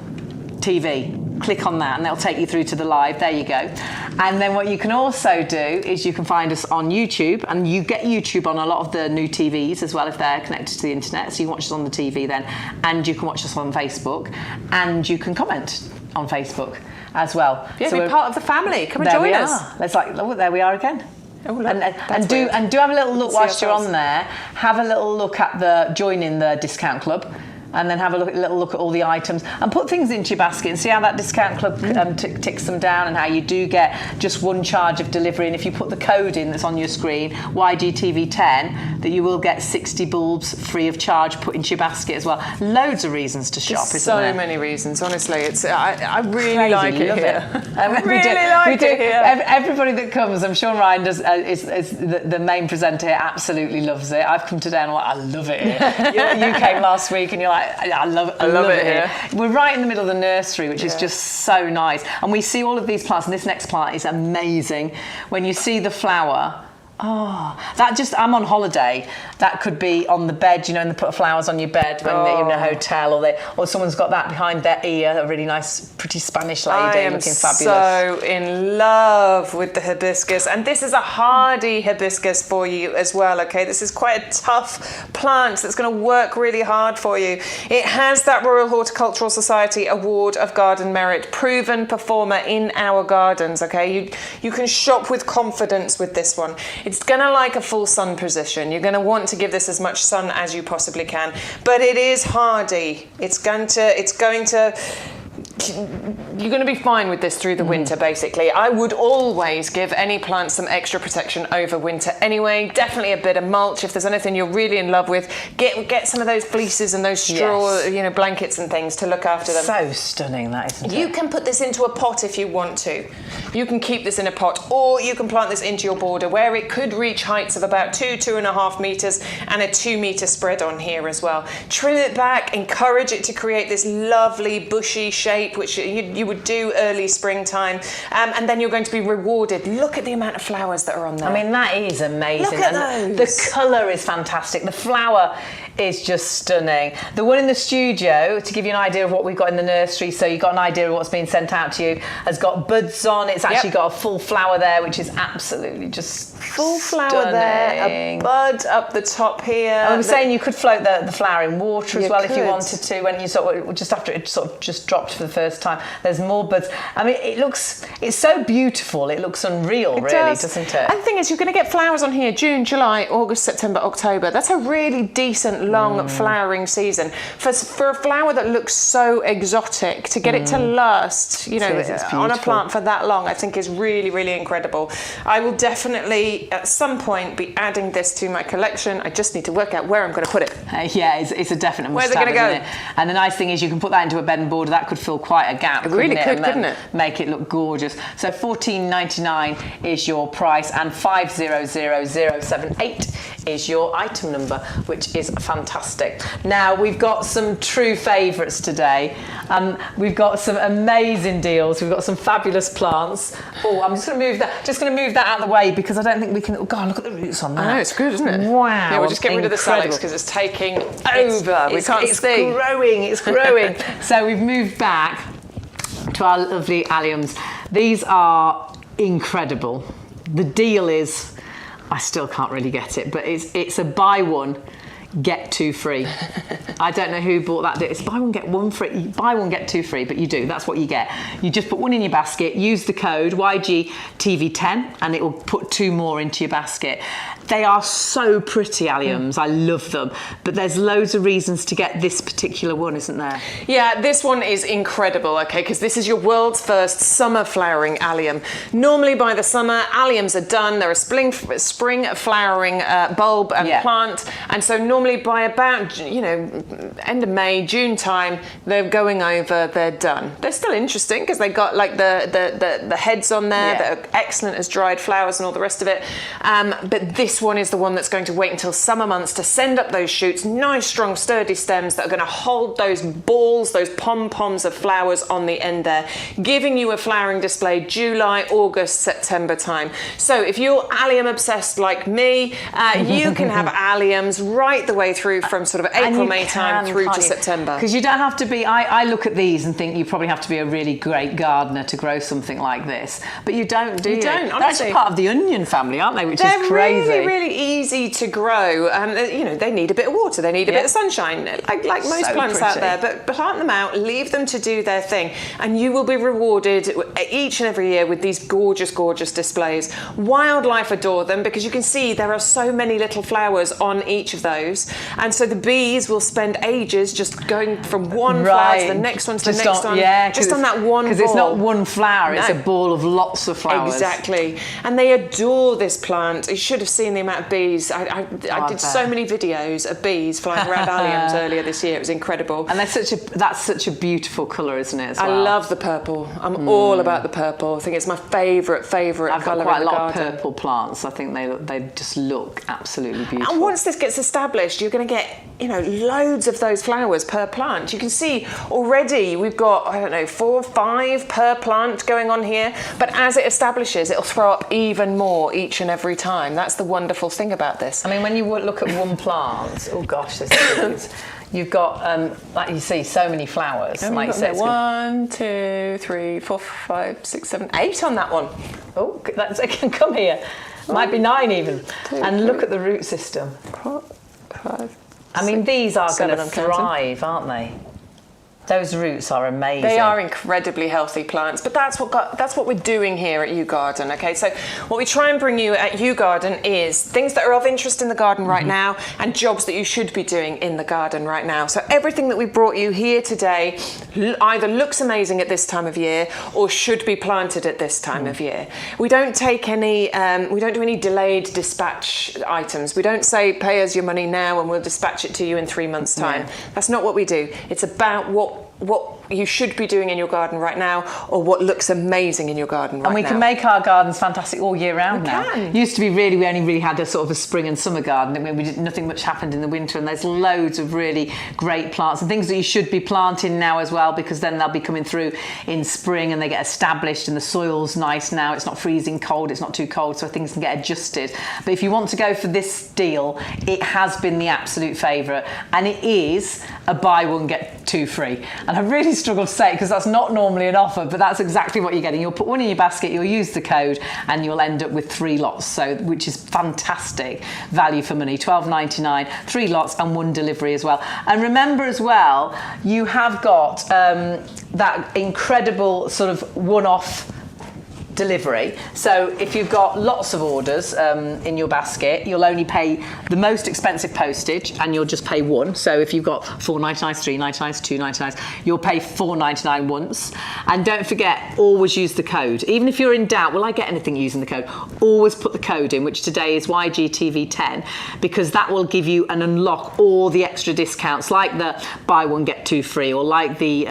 A: TV. Click on that and that'll take you through to the live. There you go. And then what you can also do is you can find us on YouTube, and you get YouTube on a lot of the new TVs as well if they're connected to the internet. So you can watch us on the TV then, and you can watch us on Facebook, and you can comment on Facebook as well.
B: Yeah, so be part of the family. Come and join us.
A: It's like, oh, there we are again.
B: Oh,
A: and do have a little look whilst you're on there. Have a little look at joining the discount club, and then have a little look at all the items and put things into your basket and see how that discount club ticks them down, and how you do get just one charge of delivery. And if you put the code in that's on your screen, YGTV10, that you will get 60 bulbs free of charge put into your basket as well. Loads of reasons to shop, isn't there?
B: So many reasons, honestly. I really like it here.
A: I really like it here. Everybody that comes, I'm sure Ryan does, is the main presenter here, absolutely loves it. I've come today and I'm like, I love it here. You came last week and you're like, I love it here. We're right in the middle of the nursery, which is just so nice. And we see all of these plants, and this next plant is amazing. When you see the flower, I'm on holiday. That could be on the bed, and they put flowers on your bed when you're in a hotel, or someone's got that behind their ear, a really nice, pretty Spanish lady looking fabulous.
B: So in love with the hibiscus, and this is a hardy hibiscus for you as well. Okay, this is quite a tough plant that's going to work really hard for you. It has that Royal Horticultural Society Award of Garden Merit, proven performer in our gardens. Okay, you can shop with confidence with this one. It's going to like a full sun position. You're going to want to give this as much sun as you possibly can, but it is hardy. You're going to be fine with this through the winter, basically. I would always give any plant some extra protection over winter anyway. Definitely a bit of mulch. If there's anything you're really in love with, get some of those fleeces and those straw, blankets and things to look after them.
A: So stunning, that, isn't it?
B: You can put this into a pot if you want to. You can keep this in a pot, or you can plant this into your border where it could reach heights of about 2.5 metres and a 2 metre spread on here as well. Trim it back, encourage it to create this lovely bushy shape, which you would do early springtime, and then you're going to be rewarded. Look at the amount of flowers that are on there.
A: I mean, that is amazing.
B: Look at those.
A: The colour is fantastic. The flower is just stunning. The one in the studio, to give you an idea of what we've got in the nursery, so you've got an idea of what's being sent out to you, has got buds on. It's actually got a full flower there, which is absolutely just
B: full flower there, a bud up the top here.
A: And I'm saying you could float the flower in water as well if you wanted to, when you just after it sort of just dropped for the first time. There's more buds. I mean, it's so beautiful. It looks unreal, doesn't it?
B: And the thing is, you're going to get flowers on here June, July, August, September, October. That's a really decent long flowering season. For a flower that looks so exotic, to get it to last, on a plant for that long, I think is really, really incredible. I will definitely at some point be adding this to my collection. I just need to work out where I'm going to put it.
A: It's a definite must-have.
B: Where's it going to go?
A: And the nice thing is you can put that into a bed and border. That could fill quite a gap.
B: It really could, couldn't it?
A: Make it look gorgeous. So $14.99 is your price, and 500078 is your item number, which is fantastic. Now, we've got some true favourites today. We've got some amazing deals. We've got some fabulous plants. Oh, I'm just going to move that out of the way because I don't think we can. Oh God, look at the roots on that.
B: I know, it's good, isn't it?
A: Wow.
B: Yeah, we'll just get rid of the salads because it's taking over. We can't see.
A: It's growing. So we've moved back to our lovely alliums. These are incredible. The deal is, I still can't really get it, but it's a buy one, get two free. I don't know who bought that. It's buy one, get one free. Buy one, get two free, but you do. That's what you get. You just put one in your basket, use the code YGTV10, and it will put two more into your basket. They are so pretty, alliums. I love them. But there's loads of reasons to get this particular one, isn't there?
B: Yeah, this one is incredible, okay, because this is your world's first summer flowering allium. Normally by the summer, alliums are done. They're a spring flowering bulb and plant. And so normally by about, end of May, June time, they're going over, they're done. They're still interesting because they got like the heads on there that are excellent as dried flowers and all the rest of it. But this one is the one that's going to wait until summer months to send up those shoots, nice, strong, sturdy stems that are going to hold those balls, those pom-poms of flowers on the end there, giving you a flowering display July, August, September time. So if you're allium obsessed like me, you can have alliums right the way through from sort of April, May time through to September.
A: Because you don't have to be, I look at these and think you probably have to be a really great gardener to grow something like this. But you don't, do you?
B: You don't, honestly.
A: They're actually part of the onion family, aren't they? Which is crazy.
B: Really easy to grow. They need a bit of water, they need a bit of sunshine, like most plants out there, but plant them out, leave them to do their thing, and you will be rewarded each and every year with these gorgeous, gorgeous displays. Wildlife adore them because you can see there are so many little flowers on each of those, and so the bees will spend ages just going from one flower to the next one to the next one, just on that one ball.
A: Because it's not one flower, it's a ball of lots of flowers.
B: Exactly. And they adore this plant. You should have seen the amount of bees. I did so many videos of bees flying around alliums earlier this year. It was incredible.
A: And that's such a beautiful colour, isn't it, as well?
B: I love the purple. I'm all about the purple. I think it's my favourite colour in the garden.
A: I've got quite a lot of purple plants. I think they just look absolutely beautiful.
B: And once this gets established, you're going to get, loads of those flowers per plant. You can see already we've got, 4 or 5 per plant going on here. But as it establishes, it'll throw up even more each and every time. That's the wonderful thing about this.
A: I mean, when you look at one plant, oh gosh, you've got, like you see, so many flowers.
B: And like you said, 1, 2, 3, 4, 5, 6, 7, 8 on that one.
A: Oh, it can come here. Might be 9 even.
B: 2,
A: and look at the root system.
B: 5.
A: I mean, these are going to thrive, aren't they? Those roots are amazing.
B: They are incredibly healthy plants, but that's what we're doing here at YouGarden, okay? So what we try and bring you at YouGarden is things that are of interest in the garden right now and jobs that you should be doing in the garden right now. So everything that we brought you here today either looks amazing at this time of year or should be planted at this time of year. We don't take any, we don't do any delayed dispatch items. We don't say pay us your money now and we'll dispatch it to you in 3 months' time. That's not what we do. It's about what you should be doing in your garden right now or what looks amazing in your garden right now.
A: And we can make our gardens fantastic all year round now. Used to be we only really had a sort of a spring and summer garden. I mean, nothing much happened in the winter, and there's loads of really great plants and things that you should be planting now as well, because then they'll be coming through in spring and they get established and the soil's nice now. It's not freezing cold, it's not too cold, so things can get adjusted. But if you want to go for this deal, it has been the absolute favourite, and it is a buy one get two free. And I really struggle to say it because that's not normally an offer, but that's exactly what you're getting. You'll put one in your basket, you'll use the code, and you'll end up with 3 lots, which is fantastic value for money. $12.99, 3 lots and 1 delivery as well. And remember as well, you have got that incredible sort of one-off delivery. So if you've got lots of orders in your basket, you'll only pay the most expensive postage and you'll just pay 1. So if you've got $4.99, $3.99, $2.99, you'll pay $4.99 once. And don't forget, always use the code. Even if you're in doubt, will I get anything using the code? Always put the code in, which today is YGTV10, because that will give you and unlock all the extra discounts, like the buy one get 2 free, or like the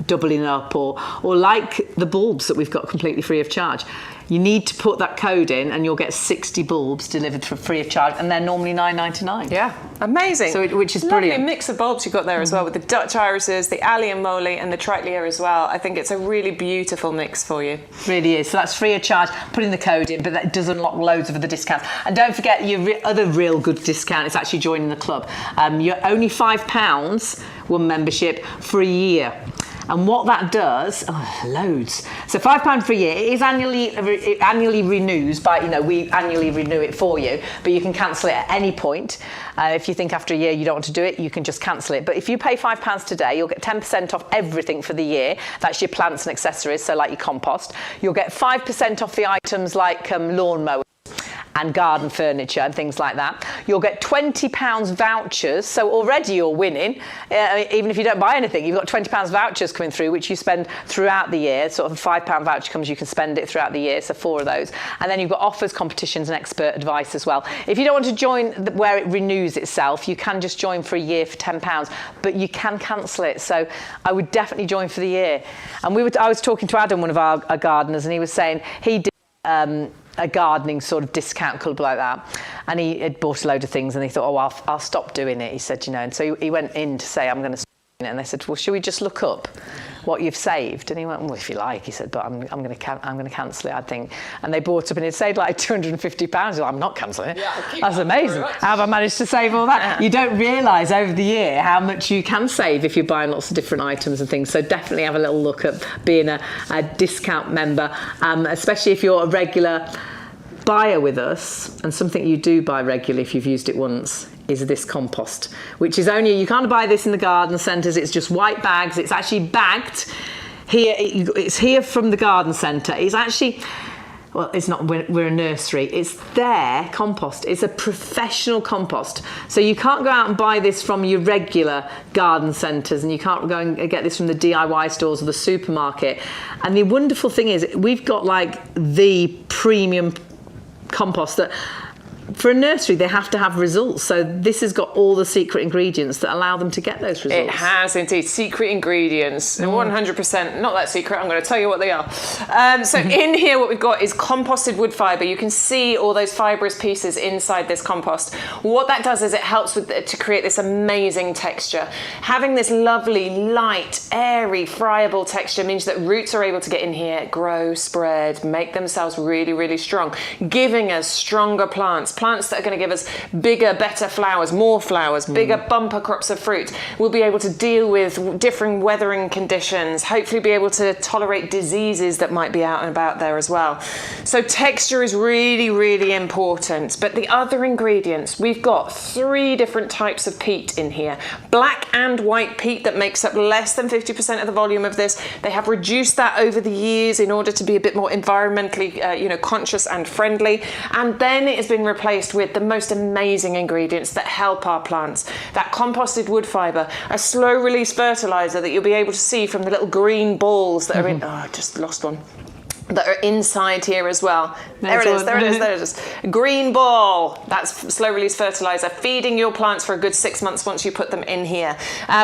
A: doubling up, or like the bulbs that we've got completely free of charge. charge. You need to put that code in and you'll get 60 bulbs delivered for free of charge, and they're normally $9.99.
B: Yeah, amazing.
A: So which is
B: Lovely
A: brilliant.
B: mix of bulbs you've got there as well, with the Dutch irises, the Allium moly and the Trichlea as well. I think it's a really beautiful mix for you.
A: Really is. So that's free of charge. Put in the code in, but that does unlock loads of other discounts. And don't forget your other real good discount is actually joining the club. You're only £5 one membership for a year. And what that does, loads. So £5 for a year. It is it annually renews by, we annually renew it for you, but you can cancel it at any point. If you think after a year you don't want to do it, you can just cancel it. But if you pay £5 today, you'll get 10% off everything for the year. That's your plants and accessories, so like your compost. You'll get 5% off the items like lawn mowers and garden furniture and things like that. You'll get £20 vouchers, so already you're winning. Even if you don't buy anything, you've got £20 vouchers coming through, which you spend throughout the year. Sort of a £5 voucher comes, you can spend it throughout the year, so 4 of those. And then you've got offers, competitions and expert advice as well. If you don't want to join where it renews itself, you can just join for a year for £10, but you can cancel it. So I would definitely join for the year. And I was talking to Adam, one of our gardeners, and he was saying he did a gardening sort of discount club like that, and he had bought a load of things, and he thought, I'll stop doing it, he said, and so he went in to say, I'm going to stop doing it, and they said, well, should we just look up what you've saved? And he went, well, if you like, he said, but I'm going to cancel it, I think. And they bought up, and it saved like £250. Like, I'm not cancelling it. Yeah, that's amazing. How have I managed to save all that? Yeah. You don't realise over the year how much you can save if you're buying lots of different items and things. So definitely have a little look at being a discount member, especially if you're a regular buyer with us. And something you do buy regularly if you've used it once is this compost, which is you can't buy this in the garden centres. It's just white bags. It's actually bagged here. It's here from the garden centre. It's actually, well, it's not, we're a nursery. It's their compost. It's a professional compost. So you can't go out and buy this from your regular garden centres, and you can't go and get this from the DIY stores or the supermarket. And the wonderful thing is we've got like the premium compost that for a nursery they have to have results, so this has got all the secret ingredients that allow them to get those results.
B: It has indeed secret ingredients, 100% not that secret. I'm going to tell you what they are. So in here what we've got is composted wood fibre. You can see all those fibrous pieces inside this compost. What that does is it helps to create this amazing texture. Having this lovely light, airy, friable texture means that roots are able to get in here, grow, spread, make themselves really, really strong, giving us stronger plants that are going to give us bigger, better flowers, more flowers, bigger bumper crops of fruit. We'll be able to deal with different weathering conditions, hopefully be able to tolerate diseases that might be out and about there as well. So texture is really, really important. But the other ingredients, we've got 3 different types of peat in here. Black and white peat that makes up less than 50% of the volume of this. They have reduced that over the years in order to be a bit more environmentally conscious and friendly. And then it has been replaced with the most amazing ingredients that help our plants. That composted wood fibre, a slow release fertiliser that you'll be able to see from the little green balls that are in, I just lost one, that are inside here as well. There it is. Green ball. That's slow release fertilizer, feeding your plants for a good 6 months once you put them in here.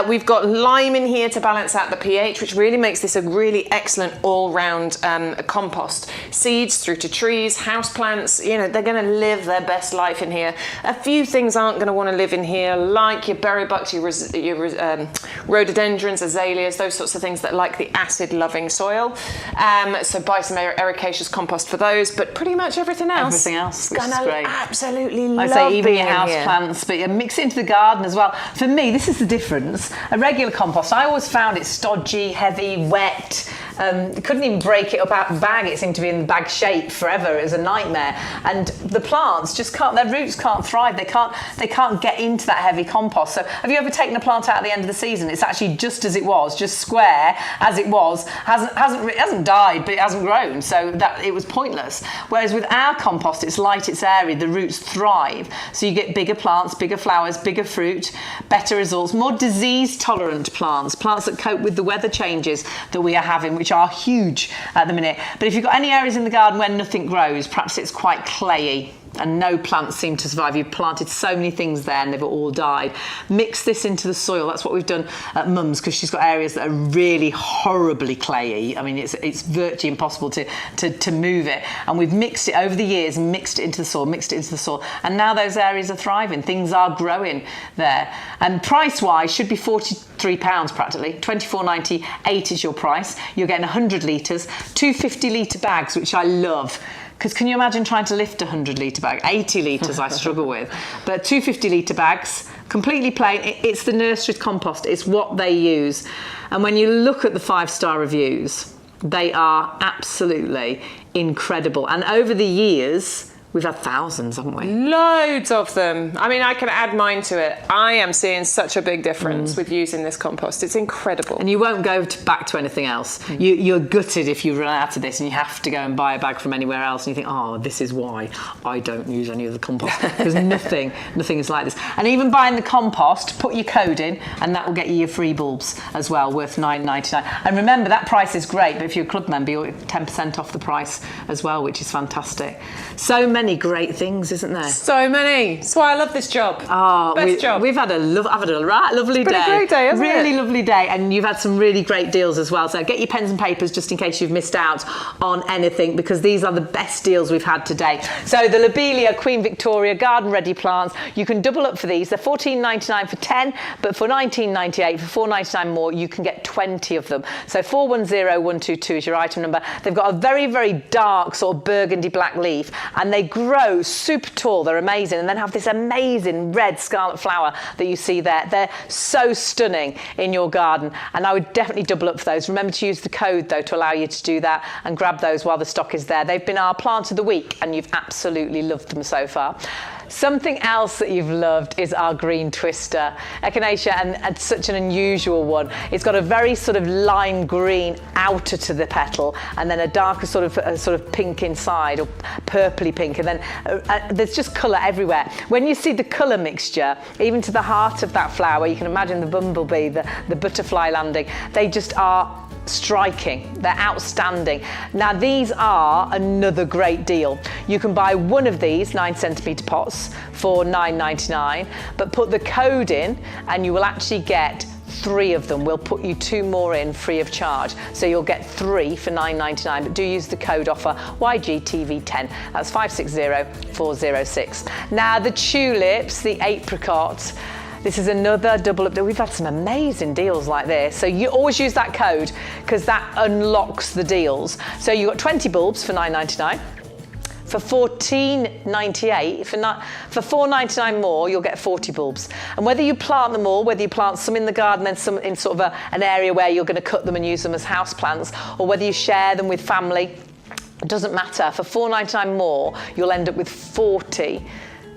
B: We've got lime in here to balance out the pH, which really makes this a really excellent all-round compost. Seeds through to trees, house plants, they're going to live their best life in here. A few things aren't going to want to live in here, like your berrybucks, your rhododendrons, azaleas, those sorts of things that like the acid-loving soil. So buy some ericaceous compost for those, but pretty much everything else
A: is gonna
B: great. Absolutely
A: like
B: love
A: I say, even
B: being
A: your house
B: here.
A: plants, but mix it into the garden as well. For me, this is the difference. A regular compost, I always found it stodgy, heavy, wet. Couldn't even break it up out of the bag. It seemed to be in bag shape forever. It was a nightmare. And the plants just can't, their roots can't thrive. They can't get into that heavy compost. So have you ever taken a plant out at the end of the season? It's actually just as it was, just square as it was. It hasn't died, but it hasn't grown. So that it was pointless. Whereas with our compost, it's light, it's airy, the roots thrive. So you get bigger plants, bigger flowers, bigger fruit, better results, more disease tolerant plants that cope with the weather changes that we are having, which are huge at the minute. But if you've got any areas in the garden where nothing grows, perhaps it's quite clayey, and no plants seem to survive. You've planted so many things there and they've all died. Mix this into the soil. That's what we've done at Mum's, because she's got areas that are really horribly clayey. I mean, it's virtually impossible to move it. And we've mixed it over the years, mixed it into the soil, and now those areas are thriving. Things are growing there. And price-wise, should be £43 practically. £24.98 is your price. You're getting 100 litres, 250-litre bags, which I love. Because can you imagine trying to lift a 100-litre bag? 80 litres I struggle with. But 250-litre bags, completely plain. It's the Nursery's compost. It's what they use. And when you look at the 5-star reviews, they are absolutely incredible. And over the years, we've had thousands, haven't we?
B: Loads of them. I mean, I can add mine to it. I am seeing such a big difference with using this compost. It's incredible.
A: And you won't go back to anything else. You're gutted if you run out of this and you have to go and buy a bag from anywhere else and you think, oh, this is why I don't use any of the compost. Because nothing is like this. And even buying the compost, put your code in and that will get you your free bulbs as well, worth $9.99. And remember, that price is great, but if you're a club member, you're 10% off the price as well, which is fantastic. So many great things, isn't there?
B: So many. That's why I love this job.
A: Oh,
B: Best job.
A: I've had a lovely day.
B: It's been a great day, hasn't it?
A: Really lovely day, and you've had some really great deals as well. So get your pens and papers just in case you've missed out on anything, because these are the best deals we've had today. So the Lobelia Queen Victoria garden ready plants, you can double up for these. They're $14.99 for 10, but for $19.98, for $4.99 more, you can get 20 of them. So 410122 is your item number. They've got a very, very dark sort of burgundy black leaf, and they grow super tall. They're amazing, and then have this amazing red scarlet flower that you see there. They're so stunning in your garden, and I would definitely double up for those. Remember to use the code though to allow you to do that, and grab those while the stock is there. They've been our plant of the week, and you've absolutely loved them so far. Something else that you've loved is our green twister. Echinacea, and such an unusual one. It's got a very sort of lime green outer to the petal, and then a darker sort of pink inside, or purpley pink, and then there's just colour everywhere. When you see the colour mixture, even to the heart of that flower, you can imagine the bumblebee, the butterfly landing, they just are striking. They're outstanding. Now these are another great deal. You can buy one of these 9cm pots for $9.99, but put the code in and you will actually get 3 of them. We'll put you 2 more in free of charge, so you'll get 3 for $9.99, but do use the code offer YGTV10. That's 560406. Now the tulips, the apricot, this is another double up deal. We've had some amazing deals like this. So you always use that code, because that unlocks the deals. So you've got 20 bulbs for $9.99. For $14.98, for $4.99 more, you'll get 40 bulbs. And whether you plant them all, whether you plant some in the garden and some in sort of an area where you're going to cut them and use them as house plants, or whether you share them with family, it doesn't matter. For $4.99 more, you'll end up with 40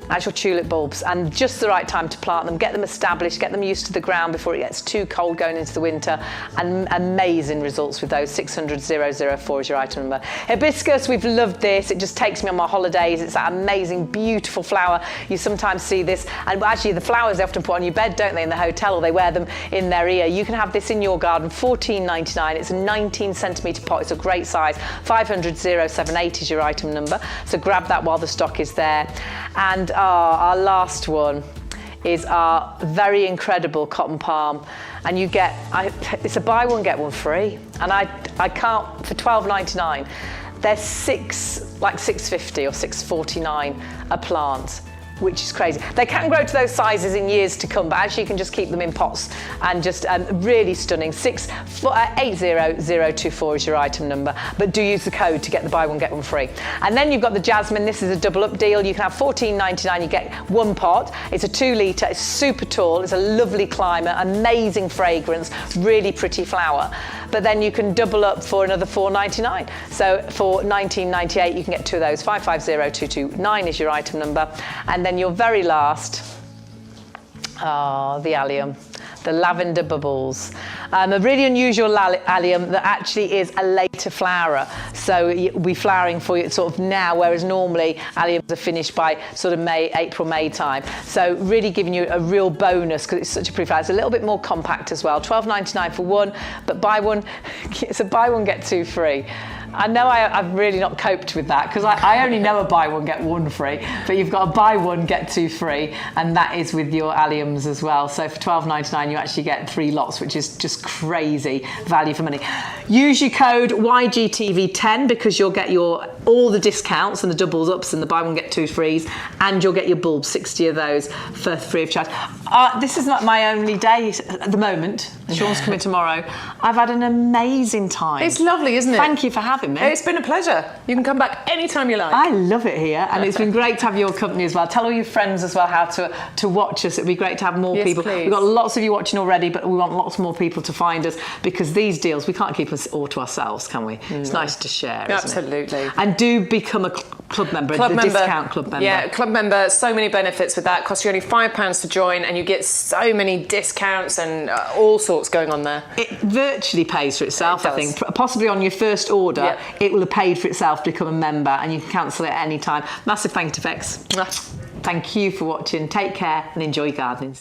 A: actual tulip bulbs, and just the right time to plant them, get them established, get them used to the ground before it gets too cold going into the winter, and amazing results with those. 600,004 is your item number. Hibiscus, we've loved this. It just takes me on my holidays. It's that amazing, beautiful flower. You sometimes see this, and actually the flowers they often put on your bed, don't they, in the hotel, or they wear them in their ear. You can have this in your garden, $14.99. It's a 19cm pot. It's a great size. 500,078 is your item number. So grab that while the stock is there. And our last one is our very incredible cotton palm, and you get, it's a buy one get one free, and I can't, for $12.99, they're $6.50 or $6.49 a plant, which is crazy. They can grow to those sizes in years to come, but actually you can just keep them in pots, and just really stunning. 80024 is your item number, but do use the code to get the buy one get one free. And then you've got the Jasmine. This is a double up deal. You can have $14.99, you get 1 pot. It's a 2 litre, it's super tall, it's a lovely climber, amazing fragrance, really pretty flower. But then you can double up for another $4.99. So for $19.98, you can get 2 of those. 550229 is your item number. And then your very last, the allium, the lavender bubbles. A really unusual allium that actually is a later flowerer. So it'll be flowering for you sort of now, whereas normally alliums are finished by sort of April, May time. So really giving you a real bonus, because it's such a pretty flower. It's a little bit more compact as well. $12.99 for 1, but buy one, it's a buy one get 2 free. I know I've really not coped with that because I only know a buy one get one free, but you've got a buy one get two free, and that is with your alliums as well. So for $12.99 you actually get 3 lots, which is just crazy value for money. Use your code YGTV10 because you'll get all the discounts and the doubles ups and the buy one get two frees, and you'll get your bulbs, 60 of those, for free of charge. This is not my only day at the moment. Sean's coming tomorrow. I've had an amazing time.
B: It's lovely, isn't it?
A: Thank you for having me.
B: It's been a pleasure. You can come back anytime you like.
A: I love it here, and it's been great to have your company as well. Tell all your friends as well how to watch us. It'd be great to have more people.
B: Please.
A: We've got lots of you watching already, but we want lots more people to find us because these deals, we can't keep us all to ourselves, can we? It's nice to share,
B: Absolutely.
A: isn't it? And do become a club member, discount club member.
B: Yeah, club member, so many benefits with that. Costs you only £5 to join, and you get so many discounts and all sorts going on there.
A: It virtually pays for itself, I think. Possibly on your first order, it will have paid for itself to become a member, and you can cancel it at any time. Massive thank you to Vex. Thank you for watching. Take care and enjoy gardening.